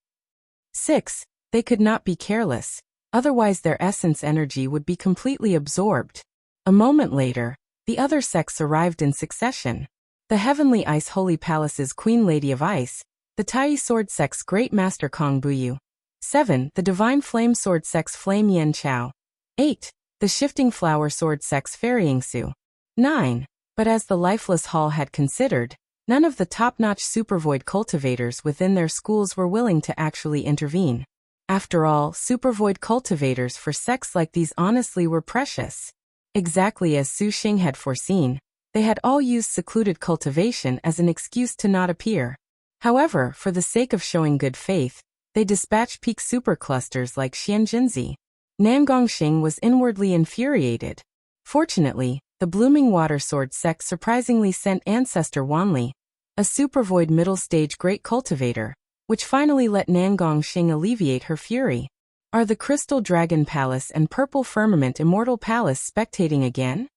6. They could not be careless, otherwise their essence energy would be completely absorbed. A moment later, the other sects arrived in succession. The Heavenly Ice Holy Palace's Queen Lady of Ice, the Tai Sword Sect's Great Master Kong Buyu. 7. The Divine Flame Sword Sect's Flame Yen Chao. 8. The Shifting Flower Sword Sect's Ferrying Su. 9. But as the Lifeless Hall had considered, none of the top-notch Super Void cultivators within their schools were willing to actually intervene. After all, Super Void cultivators for sects like these honestly were precious. Exactly as Su Xing had foreseen, they had all used secluded cultivation as an excuse to not appear. However, for the sake of showing good faith, they dispatched peak superclusters like Xian Jinzi. Nangong Xing was inwardly infuriated. Fortunately, the Blooming Water Sword sect surprisingly sent Ancestor Wanli, a Super Void middle-stage great cultivator, which finally let Nangong Xing alleviate her fury. Are the Crystal Dragon Palace and Purple Firmament Immortal Palace spectating again?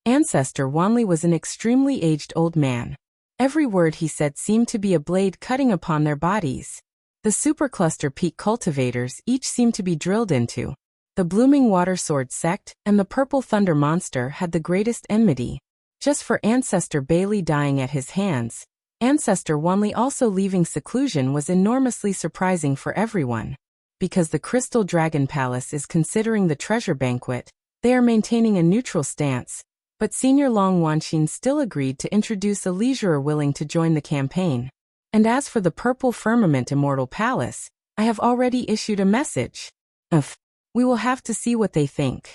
Ancestor Wanli was an extremely aged old man. Every word he said seemed to be a blade cutting upon their bodies. The supercluster peak cultivators each seemed to be drilled into. The Blooming Water Sword sect and the Purple Thunder Monster had the greatest enmity. Just for Ancestor Bailey dying at his hands, Ancestor Wanli also leaving seclusion was enormously surprising for everyone. Because the Crystal Dragon Palace is considering the treasure banquet, they are maintaining a neutral stance. But Senior Long Wanxin still agreed to introduce a leisurer willing to join the campaign. And as for the Purple Firmament Immortal Palace, I have already issued a message. We will have to see what they think.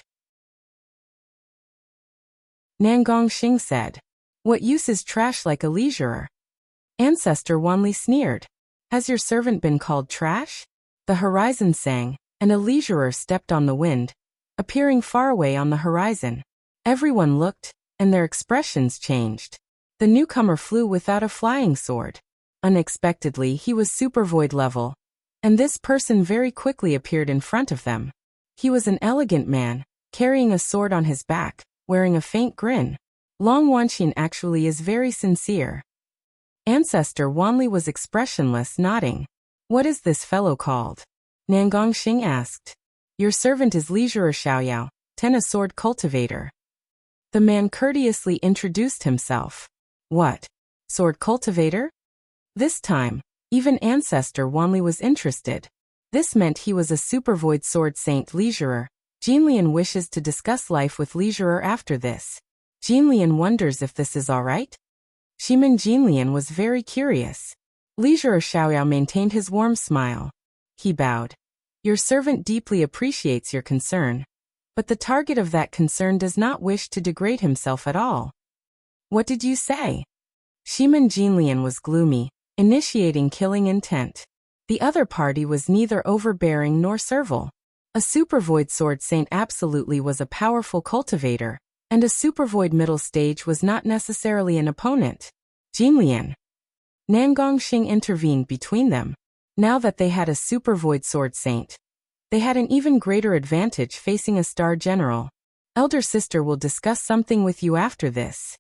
Nangong Xing said. What use is trash like a leisurer? Ancestor Wanli sneered. Has your servant been called trash? The horizon sang, and a leisurer stepped on the wind, appearing far away on the horizon. Everyone looked, and their expressions changed. The newcomer flew without a flying sword. Unexpectedly, he was Super Void level, and this person very quickly appeared in front of them. He was an elegant man, carrying a sword on his back, wearing a faint grin. Long Wanxin actually is very sincere. Ancestor Wanli was expressionless, nodding. What is this fellow called? Nangong Xing asked. Your servant is Leisurer Xiaoyao, a sword cultivator. The man courteously introduced himself. What? Sword cultivator? This time, even Ancestor Wanli was interested. This meant he was a Super Void Sword Saint Leisurer. Jinlian wishes to discuss life with Leisurer after this. Jinlian wonders if this is alright? Shimin Jinlian was very curious. Leisure Xiaoyao maintained his warm smile. He bowed. Your servant deeply appreciates your concern. But the target of that concern does not wish to degrade himself at all. What did you say? Shiman Jinlian was gloomy, initiating killing intent. The other party was neither overbearing nor servile. A Supervoid Sword Saint absolutely was a powerful cultivator, and a Supervoid middle stage was not necessarily an opponent. Jinlian. Nangongxing intervened between them. Now that they had a Supervoid Sword Saint, they had an even greater advantage facing a star general. Elder sister will discuss something with you after this.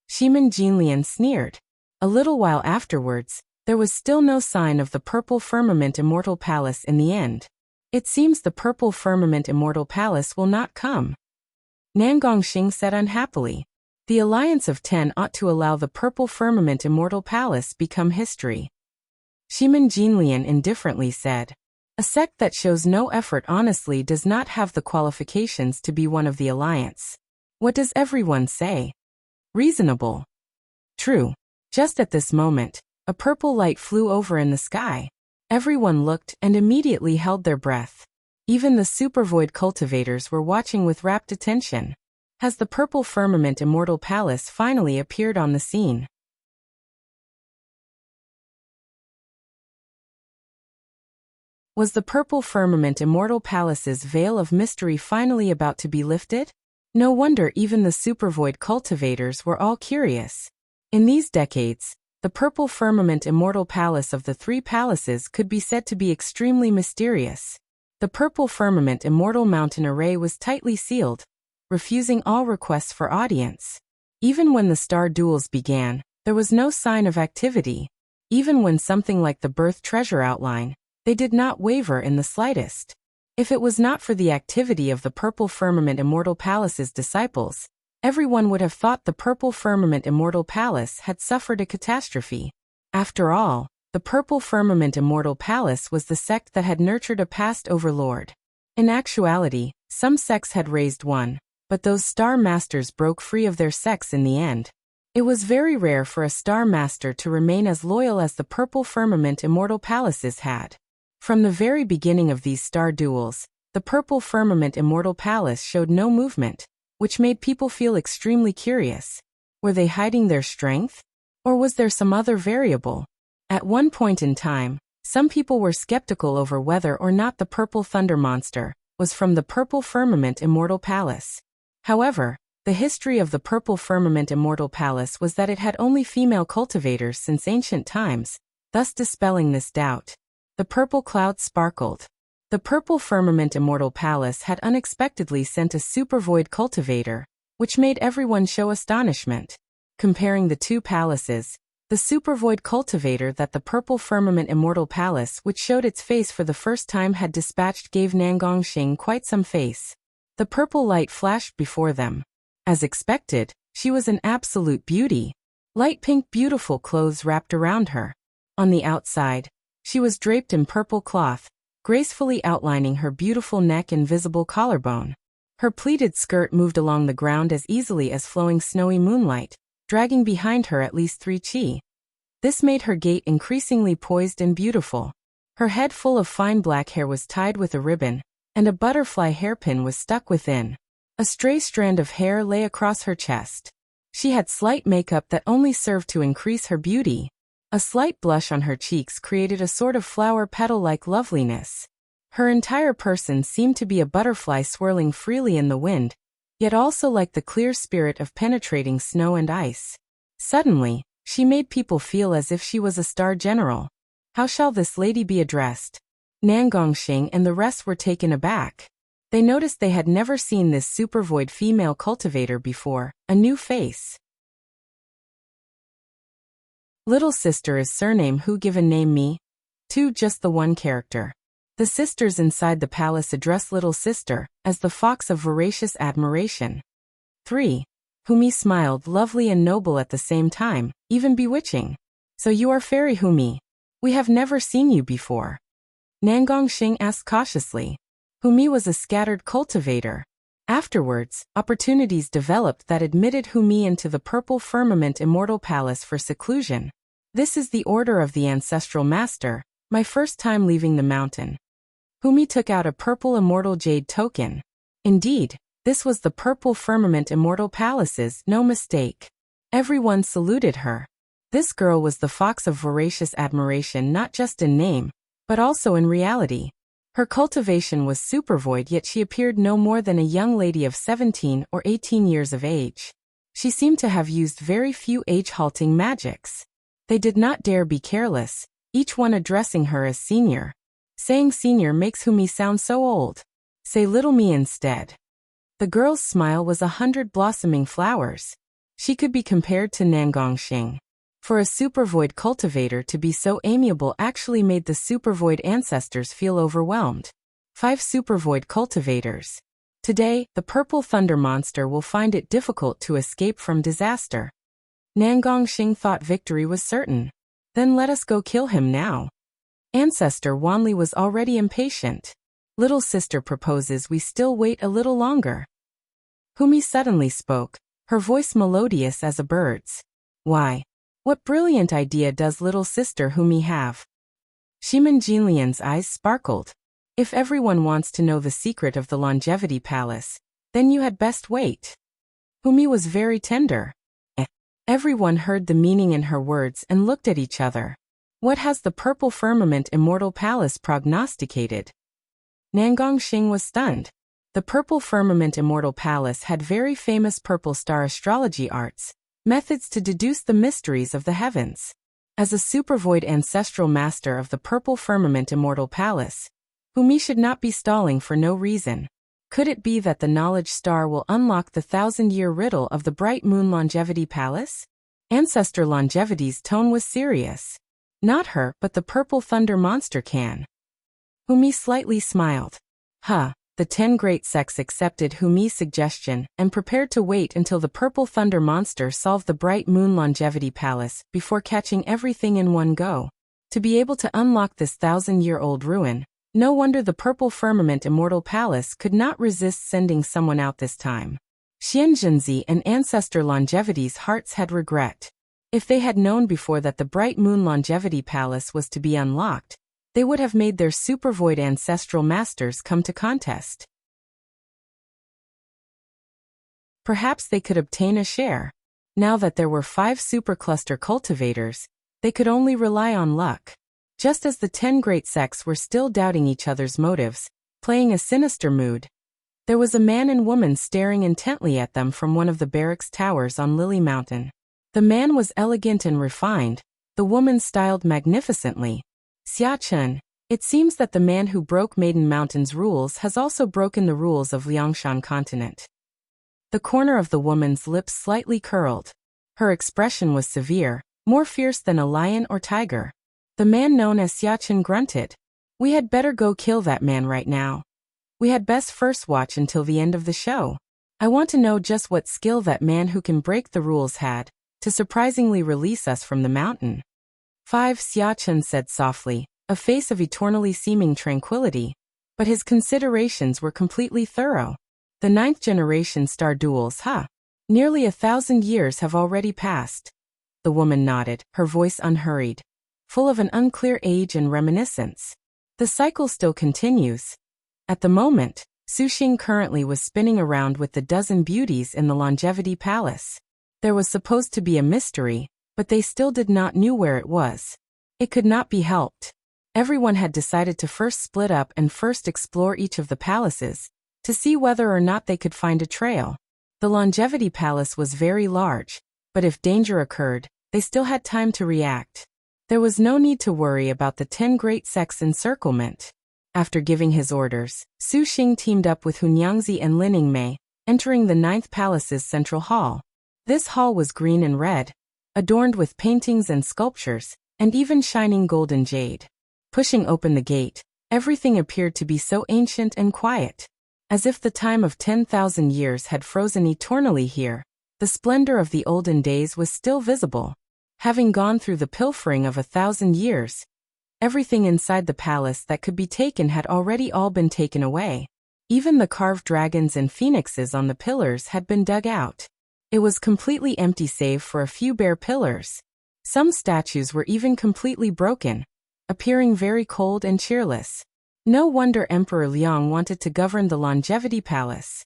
Shiman Jinlian sneered. A little while afterwards, there was still no sign of the Purple Firmament Immortal Palace in the end. It seems the Purple Firmament Immortal Palace will not come. Nangongxing said unhappily. The Alliance of 10 ought to allow the Purple Firmament Immortal Palace become history. Shiman Jinlian indifferently said. A sect that shows no effort honestly does not have the qualifications to be one of the Alliance. What does everyone say? Reasonable. True. Just at this moment, a purple light flew over in the sky. Everyone looked and immediately held their breath. Even the Supervoid cultivators were watching with rapt attention. Has the Purple Firmament Immortal Palace finally appeared on the scene? Was the Purple Firmament Immortal Palace's veil of mystery finally about to be lifted? No wonder even the Supervoid cultivators were all curious. In these decades, the Purple Firmament Immortal Palace of the Three Palaces could be said to be extremely mysterious. The Purple Firmament Immortal Mountain Array was tightly sealed, refusing all requests for audience. Even when the star duels began, there was no sign of activity. Even when something like the Birth Treasure outline, they did not waver in the slightest. If it was not for the activity of the Purple Firmament Immortal Palace's disciples, everyone would have thought the Purple Firmament Immortal Palace had suffered a catastrophe. After all, the Purple Firmament Immortal Palace was the sect that had nurtured a past overlord. In actuality, some sects had raised one, but those star masters broke free of their sects in the end. It was very rare for a star master to remain as loyal as the Purple Firmament Immortal Palaces had. From the very beginning of these star duels, the Purple Firmament Immortal Palace showed no movement, which made people feel extremely curious. Were they hiding their strength? Or was there some other variable? At one point in time, some people were skeptical over whether or not the Purple Thunder Monster was from the Purple Firmament Immortal Palace. However, the history of the Purple Firmament Immortal Palace was that it had only female cultivators since ancient times, thus dispelling this doubt. The purple cloud sparkled. The Purple Firmament Immortal Palace had unexpectedly sent a Supervoid cultivator, which made everyone show astonishment. Comparing the two palaces, the Supervoid cultivator that the Purple Firmament Immortal Palace, which showed its face for the first time, had dispatched gave Nangongxing quite some face. The purple light flashed before them. As expected, she was an absolute beauty. Light pink beautiful clothes wrapped around her. On the outside, she was draped in purple cloth, gracefully outlining her beautiful neck and visible collarbone. Her pleated skirt moved along the ground as easily as flowing snowy moonlight, dragging behind her at least 3 chi. This made her gait increasingly poised and beautiful. Her head full of fine black hair was tied with a ribbon, and a butterfly hairpin was stuck within. A stray strand of hair lay across her chest. She had slight makeup that only served to increase her beauty. A slight blush on her cheeks created a sort of flower petal-like loveliness. Her entire person seemed to be a butterfly swirling freely in the wind, yet also like the clear spirit of penetrating snow and ice. Suddenly, she made people feel as if she was a star general. How shall this lady be addressed? Nangongxing and the rest were taken aback. They noticed they had never seen this Supervoid female cultivator before, a new face. Little sister is surname who given name me? 2 just the one character. The sisters inside the palace address little sister as the fox of voracious admiration. 3. Humi smiled, lovely and noble at the same time, even bewitching. So you are Fairy Humi. We have never seen you before. Nangongxing asked cautiously. Humi was a scattered cultivator. Afterwards, opportunities developed that admitted Humi into the Purple Firmament Immortal Palace for seclusion. This is the order of the ancestral master, my first time leaving the mountain. Humi took out a purple immortal jade token. Indeed, this was the purple firmament immortal palaces, no mistake. Everyone saluted her. This girl was the fox of voracious admiration not just in name, but also in reality. Her cultivation was supervoid, yet she appeared no more than a young lady of 17 or 18 years of age. She seemed to have used very few age-halting magics. They did not dare be careless, each one addressing her as senior. Saying senior makes Humi sound so old. Say little me instead. The girl's smile was 100 blossoming flowers. She could be compared to Nangongxing. For a supervoid cultivator to be so amiable actually made the supervoid ancestors feel overwhelmed. 5 supervoid cultivators. Today, the purple thunder monster will find it difficult to escape from disaster. Nangongxing thought victory was certain. Then let us go kill him now. Ancestor Wanli was already impatient. Little sister proposes we still wait a little longer. Humi suddenly spoke, her voice melodious as a bird's. Why? What brilliant idea does little sister Humi have? Shiman Jinlian's eyes sparkled. If everyone wants to know the secret of the longevity palace, then you had best wait. Humi was very tender. Everyone heard the meaning in her words and looked at each other. What has the purple firmament immortal palace prognosticated? Nangongxing was stunned. The purple firmament immortal palace had very famous purple star astrology arts, methods to deduce the mysteries of the heavens. As a supervoid ancestral master of the purple firmament immortal palace, Humi should not be stalling for no reason. Could it be that the knowledge star will unlock the 1,000-year riddle of the bright moon longevity palace? Ancestor Longevity's tone was serious. Not her, but the purple thunder monster can. Humi slightly smiled. The 10 great sects accepted Humi's suggestion and prepared to wait until the purple thunder monster solved the bright moon longevity palace before catching everything in one go. To be able to unlock this 1,000-year-old ruin, no wonder the purple firmament immortal palace could not resist sending someone out this time. Xianzhenzi and ancestor longevity's hearts had regret. If they had known before that the bright moon longevity palace was to be unlocked, they would have made their supervoid ancestral masters come to contest. Perhaps they could obtain a share. Now that there were 5 supercluster cultivators, they could only rely on luck. Just as the 10 great sects were still doubting each other's motives, playing a sinister mood, there was a man and woman staring intently at them from one of the barracks towers on Lily Mountain. The man was elegant and refined, the woman styled magnificently. Xiachen, it seems that the man who broke Maiden Mountain's rules has also broken the rules of Liangshan continent. The corner of the woman's lips slightly curled. Her expression was severe, more fierce than a lion or tiger. The man known as Xiachen grunted. We had better go kill that man right now. We had best first watch until the end of the show. I want to know just what skill that man who can break the rules had, to surprisingly release us from the mountain. 5 Xiachen said softly, a face of eternally seeming tranquility, but his considerations were completely thorough. The 9th generation star duels, Nearly 1,000 years have already passed. The woman nodded, her voice unhurried, full of an unclear age and reminiscence. The cycle still continues. At the moment, Suxing currently was spinning around with the dozen beauties in the longevity palace. There was supposed to be a mystery, but they still did not know where it was. It could not be helped. Everyone had decided to first split up and first explore each of the palaces, to see whether or not they could find a trail. The longevity palace was very large, but if danger occurred, they still had time to react. There was no need to worry about the 10 great sects' encirclement. After giving his orders, Su Xing teamed up with Hunyangzi and Lining Mei, entering the 9th palace's central hall. This hall was green and red, adorned with paintings and sculptures, and even shining golden jade. Pushing open the gate, everything appeared to be so ancient and quiet. As if the time of 10,000 years had frozen eternally here, the splendor of the olden days was still visible. Having gone through the pilfering of 1,000 years, everything inside the palace that could be taken had already all been taken away. Even the carved dragons and phoenixes on the pillars had been dug out. It was completely empty save for a few bare pillars. Some statues were even completely broken, appearing very cold and cheerless. No wonder Emperor Liang wanted to govern the Longevity Palace.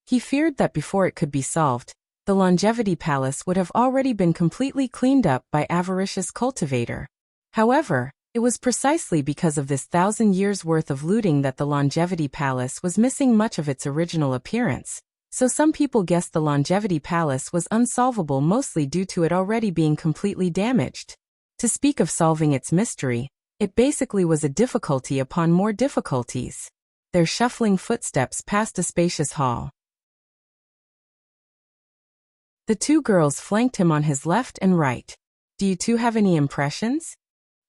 He feared that before it could be solved, the Longevity Palace would have already been completely cleaned up by avaricious cultivator. However, it was precisely because of this 1,000 years' worth of looting that the Longevity Palace was missing much of its original appearance, so some people guessed the Longevity Palace was unsolvable mostly due to it already being completely damaged. To speak of solving its mystery, it basically was a difficulty upon more difficulties. Their shuffling footsteps passed a spacious hall. The two girls flanked him on his left and right. Do you two have any impressions?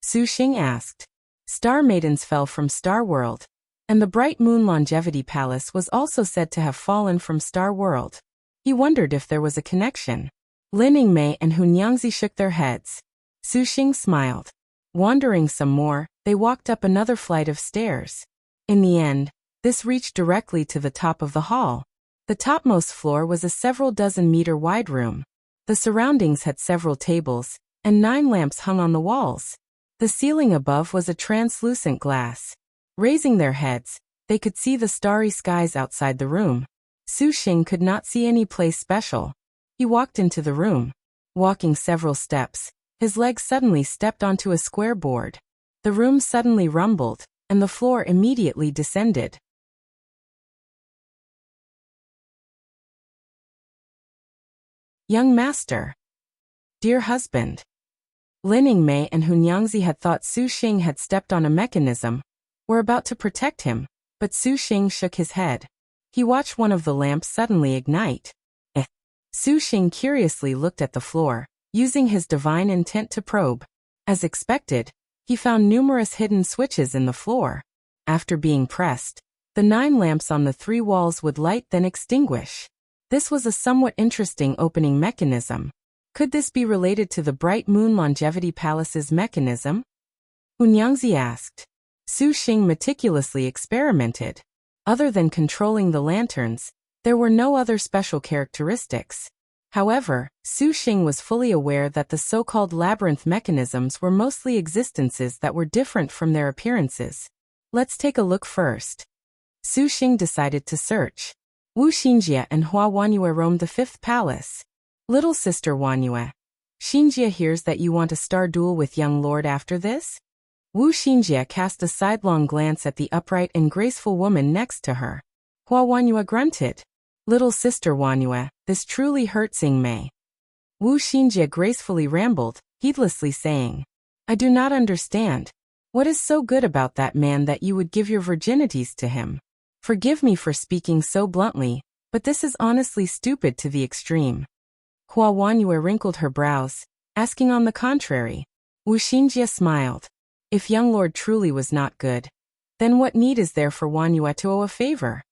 Xiuxiu asked. Star maidens fell from Star World, and the bright moon Longevity Palace was also said to have fallen from Star World. He wondered if there was a connection. Lin Yingmei and Hunyangzi shook their heads. Xiuxiu smiled. Wandering some more, they walked up another flight of stairs. In the end, this reached directly to the top of the hall. The topmost floor was a several dozen meter wide room. The surroundings had several tables, and 9 lamps hung on the walls. The ceiling above was a translucent glass. Raising their heads, they could see the starry skies outside the room. Xiuxiu could not see any place special. He walked into the room. Walking several steps, his leg suddenly stepped onto a square board. The room suddenly rumbled, and the floor immediately descended. Young master. Dear husband. Lin Yingmei and Hunyangzi had thought Xiuxiu had stepped on a mechanism, were about to protect him, but Xiuxiu shook his head. He watched one of the lamps suddenly ignite. Xiuxiu curiously looked at the floor, using his divine intent to probe. As expected, he found numerous hidden switches in the floor. After being pressed, the 9 lamps on the 3 walls would light then extinguish. This was a somewhat interesting opening mechanism. Could this be related to the Bright Moon Longevity Palace's mechanism? Hunyangzi asked. Xiuxiu meticulously experimented. Other than controlling the lanterns, there were no other special characteristics. However, Xiuxiu was fully aware that the so-called labyrinth mechanisms were mostly existences that were different from their appearances. Let's take a look first. Xiuxiu decided to search. Wu Xinjie and Hua Wanyue roamed the 5th palace. Little sister Wanyue. Xinjie hears that you want a star duel with young lord after this? Wu Xinjie cast a sidelong glance at the upright and graceful woman next to her. Hua Wanyue grunted. Little sister Wanyue, this truly hurts Yingmei. Wu Xinjie gracefully rambled, heedlessly saying, I do not understand. What is so good about that man that you would give your virginities to him? Forgive me for speaking so bluntly, but this is honestly stupid to the extreme. Hua Wanyue wrinkled her brows, asking on the contrary. Wu Xinjie smiled. If young lord truly was not good, then what need is there for Wanyue to owe a favor?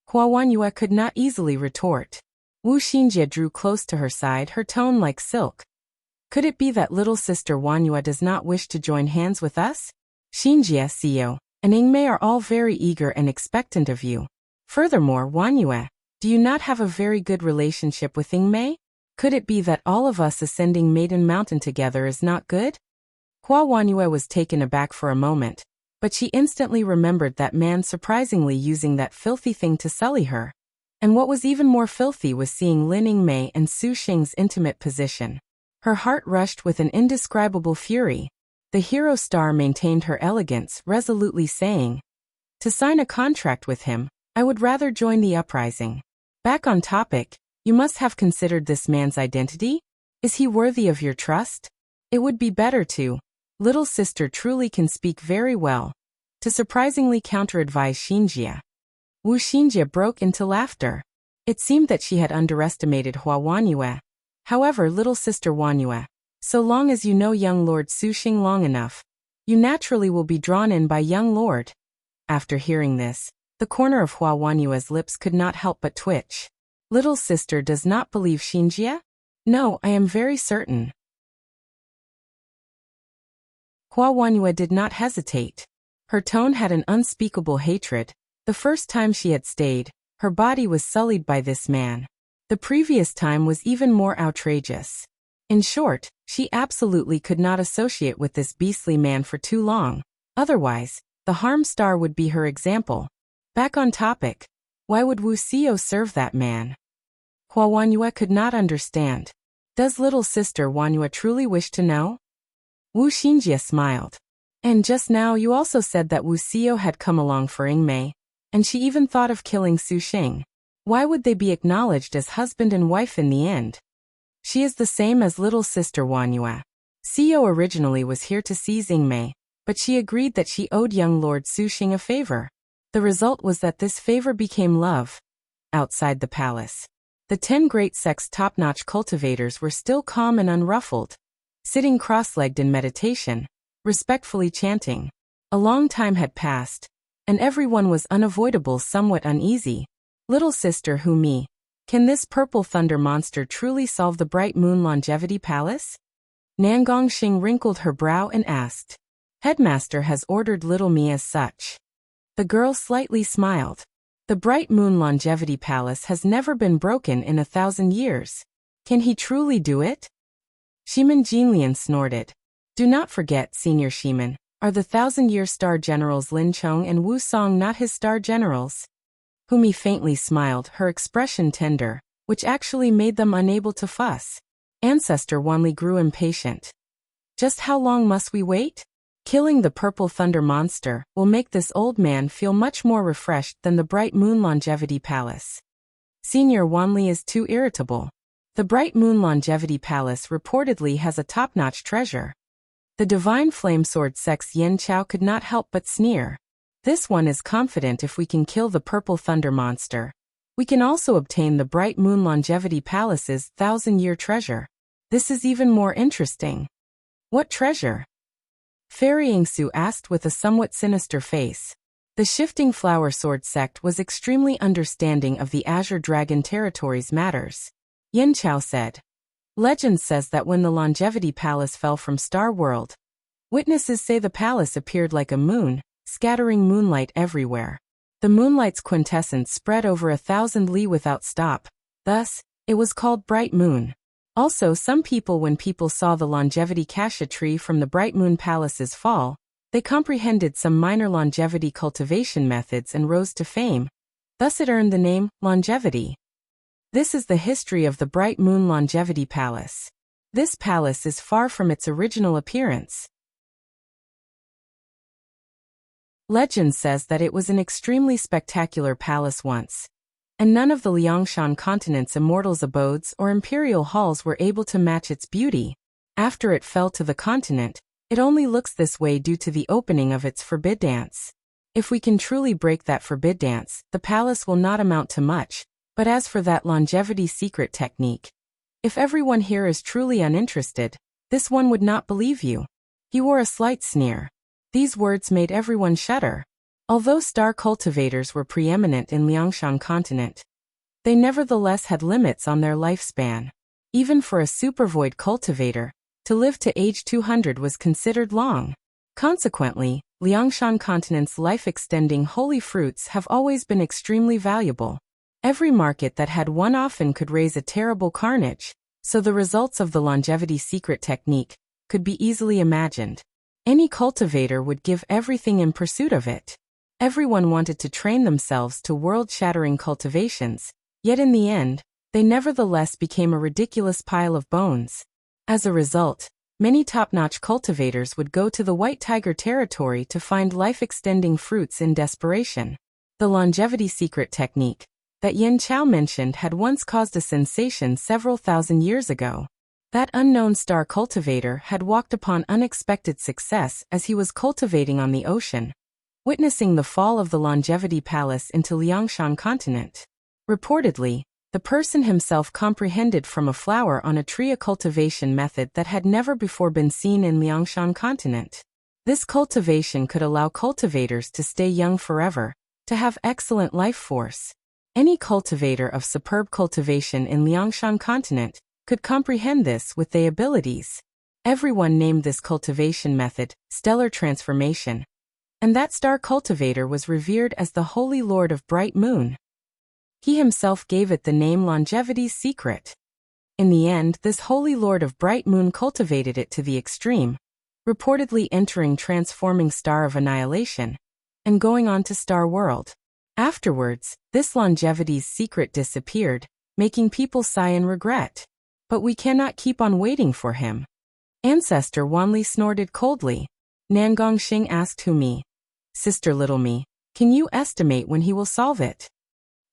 Hua Wanyue could not easily retort. Wu Xinjie drew close to her side, her tone like silk. Could it be that little sister Wanyue does not wish to join hands with us? Xinjie, Xiu, and Yingmei are all very eager and expectant of you. Furthermore, Wanyue, do you not have a very good relationship with Yingmei? Could it be that all of us ascending Maiden Mountain together is not good? Hua Wanyue was taken aback for a moment, but she instantly remembered that man surprisingly using that filthy thing to sully her. And what was even more filthy was seeing Lin Yingmei and Xiuxiu's intimate position. Her heart rushed with an indescribable fury. The hero star maintained her elegance, resolutely saying, to sign a contract with him, I would rather join the uprising. Back on topic, you must have considered this man's identity? Is he worthy of your trust? It would be better to. Little sister truly can speak very well. To surprisingly counter-advise Xinjie. Wu Xinjie broke into laughter. It seemed that she had underestimated Hua Wanyue. However, little sister Wanyue, so long as you know young Lord Xiuxiu long enough, you naturally will be drawn in by young lord. After hearing this, the corner of Hua Wanyue's lips could not help but twitch. Little sister does not believe Xinjie? No, I am very certain. Hua Wanyue did not hesitate. Her tone had an unspeakable hatred. The first time she had stayed, her body was sullied by this man. The previous time was even more outrageous. In short, she absolutely could not associate with this beastly man for too long. Otherwise, the harm star would be her example. Back on topic. Why would Wuxia serve that man? Hua Wanyue could not understand. Does little sister Wanyue truly wish to know? Wu Xinjie smiled. And just now you also said that Wuxia had come along for Yingmei, and she even thought of killing Su Xing. Why would they be acknowledged as husband and wife in the end? She is the same as little sister Wanyue. Xiao originally was here to seize Yingmei, but she agreed that she owed young Lord Su Xing a favor. The result was that this favor became love. Outside the palace, the 10 great sect's top-notch cultivators were still calm and unruffled, sitting cross-legged in meditation, respectfully chanting. A long time had passed, and everyone was unavoidable somewhat uneasy. Little sister Humi, can this purple thunder monster truly solve the Bright Moon Longevity Palace? Nangongxing wrinkled her brow and asked. Headmaster has ordered little me as such. The girl slightly smiled. The Bright Moon Longevity Palace has never been broken in 1,000 years. Can he truly do it? Shiman Jinlian snorted. Do not forget, Senior Shiman, are the 1,000-year star generals Lin Chong and Wu Song not his star generals? Humi faintly smiled, her expression tender, which actually made them unable to fuss. Ancestor Wanli grew impatient. Just how long must we wait? Killing the purple thunder monster will make this old man feel much more refreshed than the Bright Moon Longevity Palace. Senior Wanli is too irritable. The Bright Moon Longevity Palace reportedly has a top-notch treasure. The Divine Flamesword Sect's Yen Chao could not help but sneer. This one is confident if we can kill the purple thunder monster, we can also obtain the Bright Moon Longevity Palace's 1,000-year treasure. This is even more interesting. What treasure? Fairy Yingsu asked with a somewhat sinister face. The Shifting Flower Sword sect was extremely understanding of the Azure Dragon Territory's matters. Yen Chao said. Legend says that when the Longevity Palace fell from Star World, witnesses say the palace appeared like a moon, scattering moonlight everywhere. The moonlight's quintessence spread over 1,000 li without stop. Thus, it was called Bright Moon. Also, some people, when people saw the longevity cassia tree from the Bright Moon Palace's fall, they comprehended some minor longevity cultivation methods and rose to fame. Thus it earned the name longevity. This is the history of the Bright Moon Longevity Palace. This palace is far from its original appearance. Legend says that it was an extremely spectacular palace once, and none of the Liangshan continent's immortals' abodes or imperial halls were able to match its beauty. After it fell to the continent, it only looks this way due to the opening of its forbid dance. If we can truly break that forbid dance, the palace will not amount to much. But as for that longevity secret technique, if everyone here is truly uninterested, this one would not believe you. He wore a slight sneer. These words made everyone shudder. Although star cultivators were preeminent in Liangshan continent, they nevertheless had limits on their lifespan. Even for a supervoid cultivator, to live to age 200 was considered long. Consequently, Liangshan continent's life-extending holy fruits have always been extremely valuable. Every market that had one often could raise a terrible carnage, so the results of the longevity secret technique could be easily imagined. Any cultivator would give everything in pursuit of it. Everyone wanted to train themselves to world-shattering cultivations, yet in the end, they nevertheless became a ridiculous pile of bones. As a result, many top-notch cultivators would go to the White Tiger territory to find life-extending fruits in desperation. The longevity secret technique that Yen Chao mentioned had once caused a sensation several thousand years ago. That unknown star cultivator had walked upon unexpected success as he was cultivating on the ocean, witnessing the fall of the longevity palace into Liangshan continent. Reportedly, the person himself comprehended from a flower on a tree a cultivation method that had never before been seen in Liangshan continent. This cultivation could allow cultivators to stay young forever, to have excellent life force. Any cultivator of superb cultivation in Liangshan continent could comprehend this with their abilities. Everyone named this cultivation method stellar transformation, and that star cultivator was revered as the Holy Lord of Bright Moon. He himself gave it the name longevity's secret. In the end, this holy lord of bright moon cultivated it to the extreme, reportedly entering transforming Star of Annihilation, and going on to Star World. Afterwards, this longevity's secret disappeared, making people sigh in regret. But we cannot keep on waiting for him. Ancestor Wanli snorted coldly. Nangongxing asked Humi. Sister Little Me, can you estimate when he will solve it?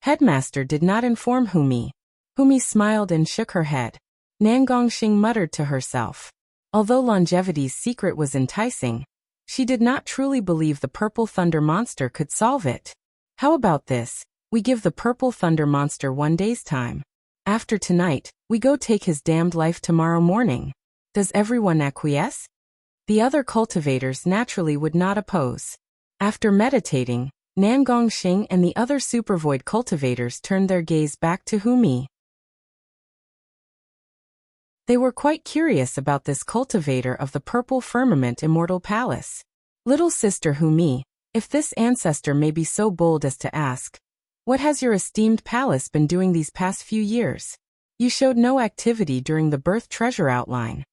Headmaster did not inform Humi. Humi smiled and shook her head. Nangongxing muttered to herself. Although longevity's secret was enticing, she did not truly believe the Purple Thunder Monster could solve it. How about this? We give the Purple Thunder Monster 1 day's time. After tonight, we go take his damned life tomorrow morning. Does everyone acquiesce? The other cultivators naturally would not oppose. After meditating, Nangongxing and the other supervoid cultivators turned their gaze back to Humi. They were quite curious about this cultivator of the Purple Firmament Immortal Palace. Little sister Humi, if this ancestor may be so bold as to ask, what has your esteemed palace been doing these past few years? You showed no activity during the birth treasure outline.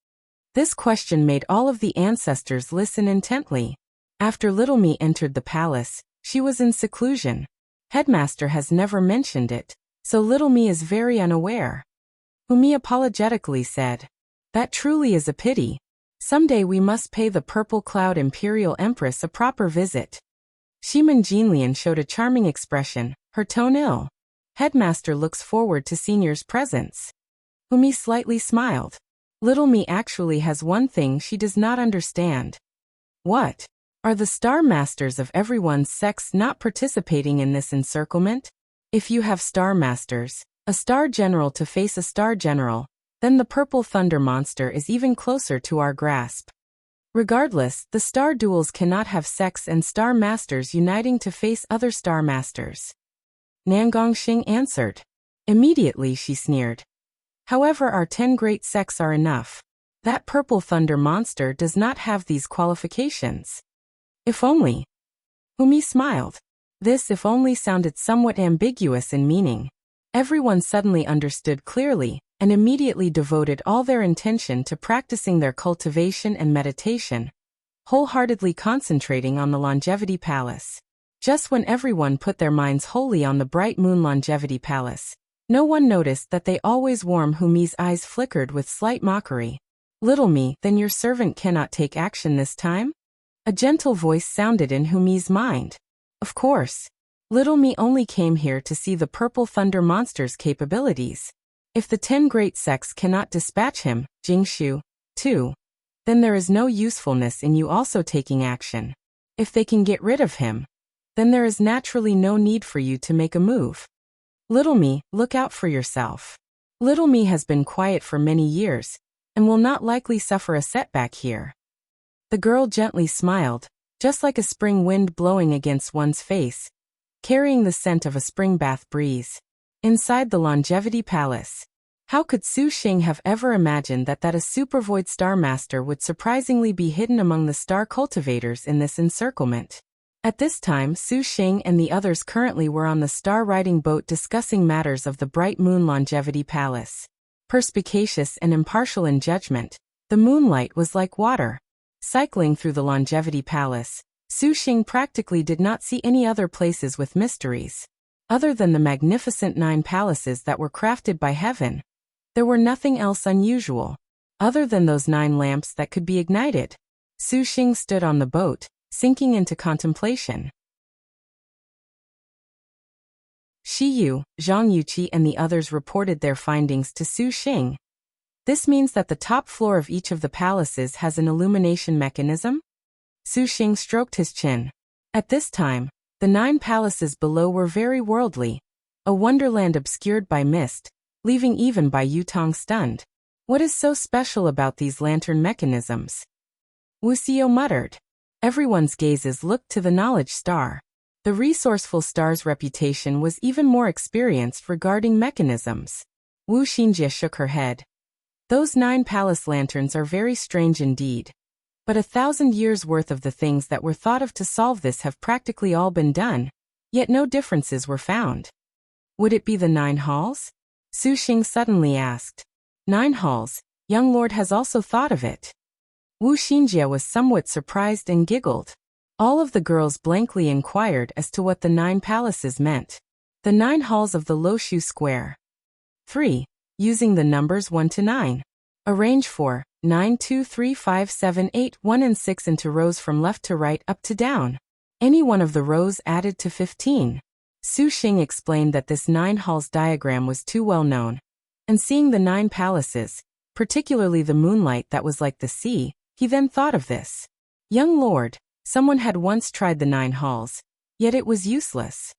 This question made all of the ancestors listen intently. After Little Me entered the palace, she was in seclusion. Headmaster has never mentioned it, so Little Me is very unaware. Humi apologetically said, that truly is a pity. Someday we must pay the Purple Cloud Imperial Empress a proper visit. Shimin Jinlian showed a charming expression, her tone ill. Headmaster looks forward to senior's presence. Humi slightly smiled. Little Me actually has one thing she does not understand. What? Are the Star Masters of everyone's sex not participating in this encirclement? If you have Star Masters, a Star General to face a Star General, then the Purple Thunder Monster is even closer to our grasp. Regardless, the Star Duels cannot have sex and Star Masters uniting to face other Star Masters. Nangongxing answered. Immediately she sneered. However, our 10 great sects are enough. That Purple Thunder Monster does not have these qualifications. If only. Humi smiled. This if only sounded somewhat ambiguous in meaning. Everyone suddenly understood clearly, and immediately devoted all their intention to practicing their cultivation and meditation, wholeheartedly concentrating on the Longevity Palace. Just when everyone put their minds wholly on the Bright Moon Longevity Palace, no one noticed that they always warm Humi's eyes flickered with slight mockery. Little Me, then your servant cannot take action this time? A gentle voice sounded in Humi's mind. Of course. Little Me only came here to see the Purple Thunder Monster's capabilities. If the 10 great sects cannot dispatch him, Xiuxiu, too, then there is no usefulness in you also taking action. If they can get rid of him, then there is naturally no need for you to make a move. Little Me, look out for yourself. Little Me has been quiet for many years, and will not likely suffer a setback here. The girl gently smiled, just like a spring wind blowing against one's face, carrying the scent of a spring bath breeze. Inside the Longevity Palace. How could Su Xing have ever imagined that a Supervoid Star Master would surprisingly be hidden among the star cultivators in this encirclement? At this time, Su Xing and the others currently were on the star-riding boat discussing matters of the Bright Moon Longevity Palace. Perspicacious and impartial in judgment, the moonlight was like water. Cycling through the Longevity Palace, Su Xing practically did not see any other places with mysteries. Other than the magnificent 9 palaces that were crafted by heaven, there were nothing else unusual. Other than those 9 lamps that could be ignited, Su Xing stood on the boat, sinking into contemplation. Xiyu, Zhang Yuqi and the others reported their findings to Su Xing. This means that the top floor of each of the palaces has an illumination mechanism? Su Xing stroked his chin. At this time, the 9 palaces below were very worldly, a wonderland obscured by mist, leaving even Bai Yutong stunned. What is so special about these lantern mechanisms? Wuxia muttered. Everyone's gazes looked to the knowledge star. The resourceful star's reputation was even more experienced regarding mechanisms. Wu Xinjie shook her head. Those 9 palace lanterns are very strange indeed. But 1,000 years' worth of the things that were thought of to solve this have practically all been done, yet no differences were found. Would it be the 9 halls? Su Xing suddenly asked. 9 halls, young lord has also thought of it. Wu Xinjie was somewhat surprised and giggled. All of the girls blankly inquired as to what the 9 palaces meant. The 9 halls of the Loshu Square. 3. Using the numbers 1 to 9. Arrange 4, 9, 2, 3, 5, 7, 8, 1 and 6 into rows from left to right up to down. Any one of the rows added to 15. Su Xing explained that this 9 halls diagram was too well known. And seeing the 9 palaces, particularly the moonlight that was like the sea, he then thought of this. Young lord, someone had once tried the 9 halls, yet it was useless.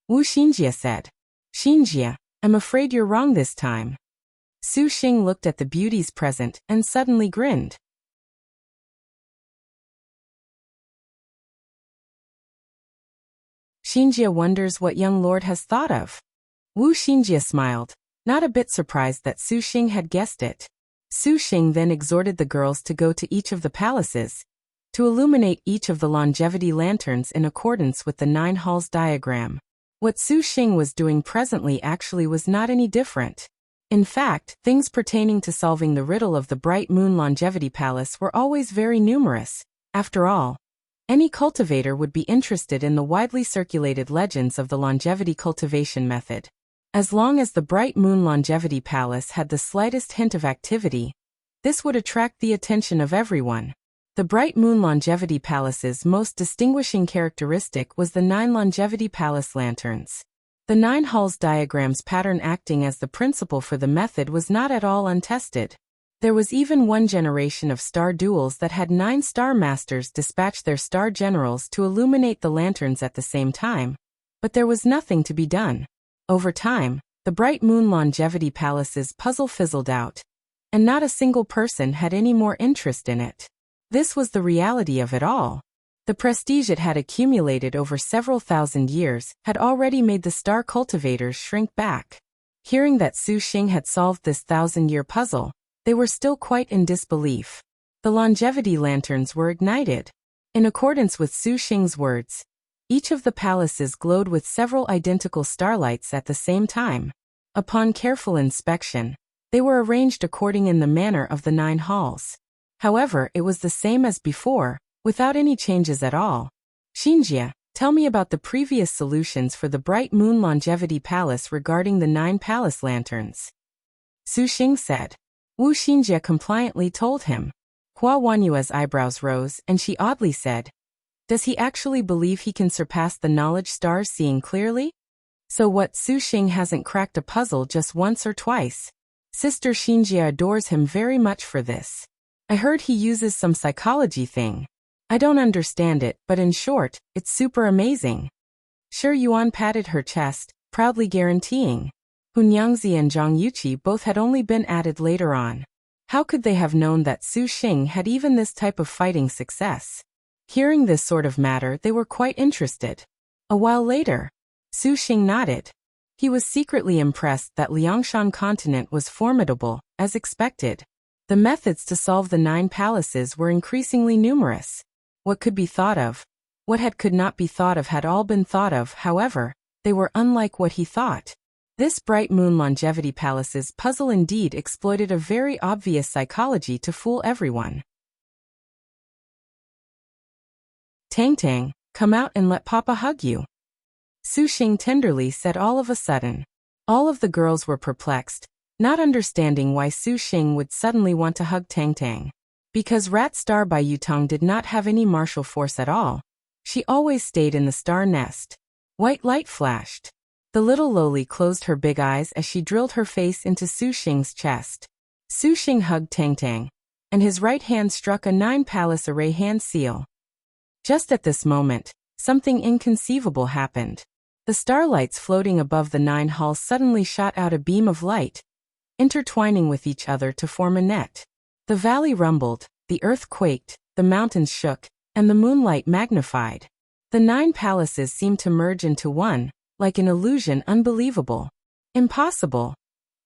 Wu Xinjie said. Xinjie, I'm afraid you're wrong this time. Su Xing looked at the beauties present and suddenly grinned. Xinjie wonders what young lord has thought of. Wu Xinjie smiled, not a bit surprised that Su Xing had guessed it. Su Xing then exhorted the girls to go to each of the palaces, to illuminate each of the longevity lanterns in accordance with the 9 halls diagram. What Su Xing was doing presently actually was not any different. In fact, things pertaining to solving the riddle of the Bright Moon Longevity Palace were always very numerous. After all, any cultivator would be interested in the widely circulated legends of the longevity cultivation method. As long as the Bright Moon Longevity Palace had the slightest hint of activity, this would attract the attention of everyone. The Bright Moon Longevity Palace's most distinguishing characteristic was the 9 Longevity Palace lanterns. The 9 halls diagram's pattern acting as the principle for the method was not at all untested. There was even one generation of star duels that had 9 star masters dispatch their star generals to illuminate the lanterns at the same time. But there was nothing to be done. Over time, the Bright Moon Longevity Palace's puzzle fizzled out, and not a single person had any more interest in it. This was the reality of it all. The prestige it had accumulated over several thousand years had already made the star cultivators shrink back. Hearing that Su Xing had solved this 1,000-year puzzle, they were still quite in disbelief. The longevity lanterns were ignited. In accordance with Su Xing's words, each of the palaces glowed with several identical starlights at the same time. Upon careful inspection, they were arranged according in the manner of the 9 halls. However, it was the same as before, without any changes at all. Xinjie, tell me about the previous solutions for the Bright Moon Longevity Palace regarding the 9 palace lanterns. Su Xing said. Wu Xinjie compliantly told him. Hua Wanyue's eyebrows rose and she oddly said, does he actually believe he can surpass the knowledge stars seeing clearly? So what, Su Xing hasn't cracked a puzzle just once or twice. Sister Xinjie adores him very much for this. I heard he uses some psychology thing. I don't understand it, but in short, it's super amazing. Shi Yuan patted her chest, proudly guaranteeing. Hunyangzi and Zhang Yuqi both had only been added later on. How could they have known that Su Xing had even this type of fighting success? Hearing this sort of matter, they were quite interested. A while later, Su Xing nodded. He was secretly impressed that Liangshan continent was formidable, as expected. The methods to solve the 9 palaces were increasingly numerous. What could be thought of, what could not be thought of had all been thought of, however, they were unlike what he thought. This Bright Moon Longevity Palace's puzzle indeed exploited a very obvious psychology to fool everyone. Tang Tang, come out and let Papa hug you. Su Xing tenderly said all of a sudden. All of the girls were perplexed, not understanding why Su Xing would suddenly want to hug Tang Tang. Because Rat Star by Yutong did not have any martial force at all. She always stayed in the star nest. White light flashed. The little lowly closed her big eyes as she drilled her face into Su Xing's chest. Su Xing hugged Tang Tang, and his right hand struck a 9 palace array hand seal. Just at this moment, something inconceivable happened. The starlights floating above the 9 halls suddenly shot out a beam of light, intertwining with each other to form a net. The valley rumbled, the earth quaked, the mountains shook, and the moonlight magnified. The 9 palaces seemed to merge into one, like an illusion unbelievable. Impossible.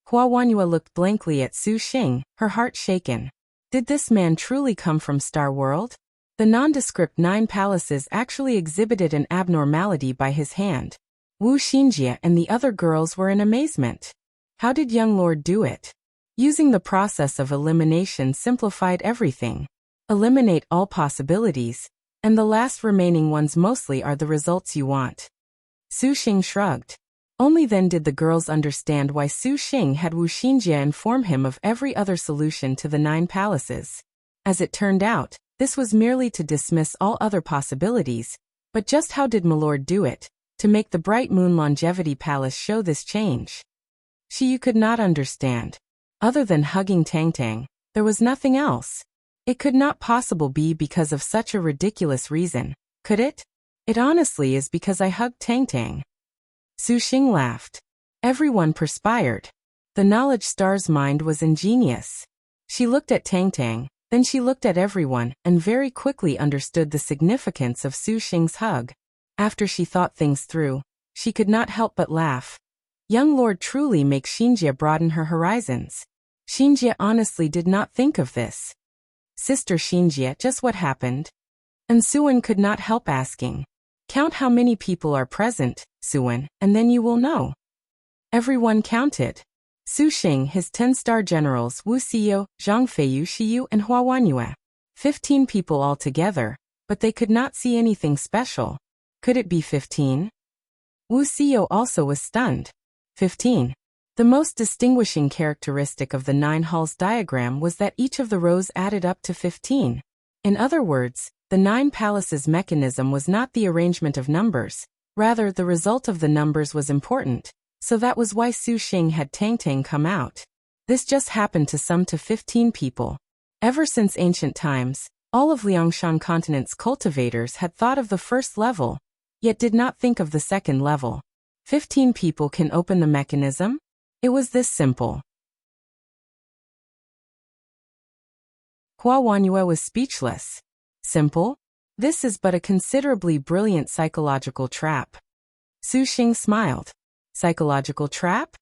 Hua Wanyue looked blankly at Su Xing, her heart shaken. Did this man truly come from Star World? The nondescript 9 palaces actually exhibited an abnormality by his hand. Wu Xinjie and the other girls were in amazement. How did young lord do it? Using the process of elimination simplified everything. Eliminate all possibilities, and the last remaining ones mostly are the results you want. Xiuxiu shrugged. Only then did the girls understand why Xiuxiu had Wuxia inform him of every other solution to the 9 palaces. As it turned out, this was merely to dismiss all other possibilities, but just how did Milord do it, to make the Bright Moon Longevity Palace show this change? Xiuxiu could not understand. Other than hugging Tangtang, there was nothing else. It could not possibly be because of such a ridiculous reason, could it? It honestly is because I hugged Tangtang. Xiuxiu laughed. Everyone perspired. The knowledge star's mind was ingenious. She looked at Tangtang, then she looked at everyone, and very quickly understood the significance of Xiuxiu's hug. After she thought things through, she could not help but laugh. Young Lord truly makes Xinjie broaden her horizons. Xinjie honestly did not think of this. Sister Xinjie, just what happened? And Suan could not help asking. Count how many people are present, Suan, and then you will know. Everyone counted. Xiuxiu, his 10-star generals Wuxia, Zhangfeiyu, Xiu, and Huawanyue. 15 people altogether, but they could not see anything special. Could it be 15? Wuxia also was stunned. 15. The most distinguishing characteristic of the 9 halls diagram was that each of the rows added up to 15. In other words, the 9 palaces mechanism was not the arrangement of numbers, rather the result of the numbers was important, so that was why Xiuxiu had Tangtang come out. This just happened to sum to 15 people. Ever since ancient times, all of Liangshan continent's cultivators had thought of the first level, yet did not think of the second level. 15 people can open the mechanism? It was this simple. Huawanyue was speechless. Simple? This is but a considerably brilliant psychological trap. Xiuxiu smiled. Psychological trap?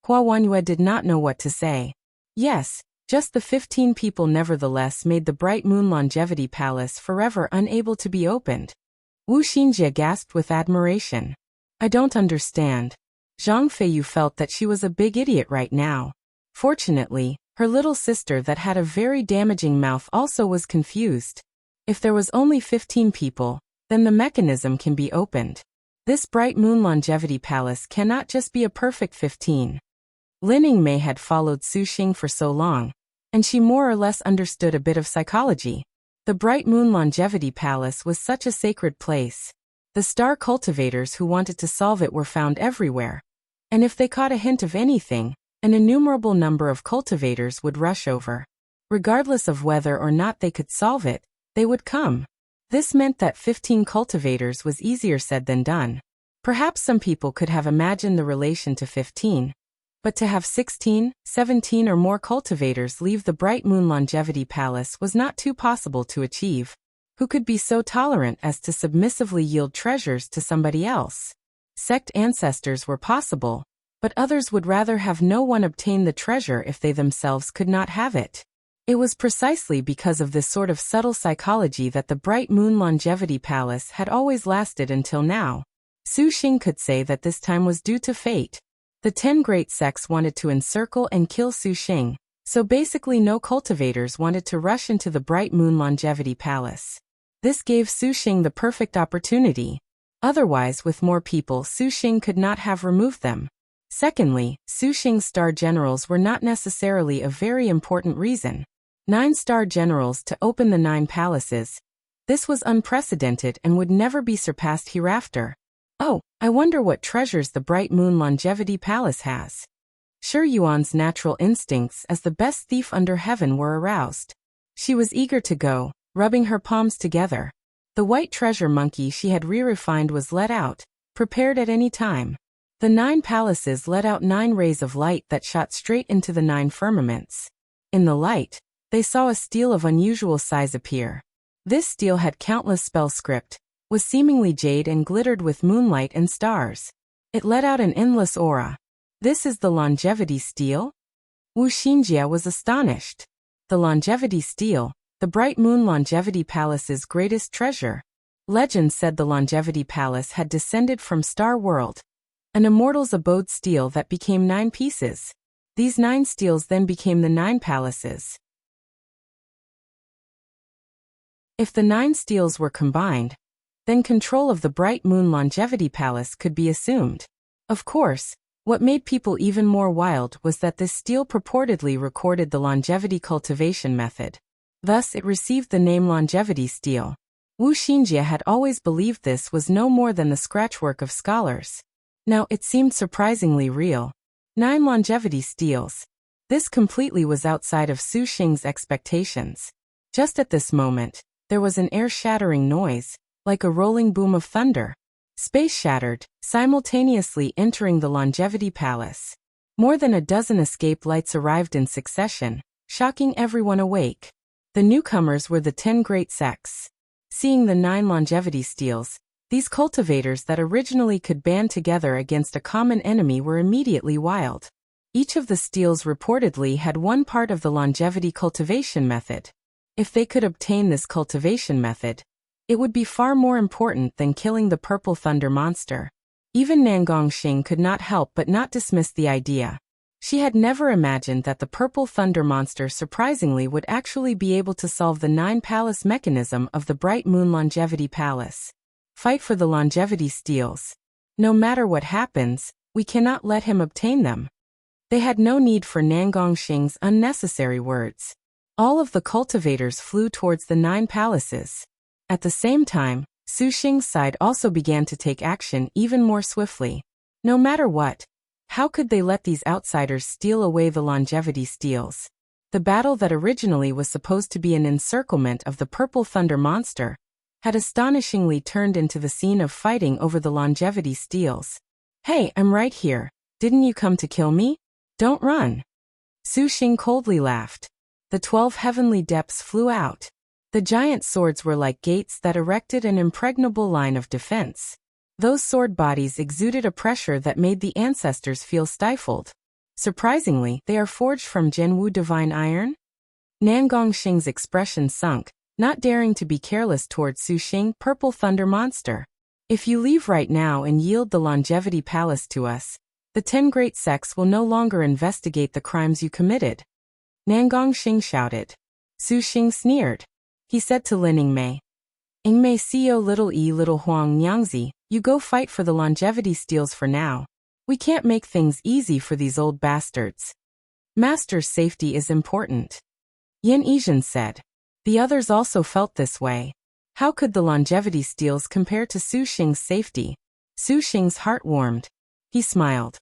Huawanyue did not know what to say. Yes, just the 15 people nevertheless made the Bright Moon Longevity Palace forever unable to be opened. Wu Xinjie gasped with admiration. I don't understand. Zhang Feiyu felt that she was a big idiot right now. Fortunately, her little sister that had a very damaging mouth also was confused. If there was only 15 people, then the mechanism can be opened. This Bright Moon Longevity Palace cannot just be a perfect 15. Lin Yingmei had followed Xiuxiu for so long, and she more or less understood a bit of psychology. The Bright Moon Longevity Palace was such a sacred place. The star cultivators who wanted to solve it were found everywhere. And if they caught a hint of anything, an innumerable number of cultivators would rush over. Regardless of whether or not they could solve it, they would come. This meant that 15 cultivators was easier said than done. Perhaps some people could have imagined the relation to 15. But to have 16, 17 or more cultivators leave the Bright Moon Longevity Palace was not too possible to achieve. Who could be so tolerant as to submissively yield treasures to somebody else? Sect ancestors were possible, but others would rather have no one obtain the treasure if they themselves could not have it. It was precisely because of this sort of subtle psychology that the Bright Moon Longevity Palace had always lasted until now. Xiuxiu could say that this time was due to fate. The 10 great sects wanted to encircle and kill Xiuxiu, so basically no cultivators wanted to rush into the Bright Moon Longevity Palace. This gave Xiuxiu the perfect opportunity. Otherwise, with more people, Xiuxiu could not have removed them. Secondly, Xiuxiu's star generals were not necessarily a very important reason. 9 star generals to open the 9 palaces. This was unprecedented and would never be surpassed hereafter. Oh, I wonder what treasures the Bright Moon Longevity Palace has. Sure, Yuan's natural instincts as the best thief under heaven were aroused. She was eager to go, rubbing her palms together. The white treasure monkey she had re-refined was let out, prepared at any time. The 9 palaces let out 9 rays of light that shot straight into the 9 firmaments. In the light, they saw a stele of unusual size appear. This stele had countless spell script, was seemingly jade and glittered with moonlight and stars. It let out an endless aura. This is the longevity stele? Wu Xinjie was astonished. The longevity stele, the Bright Moon Longevity Palace's greatest treasure. Legend said the Longevity Palace had descended from Star World, an immortal's abode stele that became 9 pieces. These 9 steles then became the 9 palaces. If the 9 steles were combined, then control of the Bright Moon Longevity Palace could be assumed. Of course, what made people even more wild was that this stele purportedly recorded the longevity cultivation method. Thus it received the name Longevity Stele. Wuxia had always believed this was no more than the scratchwork of scholars. Now it seemed surprisingly real. 9 longevity steles. This completely was outside of Xiuxiu's expectations. Just at this moment, there was an air-shattering noise, like a rolling boom of thunder. Space shattered, simultaneously entering the Longevity Palace. More than a dozen escape lights arrived in succession, shocking everyone awake. The newcomers were the 10 great sects. Seeing the 9 longevity steles, these cultivators that originally could band together against a common enemy were immediately wild. Each of the steles reportedly had one part of the longevity cultivation method. If they could obtain this cultivation method, it would be far more important than killing the Purple Thunder monster. Even Nangongxing could not help but not dismiss the idea. She had never imagined that the Purple Thunder monster surprisingly would actually be able to solve the 9 palace mechanism of the Bright Moon Longevity Palace. Fight for the longevity steles. No matter what happens, we cannot let him obtain them. They had no need for Nangongxing's unnecessary words. All of the cultivators flew towards the 9 palaces. At the same time, Xiuxiu's side also began to take action even more swiftly. No matter what, how could they let these outsiders steal away the longevity steles? The battle that originally was supposed to be an encirclement of the Purple Thunder monster had astonishingly turned into the scene of fighting over the longevity steles. Hey, I'm right here. Didn't you come to kill me? Don't run. Xiuxiu coldly laughed. The 12 heavenly depths flew out. The giant swords were like gates that erected an impregnable line of defense. Those sword bodies exuded a pressure that made the ancestors feel stifled. Surprisingly, they are forged from Zhenwu divine iron? Nangongxing's expression sunk, not daring to be careless towards Xiuxiu, Purple Thunder monster. If you leave right now and yield the Longevity Palace to us, the 10 great sects will no longer investigate the crimes you committed. Nangongxing shouted. Xiuxiu sneered. He said to Lin Yingmei, Yingmei Xiu little e little Huang Nyangzi, you go fight for the longevity steles for now. We can't make things easy for these old bastards. Master's safety is important. Yin Yizhen said. The others also felt this way. How could the longevity steles compare to Xiuxiu's safety? Xiuxiu's heart warmed. He smiled.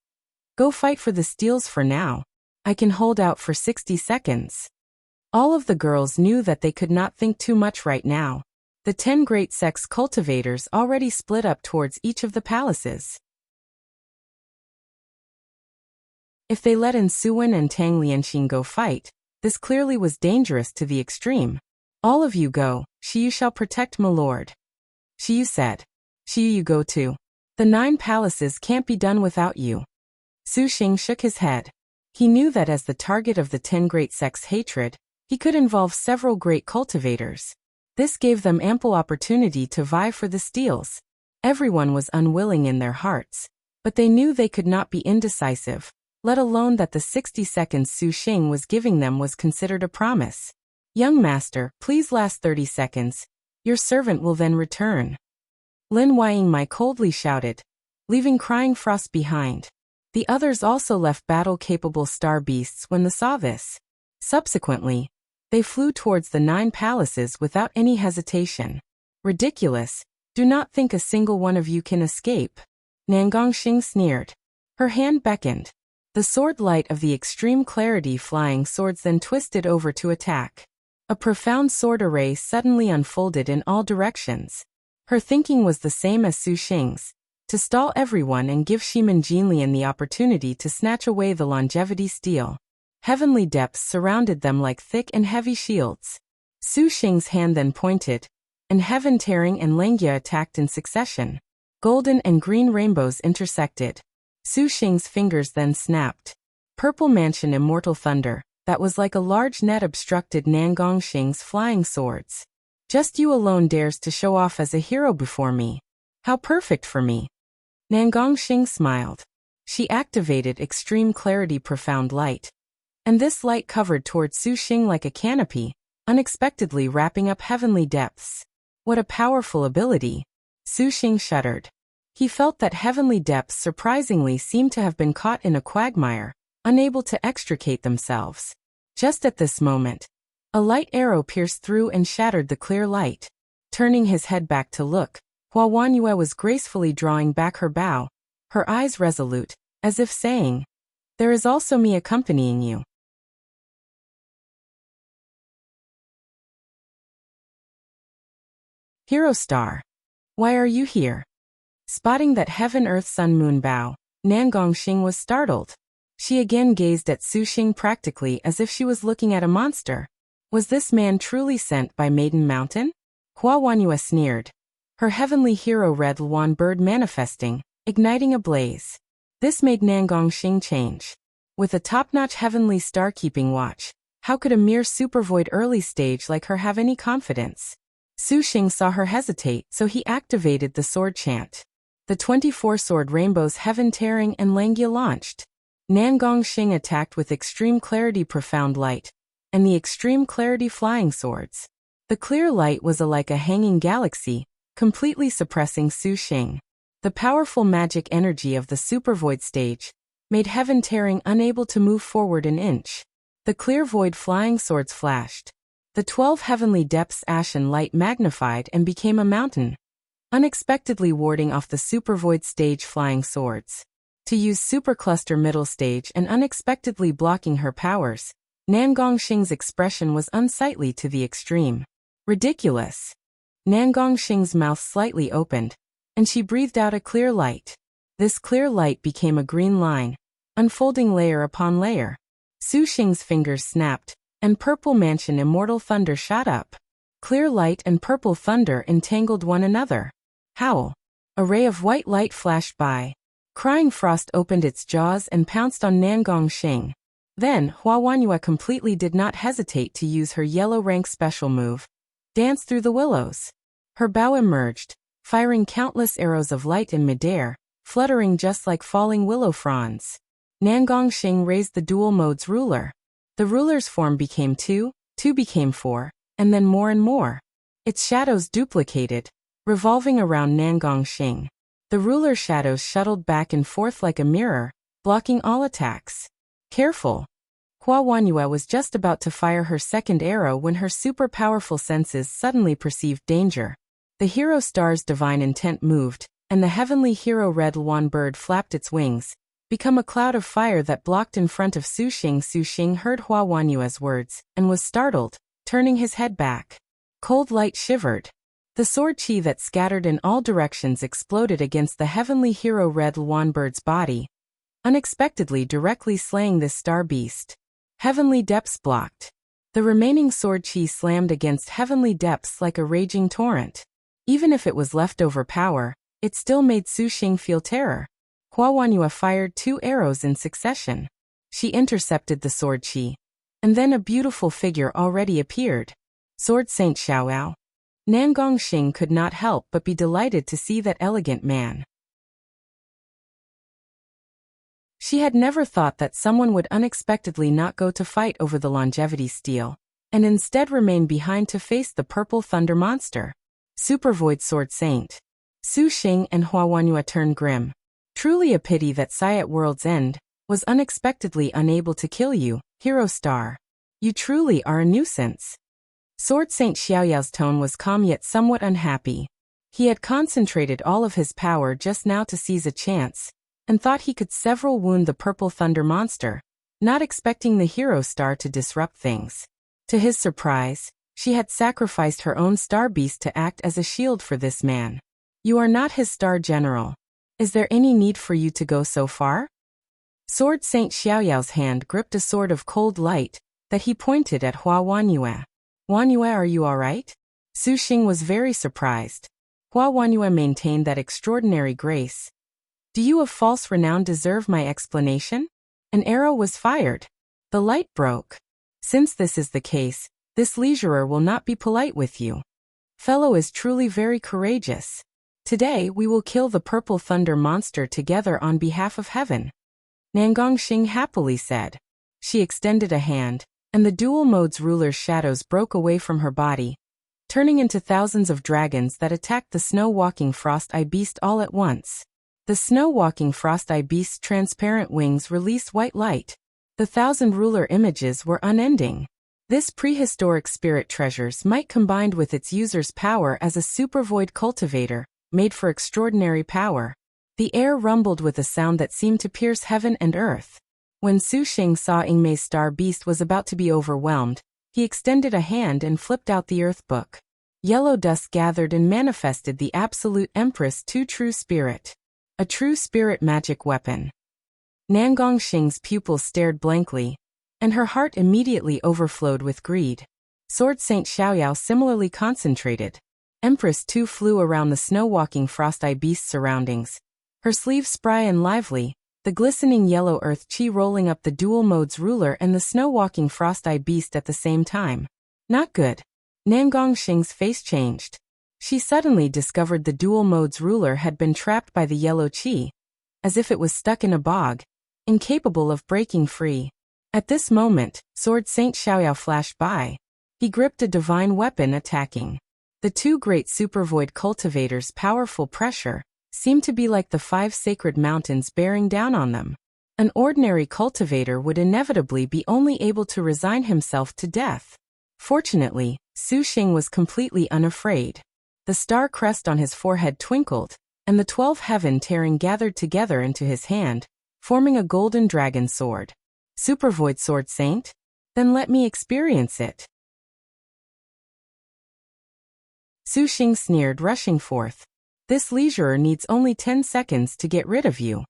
Go fight for the steles for now. I can hold out for 60 seconds. All of the girls knew that they could not think too much right now. The 10 great sects cultivators already split up towards each of the palaces. If they let in Suwen and Tang Lianxin go fight, this clearly was dangerous to the extreme. All of you go, Xiu shall protect my lord. Xiu said. Xiu, you go too. The 9 palaces can't be done without you. Xiuxiu shook his head. He knew that as the target of the 10 great sects' hatred, he could involve several great cultivators. This gave them ample opportunity to vie for the steles. Everyone was unwilling in their hearts, but they knew they could not be indecisive, let alone that the 60 seconds Xiuxiu was giving them was considered a promise. Young master, please last 30 seconds. Your servant will then return. Lin Yingmei coldly shouted, leaving Crying Frost behind. The others also left battle-capable star beasts when they saw this. Subsequently, they flew towards the 9 palaces without any hesitation. Ridiculous, do not think a single one of you can escape. Nangongxing sneered. Her hand beckoned. The sword light of the extreme clarity flying swords then twisted over to attack. A profound sword array suddenly unfolded in all directions. Her thinking was the same as Xiuxiu's, to stall everyone and give Shimin Jinlian the opportunity to snatch away the longevity stele. Heavenly depths surrounded them like thick and heavy shields. Xiuxiu's hand then pointed, and Heaven Tearing and Lengia attacked in succession. Golden and green rainbows intersected. Xiuxiu's fingers then snapped. Purple Mansion Immortal Thunder, that was like a large net obstructed Nangongxing's flying swords. Just you alone dares to show off as a hero before me. How perfect for me. Nangongxing smiled. She activated Extreme Clarity Profound Light. And this light covered toward Xiuxiu like a canopy, unexpectedly wrapping up heavenly depths. What a powerful ability! Xiuxiu shuddered. He felt that heavenly depths surprisingly seemed to have been caught in a quagmire, unable to extricate themselves. Just at this moment, a light arrow pierced through and shattered the clear light. Turning his head back to look, Hua Wanyue was gracefully drawing back her bow, her eyes resolute, as if saying, "There is also me accompanying you." Hero Star. Why are you here? Spotting that heaven earth sun moon bow, Nangongxing was startled. She again gazed at Xiuxiu practically as if she was looking at a monster. Was this man truly sent by Maiden Mountain? Hua Wanyue sneered. Her heavenly hero Red Luan bird manifesting, igniting a blaze. This made Nangongxing change. With a top-notch heavenly star-keeping watch, how could a mere supervoid early stage like her have any confidence? Xiuxiu saw her hesitate, so he activated the sword chant. The 24-sword rainbows Heaven Tearing and Langia launched. Nangongxing attacked with Extreme Clarity Profound Light, and the Extreme Clarity Flying Swords. The clear light was like a hanging galaxy, completely suppressing Xiuxiu. The powerful magic energy of the Supervoid stage made Heaven Tearing unable to move forward an inch. The clear void flying swords flashed. The 12 heavenly depths ashen light magnified and became a mountain, unexpectedly warding off the Supervoid stage flying swords. To use Supercluster middle stage and unexpectedly blocking her powers, Nangongxing's expression was unsightly to the extreme. Ridiculous. Nangongxing's mouth slightly opened, and she breathed out a clear light. This clear light became a green line, unfolding layer upon layer. Xiuxiu's fingers snapped, and Purple Mansion Immortal Thunder shot up. Clear light and purple thunder entangled one another. Howl. A ray of white light flashed by. Crying Frost opened its jaws and pounced on Nangongxing. Then, Hua Wanyue completely did not hesitate to use her yellow rank special move. Dance Through the Willows. Her bow emerged, firing countless arrows of light in midair, fluttering just like falling willow fronds. Nangongxing raised the dual mode's ruler. The ruler's form became 2, 2 became 4, and then more and more. Its shadows duplicated, revolving around Nangongxing. The ruler shadows shuttled back and forth like a mirror, blocking all attacks. Careful! Hua Wanyue was just about to fire her second arrow when her super-powerful senses suddenly perceived danger. The hero star's divine intent moved, and the heavenly hero Red Luan bird flapped its wings, become a cloud of fire that blocked in front of Xiuxiu. Xiuxiu heard Hua Wanyue's words, and was startled, turning his head back. Cold light shivered. The sword chi that scattered in all directions exploded against the heavenly hero Red Luan bird's body, unexpectedly directly slaying this star beast. Heavenly depths blocked. The remaining sword chi slammed against heavenly depths like a raging torrent. Even if it was leftover power, it still made Xiuxiu feel terror. Hua Wanyue fired 2 arrows in succession. She intercepted the sword chi. And then a beautiful figure already appeared. Sword Saint Xiaoyao. Nangongxing could not help but be delighted to see that elegant man. She had never thought that someone would unexpectedly not go to fight over the longevity stele, and instead remain behind to face the purple thunder monster. Supervoid Sword Saint. Xiuxiu and Hua Wanyue turned grim. Truly a pity that Sai at World's End was unexpectedly unable to kill you, Hero Star. You truly are a nuisance. Sword Saint Xiaoyao's tone was calm yet somewhat unhappy. He had concentrated all of his power just now to seize a chance, and thought he could several wound the purple thunder monster, not expecting the hero star to disrupt things. To his surprise, she had sacrificed her own star beast to act as a shield for this man. You are not his star general. Is there any need for you to go so far? Sword Saint Xiaoyao's hand gripped a sword of cold light that he pointed at Hua Wanyue. Wanyue, are you alright? Xiuxiu was very surprised. Hua Wanyue maintained that extraordinary grace. Do you of false renown deserve my explanation? An arrow was fired. The light broke. Since this is the case, this leisurer will not be polite with you. Fellow is truly very courageous. Today we will kill the purple thunder monster together on behalf of heaven. Nangongxing happily said. She extended a hand, and the dual modes ruler's shadows broke away from her body, turning into thousands of dragons that attacked the snow-walking frost-eye beast all at once. The snow-walking frost-eye beast's transparent wings released white light. The thousand ruler images were unending. This prehistoric spirit treasures might combined with its user's power as a supervoid cultivator, made for extraordinary power. The air rumbled with a sound that seemed to pierce heaven and earth. When Xiuxiu saw Yingmei's star beast was about to be overwhelmed, he extended a hand and flipped out the earth book. Yellow dust gathered and manifested the absolute Empress true spirit. A true spirit magic weapon. Nangongxing's pupils stared blankly, and her heart immediately overflowed with greed. Sword Saint Xiaoyao similarly concentrated. Empress Tu flew around the snow-walking frost-eye beast's surroundings, her sleeves spry and lively, the glistening yellow earth chi rolling up the dual modes ruler and the snow-walking frost-eye beast at the same time. Not good. Nangongxing's face changed. She suddenly discovered the dual modes ruler had been trapped by the yellow chi, as if it was stuck in a bog, incapable of breaking free. At this moment, Sword Saint Xiaoyao flashed by. He gripped a divine weapon attacking. The two great supervoid cultivators' powerful pressure seemed to be like the 5 sacred mountains bearing down on them. An ordinary cultivator would inevitably be only able to resign himself to death. Fortunately, Xiuxiu was completely unafraid. The star crest on his forehead twinkled, and the 12 heaven tearing gathered together into his hand, forming a golden dragon sword. Supervoid Sword Saint? Then let me experience it. Xiuxiu sneered, rushing forth. This leisurer needs only 10 seconds to get rid of you.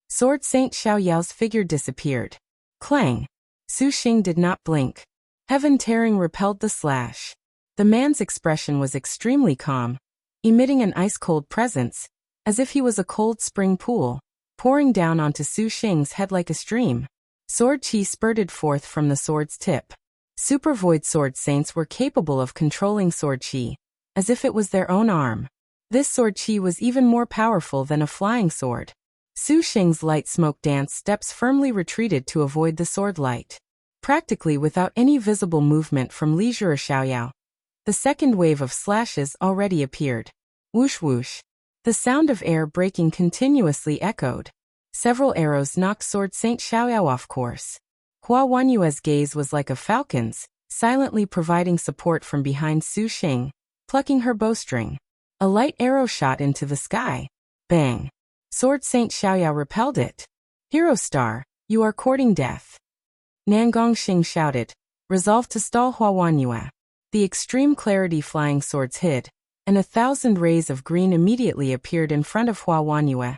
Sword Saint Xiaoyao's figure disappeared. Clang! Xiuxiu did not blink. Heaven tearing repelled the slash. The man's expression was extremely calm, emitting an ice-cold presence, as if he was a cold spring pool, pouring down onto Xiuxiu's head like a stream. Sword chi spurted forth from the sword's tip. Supervoid sword saints were capable of controlling sword chi, as if it was their own arm. This sword chi was even more powerful than a flying sword. Xiuxiu's light smoke dance steps firmly retreated to avoid the sword light. Practically without any visible movement from Leisurer Xiaoyao, the second wave of slashes already appeared. Whoosh whoosh. The sound of air breaking continuously echoed. Several arrows knocked Sword Saint Xiaoyao off course. Hua Wanyue's gaze was like a falcon's, silently providing support from behind Xiuxiu, plucking her bowstring. A light arrow shot into the sky. Bang! Sword Saint Xiaoyao repelled it. Hero Star, you are courting death. Nangongxing shouted, resolved to stall Hua Wanyue. The extreme clarity flying swords hid, and 1,000 rays of green immediately appeared in front of Hua Wanyue.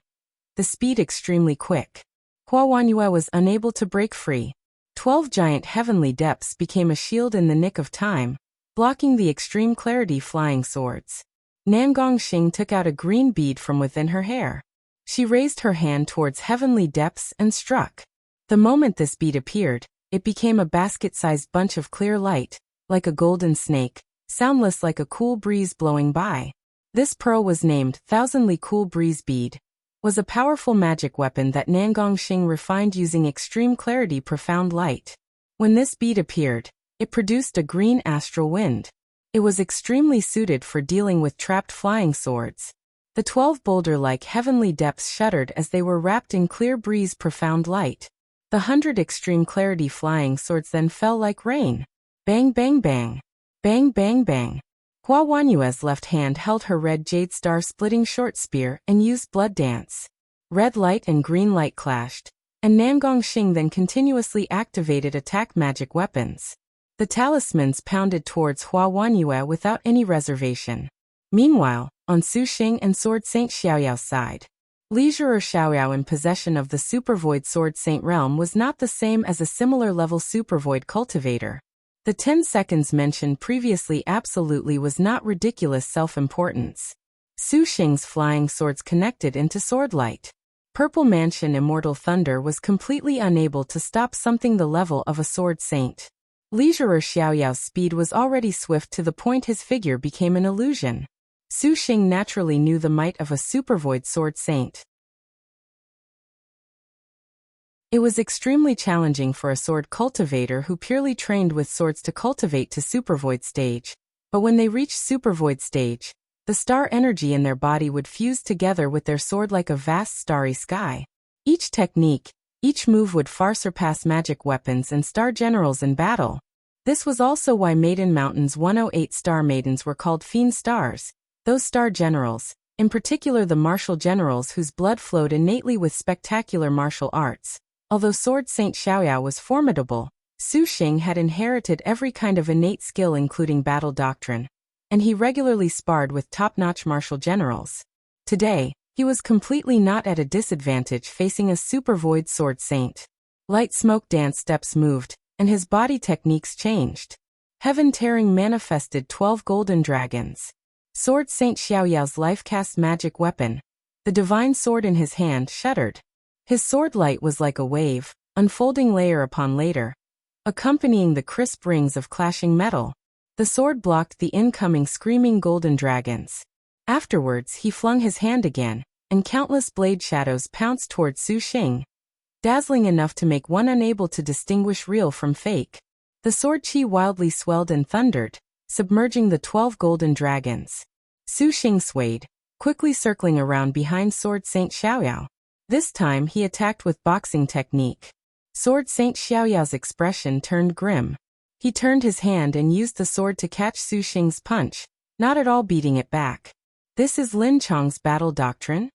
The speed extremely quick. Hua Wanyue was unable to break free. 12 giant heavenly depths became a shield in the nick of time, blocking the extreme clarity flying swords. Nangongxing took out a green bead from within her hair. She raised her hand towards heavenly depths and struck. The moment this bead appeared, it became a basket-sized bunch of clear light, like a golden snake, soundless like a cool breeze blowing by. This pearl was named Thousandly Cool Breeze Bead, was a powerful magic weapon that Nangongxing refined using extreme clarity profound light. When this bead appeared, it produced a green astral wind. It was extremely suited for dealing with trapped flying swords. The 12 boulder-like heavenly depths shuddered as they were wrapped in clear breeze profound light. The 100 extreme clarity flying swords then fell like rain. Bang bang bang. Bang bang bang. Hua Wanyue's left hand held her red jade star-splitting short spear and used blood dance. Red light and green light clashed, and Nangongxing then continuously activated attack magic weapons. The talismans pounded towards Hua Wanyue without any reservation. Meanwhile, on Xiuxiu and Sword Saint Xiaoyao's side, Leisurer Xiaoyao in possession of the Supervoid Sword Saint realm was not the same as a similar level Supervoid cultivator. The 10 seconds mentioned previously absolutely was not ridiculous self-importance. Xiuxiu's flying swords connected into swordlight. Purple Mansion Immortal Thunder was completely unable to stop something the level of a sword saint. Leisurer Xiaoyao's speed was already swift to the point his figure became an illusion. Xiuxiu naturally knew the might of a supervoid sword saint. It was extremely challenging for a sword cultivator who purely trained with swords to cultivate to supervoid stage. But when they reached supervoid stage, the star energy in their body would fuse together with their sword like a vast starry sky. Each technique, each move would far surpass magic weapons and star generals in battle. This was also why Maiden Mountain's 108 star maidens were called fiend stars, those star generals, in particular the martial generals whose blood flowed innately with spectacular martial arts. Although Sword Saint Xiaoyao was formidable, Xiuxiu had inherited every kind of innate skill including battle doctrine, and he regularly sparred with top-notch martial generals. Today, he was completely not at a disadvantage facing a supervoid sword saint. Light smoke dance steps moved, and his body techniques changed. Heaven-tearing manifested 12 golden dragons. Sword Saint Xiaoyao's life-cast magic weapon, the divine sword in his hand, shuddered. His sword light was like a wave, unfolding layer upon layer, accompanying the crisp rings of clashing metal. The sword blocked the incoming screaming golden dragons. Afterwards he flung his hand again, and countless blade shadows pounced toward Xiuxiu, dazzling enough to make one unable to distinguish real from fake. The sword chi wildly swelled and thundered, submerging the 12 golden dragons. Xiuxiu swayed, quickly circling around behind Sword Saint Xiaoyao. This time he attacked with boxing technique. Sword Saint Xiaoyao's expression turned grim. He turned his hand and used the sword to catch Xiuxiu's punch, not at all beating it back. This is Lin Chong's battle doctrine?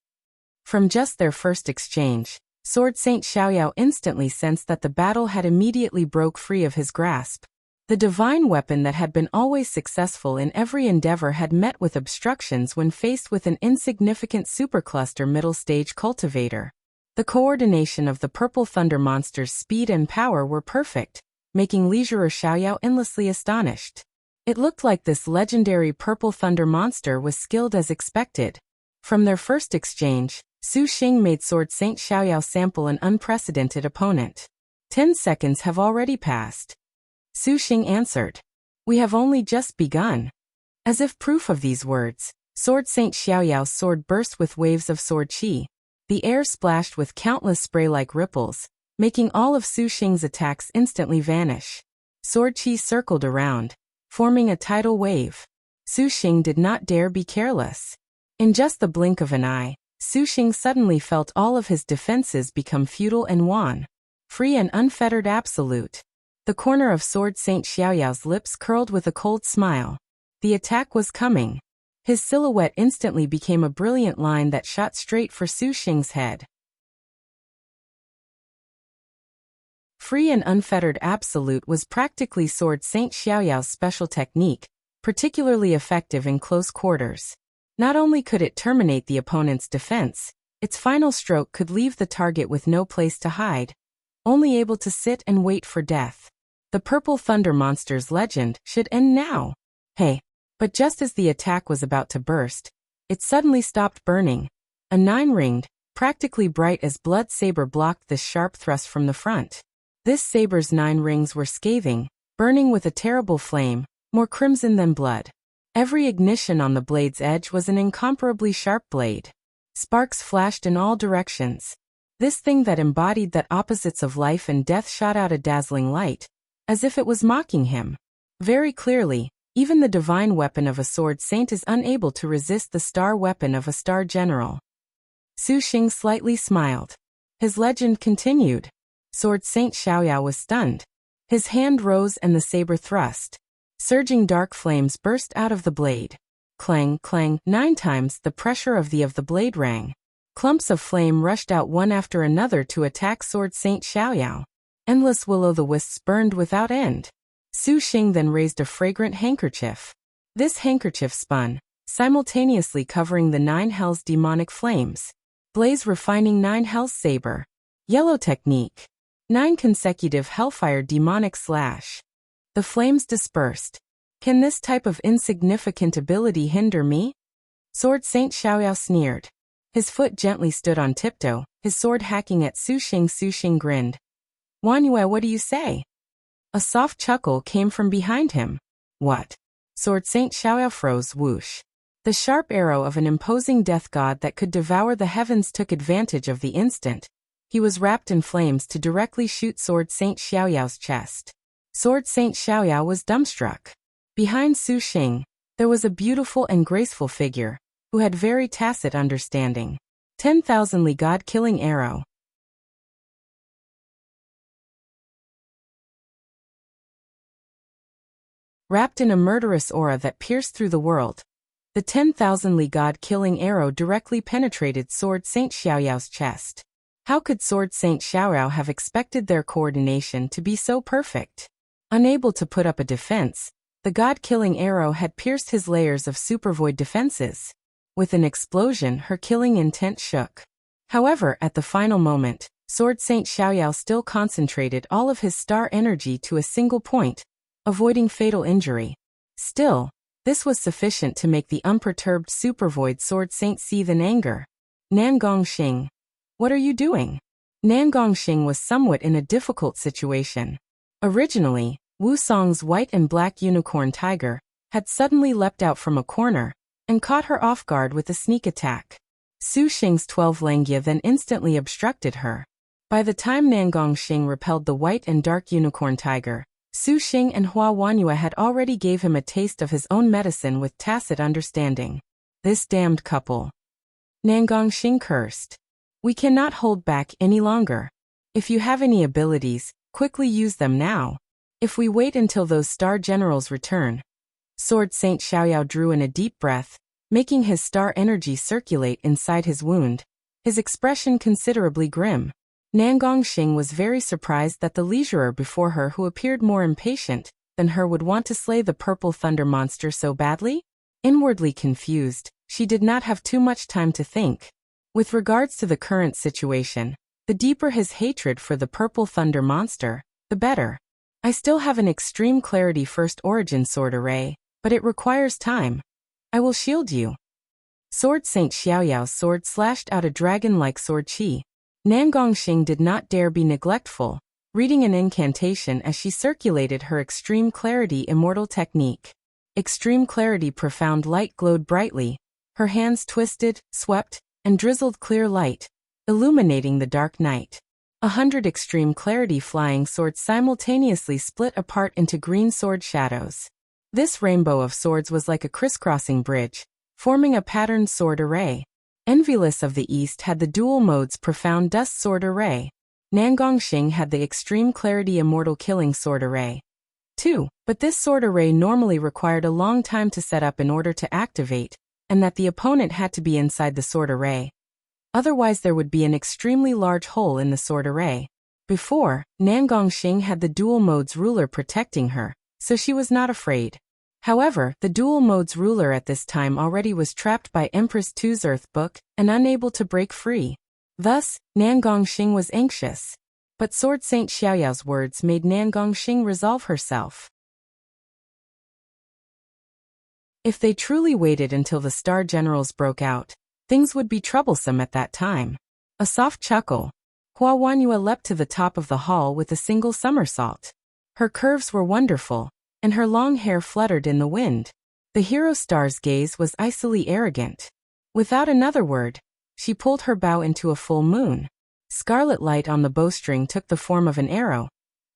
From just their first exchange, Sword Saint Xiaoyao instantly sensed that the battle had immediately broke free of his grasp. The divine weapon that had been always successful in every endeavor had met with obstructions when faced with an insignificant supercluster middle-stage cultivator. The coordination of the purple thunder monster's speed and power were perfect, making Leisurer Xiaoyao endlessly astonished. It looked like this legendary purple thunder monster was skilled as expected. From their first exchange, Xiuxiu made Sword Saint Xiaoyao sample an unprecedented opponent. 10 seconds have already passed. Xiuxiu answered. We have only just begun. As if proof of these words, Sword Saint Xiaoyao's sword burst with waves of sword chi. The air splashed with countless spray-like ripples, making all of Xiuxiu's attacks instantly vanish. Sword chi circled around, forming a tidal wave. Xiuxiu did not dare be careless. In just the blink of an eye, Xiuxiu suddenly felt all of his defenses become futile and wan. Free and unfettered absolute. The corner of Sword Saint Xiaoyao's lips curled with a cold smile. The attack was coming. His silhouette instantly became a brilliant line that shot straight for Xiuxiu's head. Free and unfettered absolute was practically Sword Saint Xiaoyao's special technique, particularly effective in close quarters. Not only could it terminate the opponent's defense, its final stroke could leave the target with no place to hide, only able to sit and wait for death. The purple thunder monster's legend should end now. Hey! But just as the attack was about to burst, it suddenly stopped burning. A 9-ringed, practically bright as blood saber blocked this sharp thrust from the front. This saber's 9 rings were scathing, burning with a terrible flame, more crimson than blood. Every ignition on the blade's edge was an incomparably sharp blade. Sparks flashed in all directions. This thing that embodied the opposites of life and death shot out a dazzling light, as if it was mocking him. Very clearly, even the divine weapon of a sword saint is unable to resist the star weapon of a star general. Xiuxiu slightly smiled. His legend continued. Sword Saint Xiaoyao was stunned. His hand rose and the saber thrust. Surging dark flames burst out of the blade. Clang, clang, 9 times the pressure of the blade rang. Clumps of flame rushed out one after another to attack Sword Saint Xiaoyao. Endless will-o'-the-wisps burned without end. Xiuxiu then raised a fragrant handkerchief. This handkerchief spun, simultaneously covering the 9 hells demonic flames. Blaze refining 9 hells saber. Yellow technique. 9 consecutive hellfire demonic slash. The flames dispersed. Can this type of insignificant ability hinder me? Sword Saint Xiaoyao sneered. His foot gently stood on tiptoe, his sword hacking at Xiuxiu. Xiuxiu grinned. Wanyue, what do you say? A soft chuckle came from behind him. What? Sword Saint Xiaoyao froze. Whoosh. The sharp arrow of an imposing death god that could devour the heavens took advantage of the instant, He was wrapped in flames to directly shoot Sword Saint Xiaoyao's chest. Sword Saint Xiaoyao was dumbstruck. Behind Su Xing, there was a beautiful and graceful figure, who had very tacit understanding. 10,000 Li God-killing arrow. Wrapped in a murderous aura that pierced through the world, the 10,000 Li God-killing arrow directly penetrated Sword Saint Xiaoyao's chest. How could Sword Saint Xiaoyao have expected their coordination to be so perfect? Unable to put up a defense, the God-killing arrow had pierced his layers of supervoid defenses. With an explosion, her killing intent shook. However, at the final moment, Sword Saint Xiaoyao still concentrated all of his star energy to a single point, avoiding fatal injury. Still, this was sufficient to make the unperturbed supervoid Sword Saint seethe in anger. Nangongxing, what are you doing? Nangongxing was somewhat in a difficult situation. Originally, Wu Song's white and black unicorn tiger had suddenly leapt out from a corner and caught her off guard with a sneak attack. Su Xing's 12 Lengia then instantly obstructed her. By the time Nangongxing repelled the white and dark unicorn tiger, Su Xing and Hua Wanyue had already gave him a taste of his own medicine with tacit understanding. This damned couple. Nangongxing cursed. We cannot hold back any longer. If you have any abilities, quickly use them now. If we wait until those star generals return. Sword Saint Xiaoyao drew in a deep breath, making his star energy circulate inside his wound, his expression considerably grim. Nangongxing was very surprised that the leisurer before her who appeared more impatient than her would want to slay the purple thunder monster so badly. Inwardly confused, she did not have too much time to think. With regards to the current situation, the deeper his hatred for the purple thunder monster, the better. I still have an extreme clarity first origin sword array, but it requires time. I will shield you. Sword Saint Xiaoyao's sword slashed out a dragon-like sword chi. Nangongxing did not dare be neglectful, reading an incantation as she circulated her extreme clarity immortal technique. Extreme clarity profound light glowed brightly. Her hands twisted, swept, and drizzled clear light, illuminating the dark night. 100 extreme clarity flying swords simultaneously split apart into green sword shadows. This rainbow of swords was like a crisscrossing bridge, forming a patterned sword array. Envious of the East had the dual modes profound dust sword array. Nangongxing had the extreme clarity immortal killing sword array. 2. But this sword array normally required a long time to set up in order to activate, and that the opponent had to be inside the sword array. Otherwise there would be an extremely large hole in the sword array. Before, Nangongxing had the dual modes ruler protecting her, so she was not afraid. However, the dual modes ruler at this time already was trapped by Empress Tu's Earth Book and unable to break free. Thus, Nangongxing was anxious. But Sword Saint Xiaoyao's words made Nangongxing resolve herself. If they truly waited until the star generals broke out, things would be troublesome at that time. A soft chuckle. Hua Wanyue leapt to the top of the hall with a single somersault. Her curves were wonderful, and her long hair fluttered in the wind. The hero star's gaze was icily arrogant. Without another word, she pulled her bow into a full moon. Scarlet light on the bowstring took the form of an arrow,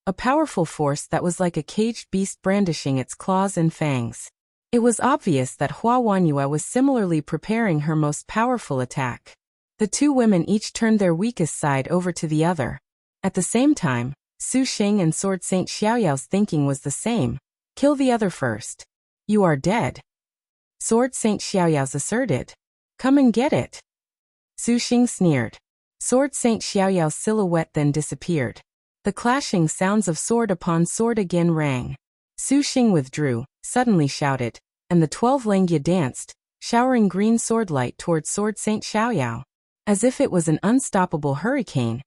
a powerful force that was like a caged beast brandishing its claws and fangs. It was obvious that Hua Wanyue was similarly preparing her most powerful attack. The two women each turned their weakest side over to the other. At the same time, Su Xing and Sword Saint Xiaoyao's thinking was the same. Kill the other first. You are dead. Sword Saint Xiaoyao's asserted. Come and get it. Su Xing sneered. Sword Saint Xiaoyao's silhouette then disappeared. The clashing sounds of sword upon sword again rang. Su Xing withdrew, suddenly shouted, and the 12 Lengia danced, showering green sword light towards Sword Saint Xiaoyao. As if it was an unstoppable hurricane,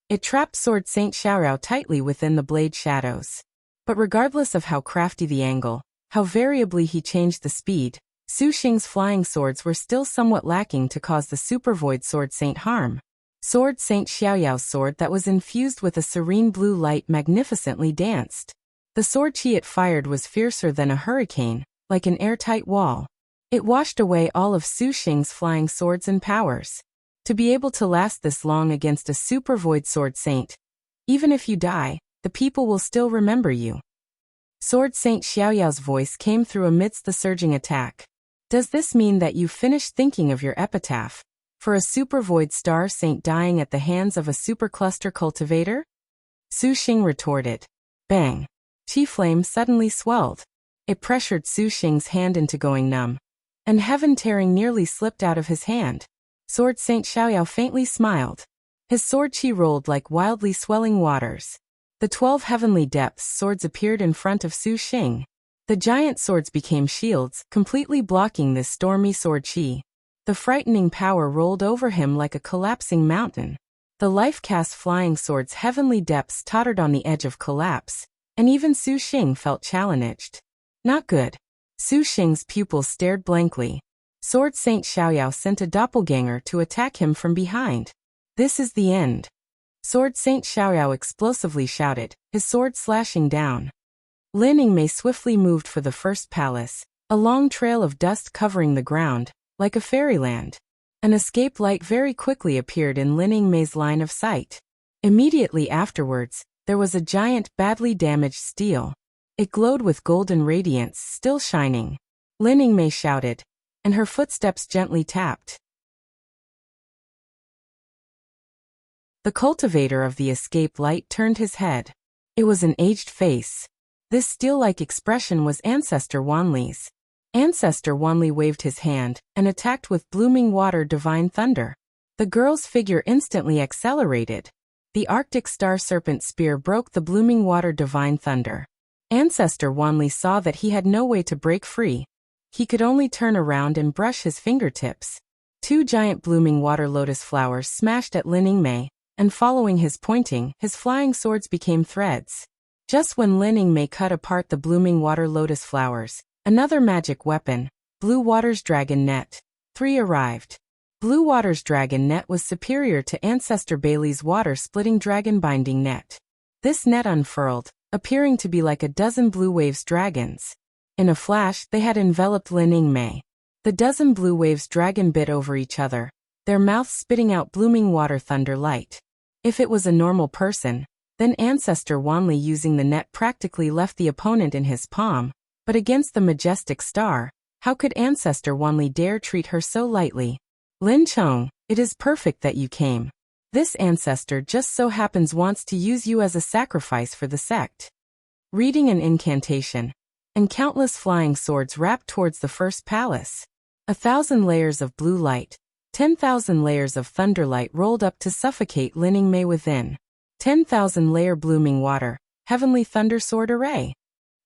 it trapped Sword Saint Xiaoyao tightly within the blade shadows. But regardless of how crafty the angle, how variably he changed the speed, Su Xing's flying swords were still somewhat lacking to cause the supervoid Sword Saint harm. Sword Saint Xiaoyao's sword that was infused with a serene blue light magnificently danced. The sword chi it fired was fiercer than a hurricane, like an airtight wall. It washed away all of Su Xing's flying swords and powers. To be able to last this long against a super void sword saint. Even if you die, the people will still remember you. Sword Saint Xiaoyao's voice came through amidst the surging attack. Does this mean that you've finished thinking of your epitaph? For a super void star saint dying at the hands of a super cluster cultivator? Su Xing retorted. Bang. Qi flame suddenly swelled. It pressured Su Xing's hand into going numb. And heaven tearing nearly slipped out of his hand. Sword Saint Xiaoyao faintly smiled. His sword qi rolled like wildly swelling waters. The 12 heavenly depths swords appeared in front of Su Xing. The giant swords became shields, completely blocking this stormy sword qi. The frightening power rolled over him like a collapsing mountain. The life-cast flying sword's heavenly depths tottered on the edge of collapse, and even Su Xing felt challenged. Not good. Su Xing's pupils stared blankly. Sword Saint Xiaoyao sent a doppelganger to attack him from behind. This is the end. Sword Saint Xiaoyao explosively shouted, his sword slashing down. Lin Yingmei swiftly moved for the first palace, a long trail of dust covering the ground, like a fairyland. An escape light very quickly appeared in Lin Yingmei's line of sight. Immediately afterwards, there was a giant, badly damaged stele. It glowed with golden radiance, still shining. Lin Yingmei shouted, and her footsteps gently tapped. The cultivator of the escape light turned his head. It was an aged face. This steel-like expression was Ancestor Wanli's. Ancestor Wanli waved his hand and attacked with blooming water divine thunder. The girl's figure instantly accelerated. The Arctic Star Serpent Spear broke the blooming water divine thunder. Ancestor Wanli saw that he had no way to break free. He could only turn around and brush his fingertips. 2 giant blooming water lotus flowers smashed at Lin Yingmei, and following his pointing, his flying swords became threads. Just when Lin Yingmei cut apart the blooming water lotus flowers, another magic weapon, Blue Water's Dragon Net, 3 arrived. Blue Water's Dragon Net was superior to Ancestor Bailey's water-splitting dragon binding net. This net unfurled, appearing to be like a dozen blue waves dragons. In a flash, they had enveloped Lin Yingmei. The dozen blue waves dragon bit over each other, their mouths spitting out blooming water thunder light. If it was a normal person, then Ancestor Wanli using the net practically left the opponent in his palm, but against the majestic star, how could Ancestor Wanli dare treat her so lightly? Lin Chong, it is perfect that you came. This ancestor just so happens wants to use you as a sacrifice for the sect. Reading an incantation, and countless flying swords wrapped towards the first palace. 1,000 layers of blue light, 10,000 layers of thunderlight rolled up to suffocate Lin Yingmei within. 10,000 layer blooming water, heavenly thunder sword array.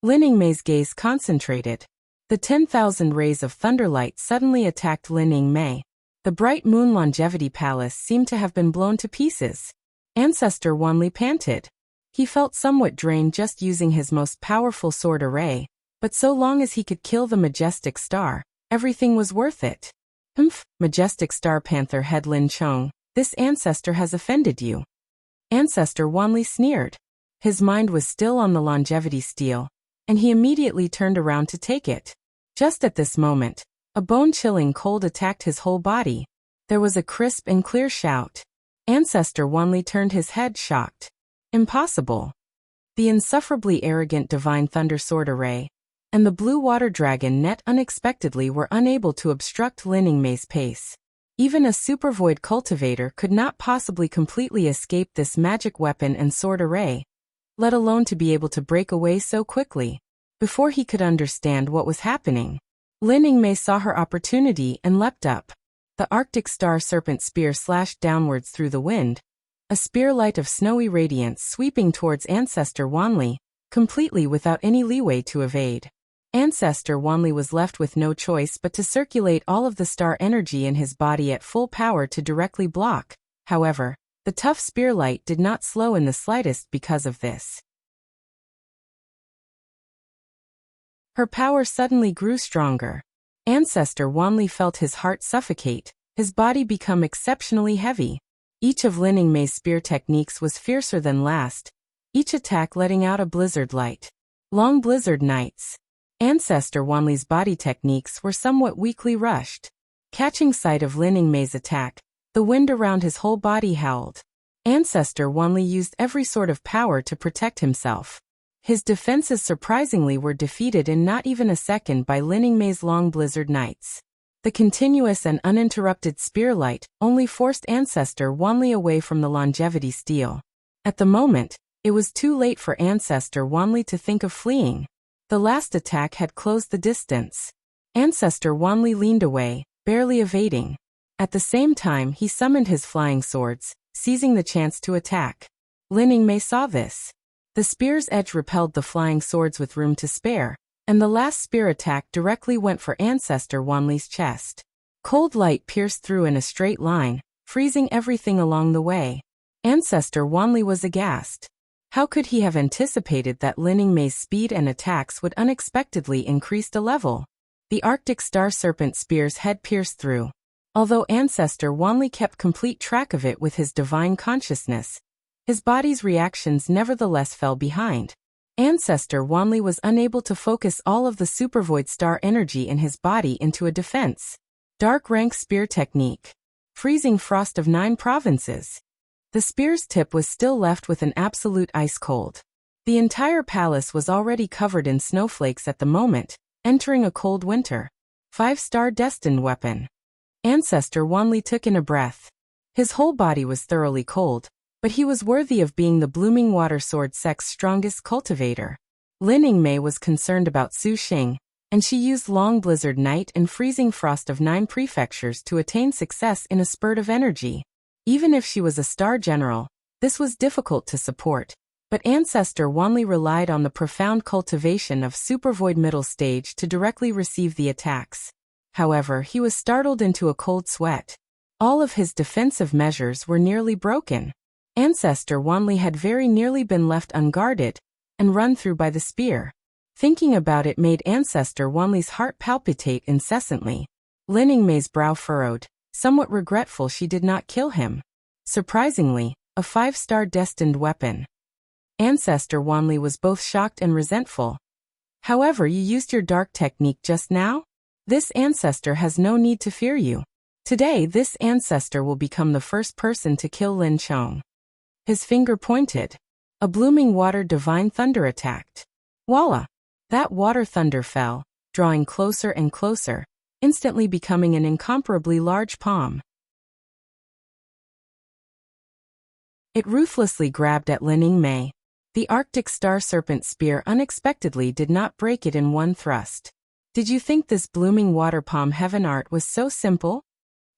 Lin Yingmei's gaze concentrated. The 10,000 rays of thunderlight suddenly attacked Lin Yingmei. The bright moon longevity palace seemed to have been blown to pieces. Ancestor Wanli panted. He felt somewhat drained just using his most powerful sword array, but so long as he could kill the majestic star, everything was worth it. Humph, majestic star panther head Lin Chong, this ancestor has offended you. Ancestor Wanli sneered. His mind was still on the longevity stele, and he immediately turned around to take it. Just at this moment, a bone-chilling cold attacked his whole body. There was a crisp and clear shout. Ancestor Wanli turned his head shocked. Impossible. The insufferably arrogant divine thunder sword array and the blue water dragon net unexpectedly were unable to obstruct Lin Yingmei's pace. Even a super void cultivator could not possibly completely escape this magic weapon and sword array, let alone to be able to break away so quickly. Before he could understand what was happening, Lin Yingmei saw her opportunity and leapt up. The Arctic Star Serpent Spear slashed downwards through the wind, a spear light of snowy radiance sweeping towards Ancestor Wanli, completely without any leeway to evade. Ancestor Wanli was left with no choice but to circulate all of the star energy in his body at full power to directly block. However, the tough spear light did not slow in the slightest because of this. Her power suddenly grew stronger. Ancestor Wanli felt his heart suffocate, his body become exceptionally heavy. Each of Lin Yingmei's spear techniques was fiercer than last, each attack letting out a blizzard light. Long blizzard nights. Ancestor Wanli's body techniques were somewhat weakly rushed. Catching sight of Lin Yingmei's attack, The wind around his whole body howled. Ancestor Wanli used every sort of power to protect himself. His defenses surprisingly were defeated in not even a second by Lin Mei's long blizzard nights. The continuous and uninterrupted spear light only forced Ancestor Wanli away from the longevity steel. At the moment, it was too late for Ancestor Wanli to think of fleeing. The last attack had closed the distance. Ancestor Wanli leaned away, barely evading. At the same time, he summoned his flying swords, seizing the chance to attack. Lin Mei saw this. The spear's edge repelled the flying swords with room to spare, and the last spear attack directly went for Ancestor Wanli's chest. Cold light pierced through in a straight line, freezing everything along the way. Ancestor Wanli was aghast. How could he have anticipated that Lin Mei's speed and attacks would unexpectedly increase a level? The Arctic Star Serpent spear's head pierced through. Although Ancestor Wanli kept complete track of it with his divine consciousness, his body's reactions nevertheless fell behind. Ancestor Wanli was unable to focus all of the Supervoid Star energy in his body into a defense. Dark Rank Spear Technique. Freezing Frost of 9 Provinces. The spear's tip was still left with an absolute ice cold. The entire palace was already covered in snowflakes at the moment, entering a cold winter. 5-star destined weapon. Ancestor Wanli took in a breath. His whole body was thoroughly cold, but he was worthy of being the Blooming Water Sword sect's strongest cultivator. Lin Mei was concerned about Su Xing, and she used Long Blizzard Night and Freezing Frost of 9 Prefectures to attain success in a spurt of energy. Even if she was a star general, this was difficult to support, but Ancestor Wanli relied on the profound cultivation of Supervoid Middle Stage to directly receive the attacks. However, he was startled into a cold sweat. All of his defensive measures were nearly broken. Ancestor Wanli had very nearly been left unguarded and run through by the spear. Thinking about it made Ancestor Wanli's heart palpitate incessantly. Lin Mei's brow furrowed, somewhat regretful she did not kill him. Surprisingly, a 5-star destined weapon. Ancestor Wanli was both shocked and resentful. However, you used your dark technique just now? This ancestor has no need to fear you. Today, this ancestor will become the first person to kill Lin Chong. His finger pointed. A blooming water divine thunder attacked. Voila! That water thunder fell, drawing closer and closer, instantly becoming an incomparably large palm. It ruthlessly grabbed at Lin Mei. The Arctic Star Serpent spear unexpectedly did not break it in one thrust. Did you think this blooming water palm heaven art was so simple?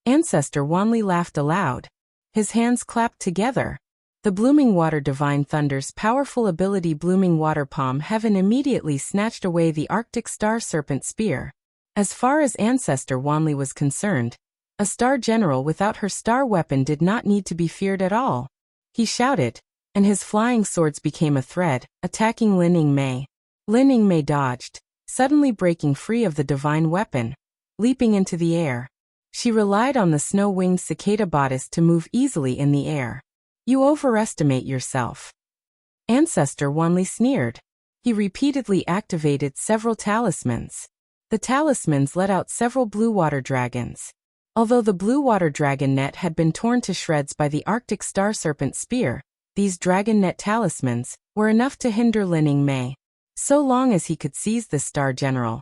Ancestor Wanli laughed aloud. His hands clapped together. The Blooming Water Divine Thunder's powerful ability Blooming Water Palm Heaven immediately snatched away the Arctic Star Serpent spear. As far as Ancestor Wanli was concerned, a star general without her star weapon did not need to be feared at all. He shouted, and his flying swords became a thread, attacking Lin Mei. Lin Mei dodged, suddenly breaking free of the divine weapon, leaping into the air. She relied on the snow-winged cicada bodice to move easily in the air. You overestimate yourself. Ancestor Wanli sneered. He repeatedly activated several talismans. The talismans let out several blue water dragons. Although the blue water dragon net had been torn to shreds by the Arctic Star Serpent spear, these dragon net talismans were enough to hinder Lin Mei, so long as he could seize the star general.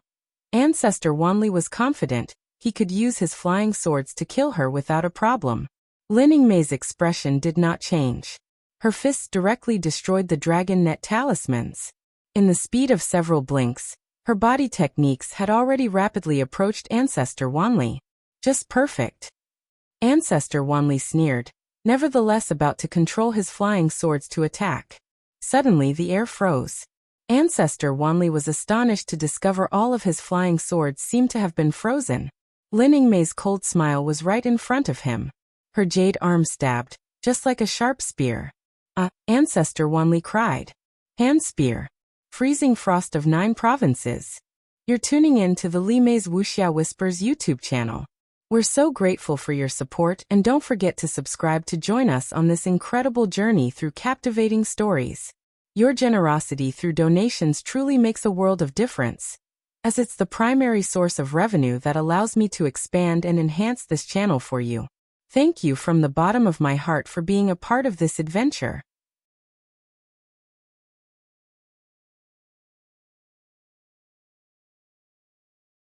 Ancestor Wanli was confident he could use his flying swords to kill her without a problem. Lin Mei's expression did not change. Her fists directly destroyed the dragon net talismans. In the speed of several blinks, her body techniques had already rapidly approached Ancestor Wanli. Just perfect. Ancestor Wanli sneered, nevertheless about to control his flying swords to attack. Suddenly the air froze. Ancestor Wanli was astonished to discover all of his flying swords seemed to have been frozen. Lin Mei's cold smile was right in front of him. Her jade arm stabbed, just like a sharp spear. Ancestor Wanli cried. Hand spear. Freezing Frost of 9 Provinces. You're tuning in to the Li Mei's Wuxia Whispers YouTube channel. We're so grateful for your support, and don't forget to subscribe to join us on this incredible journey through captivating stories. Your generosity through donations truly makes a world of difference, as it's the primary source of revenue that allows me to expand and enhance this channel for you. Thank you from the bottom of my heart for being a part of this adventure.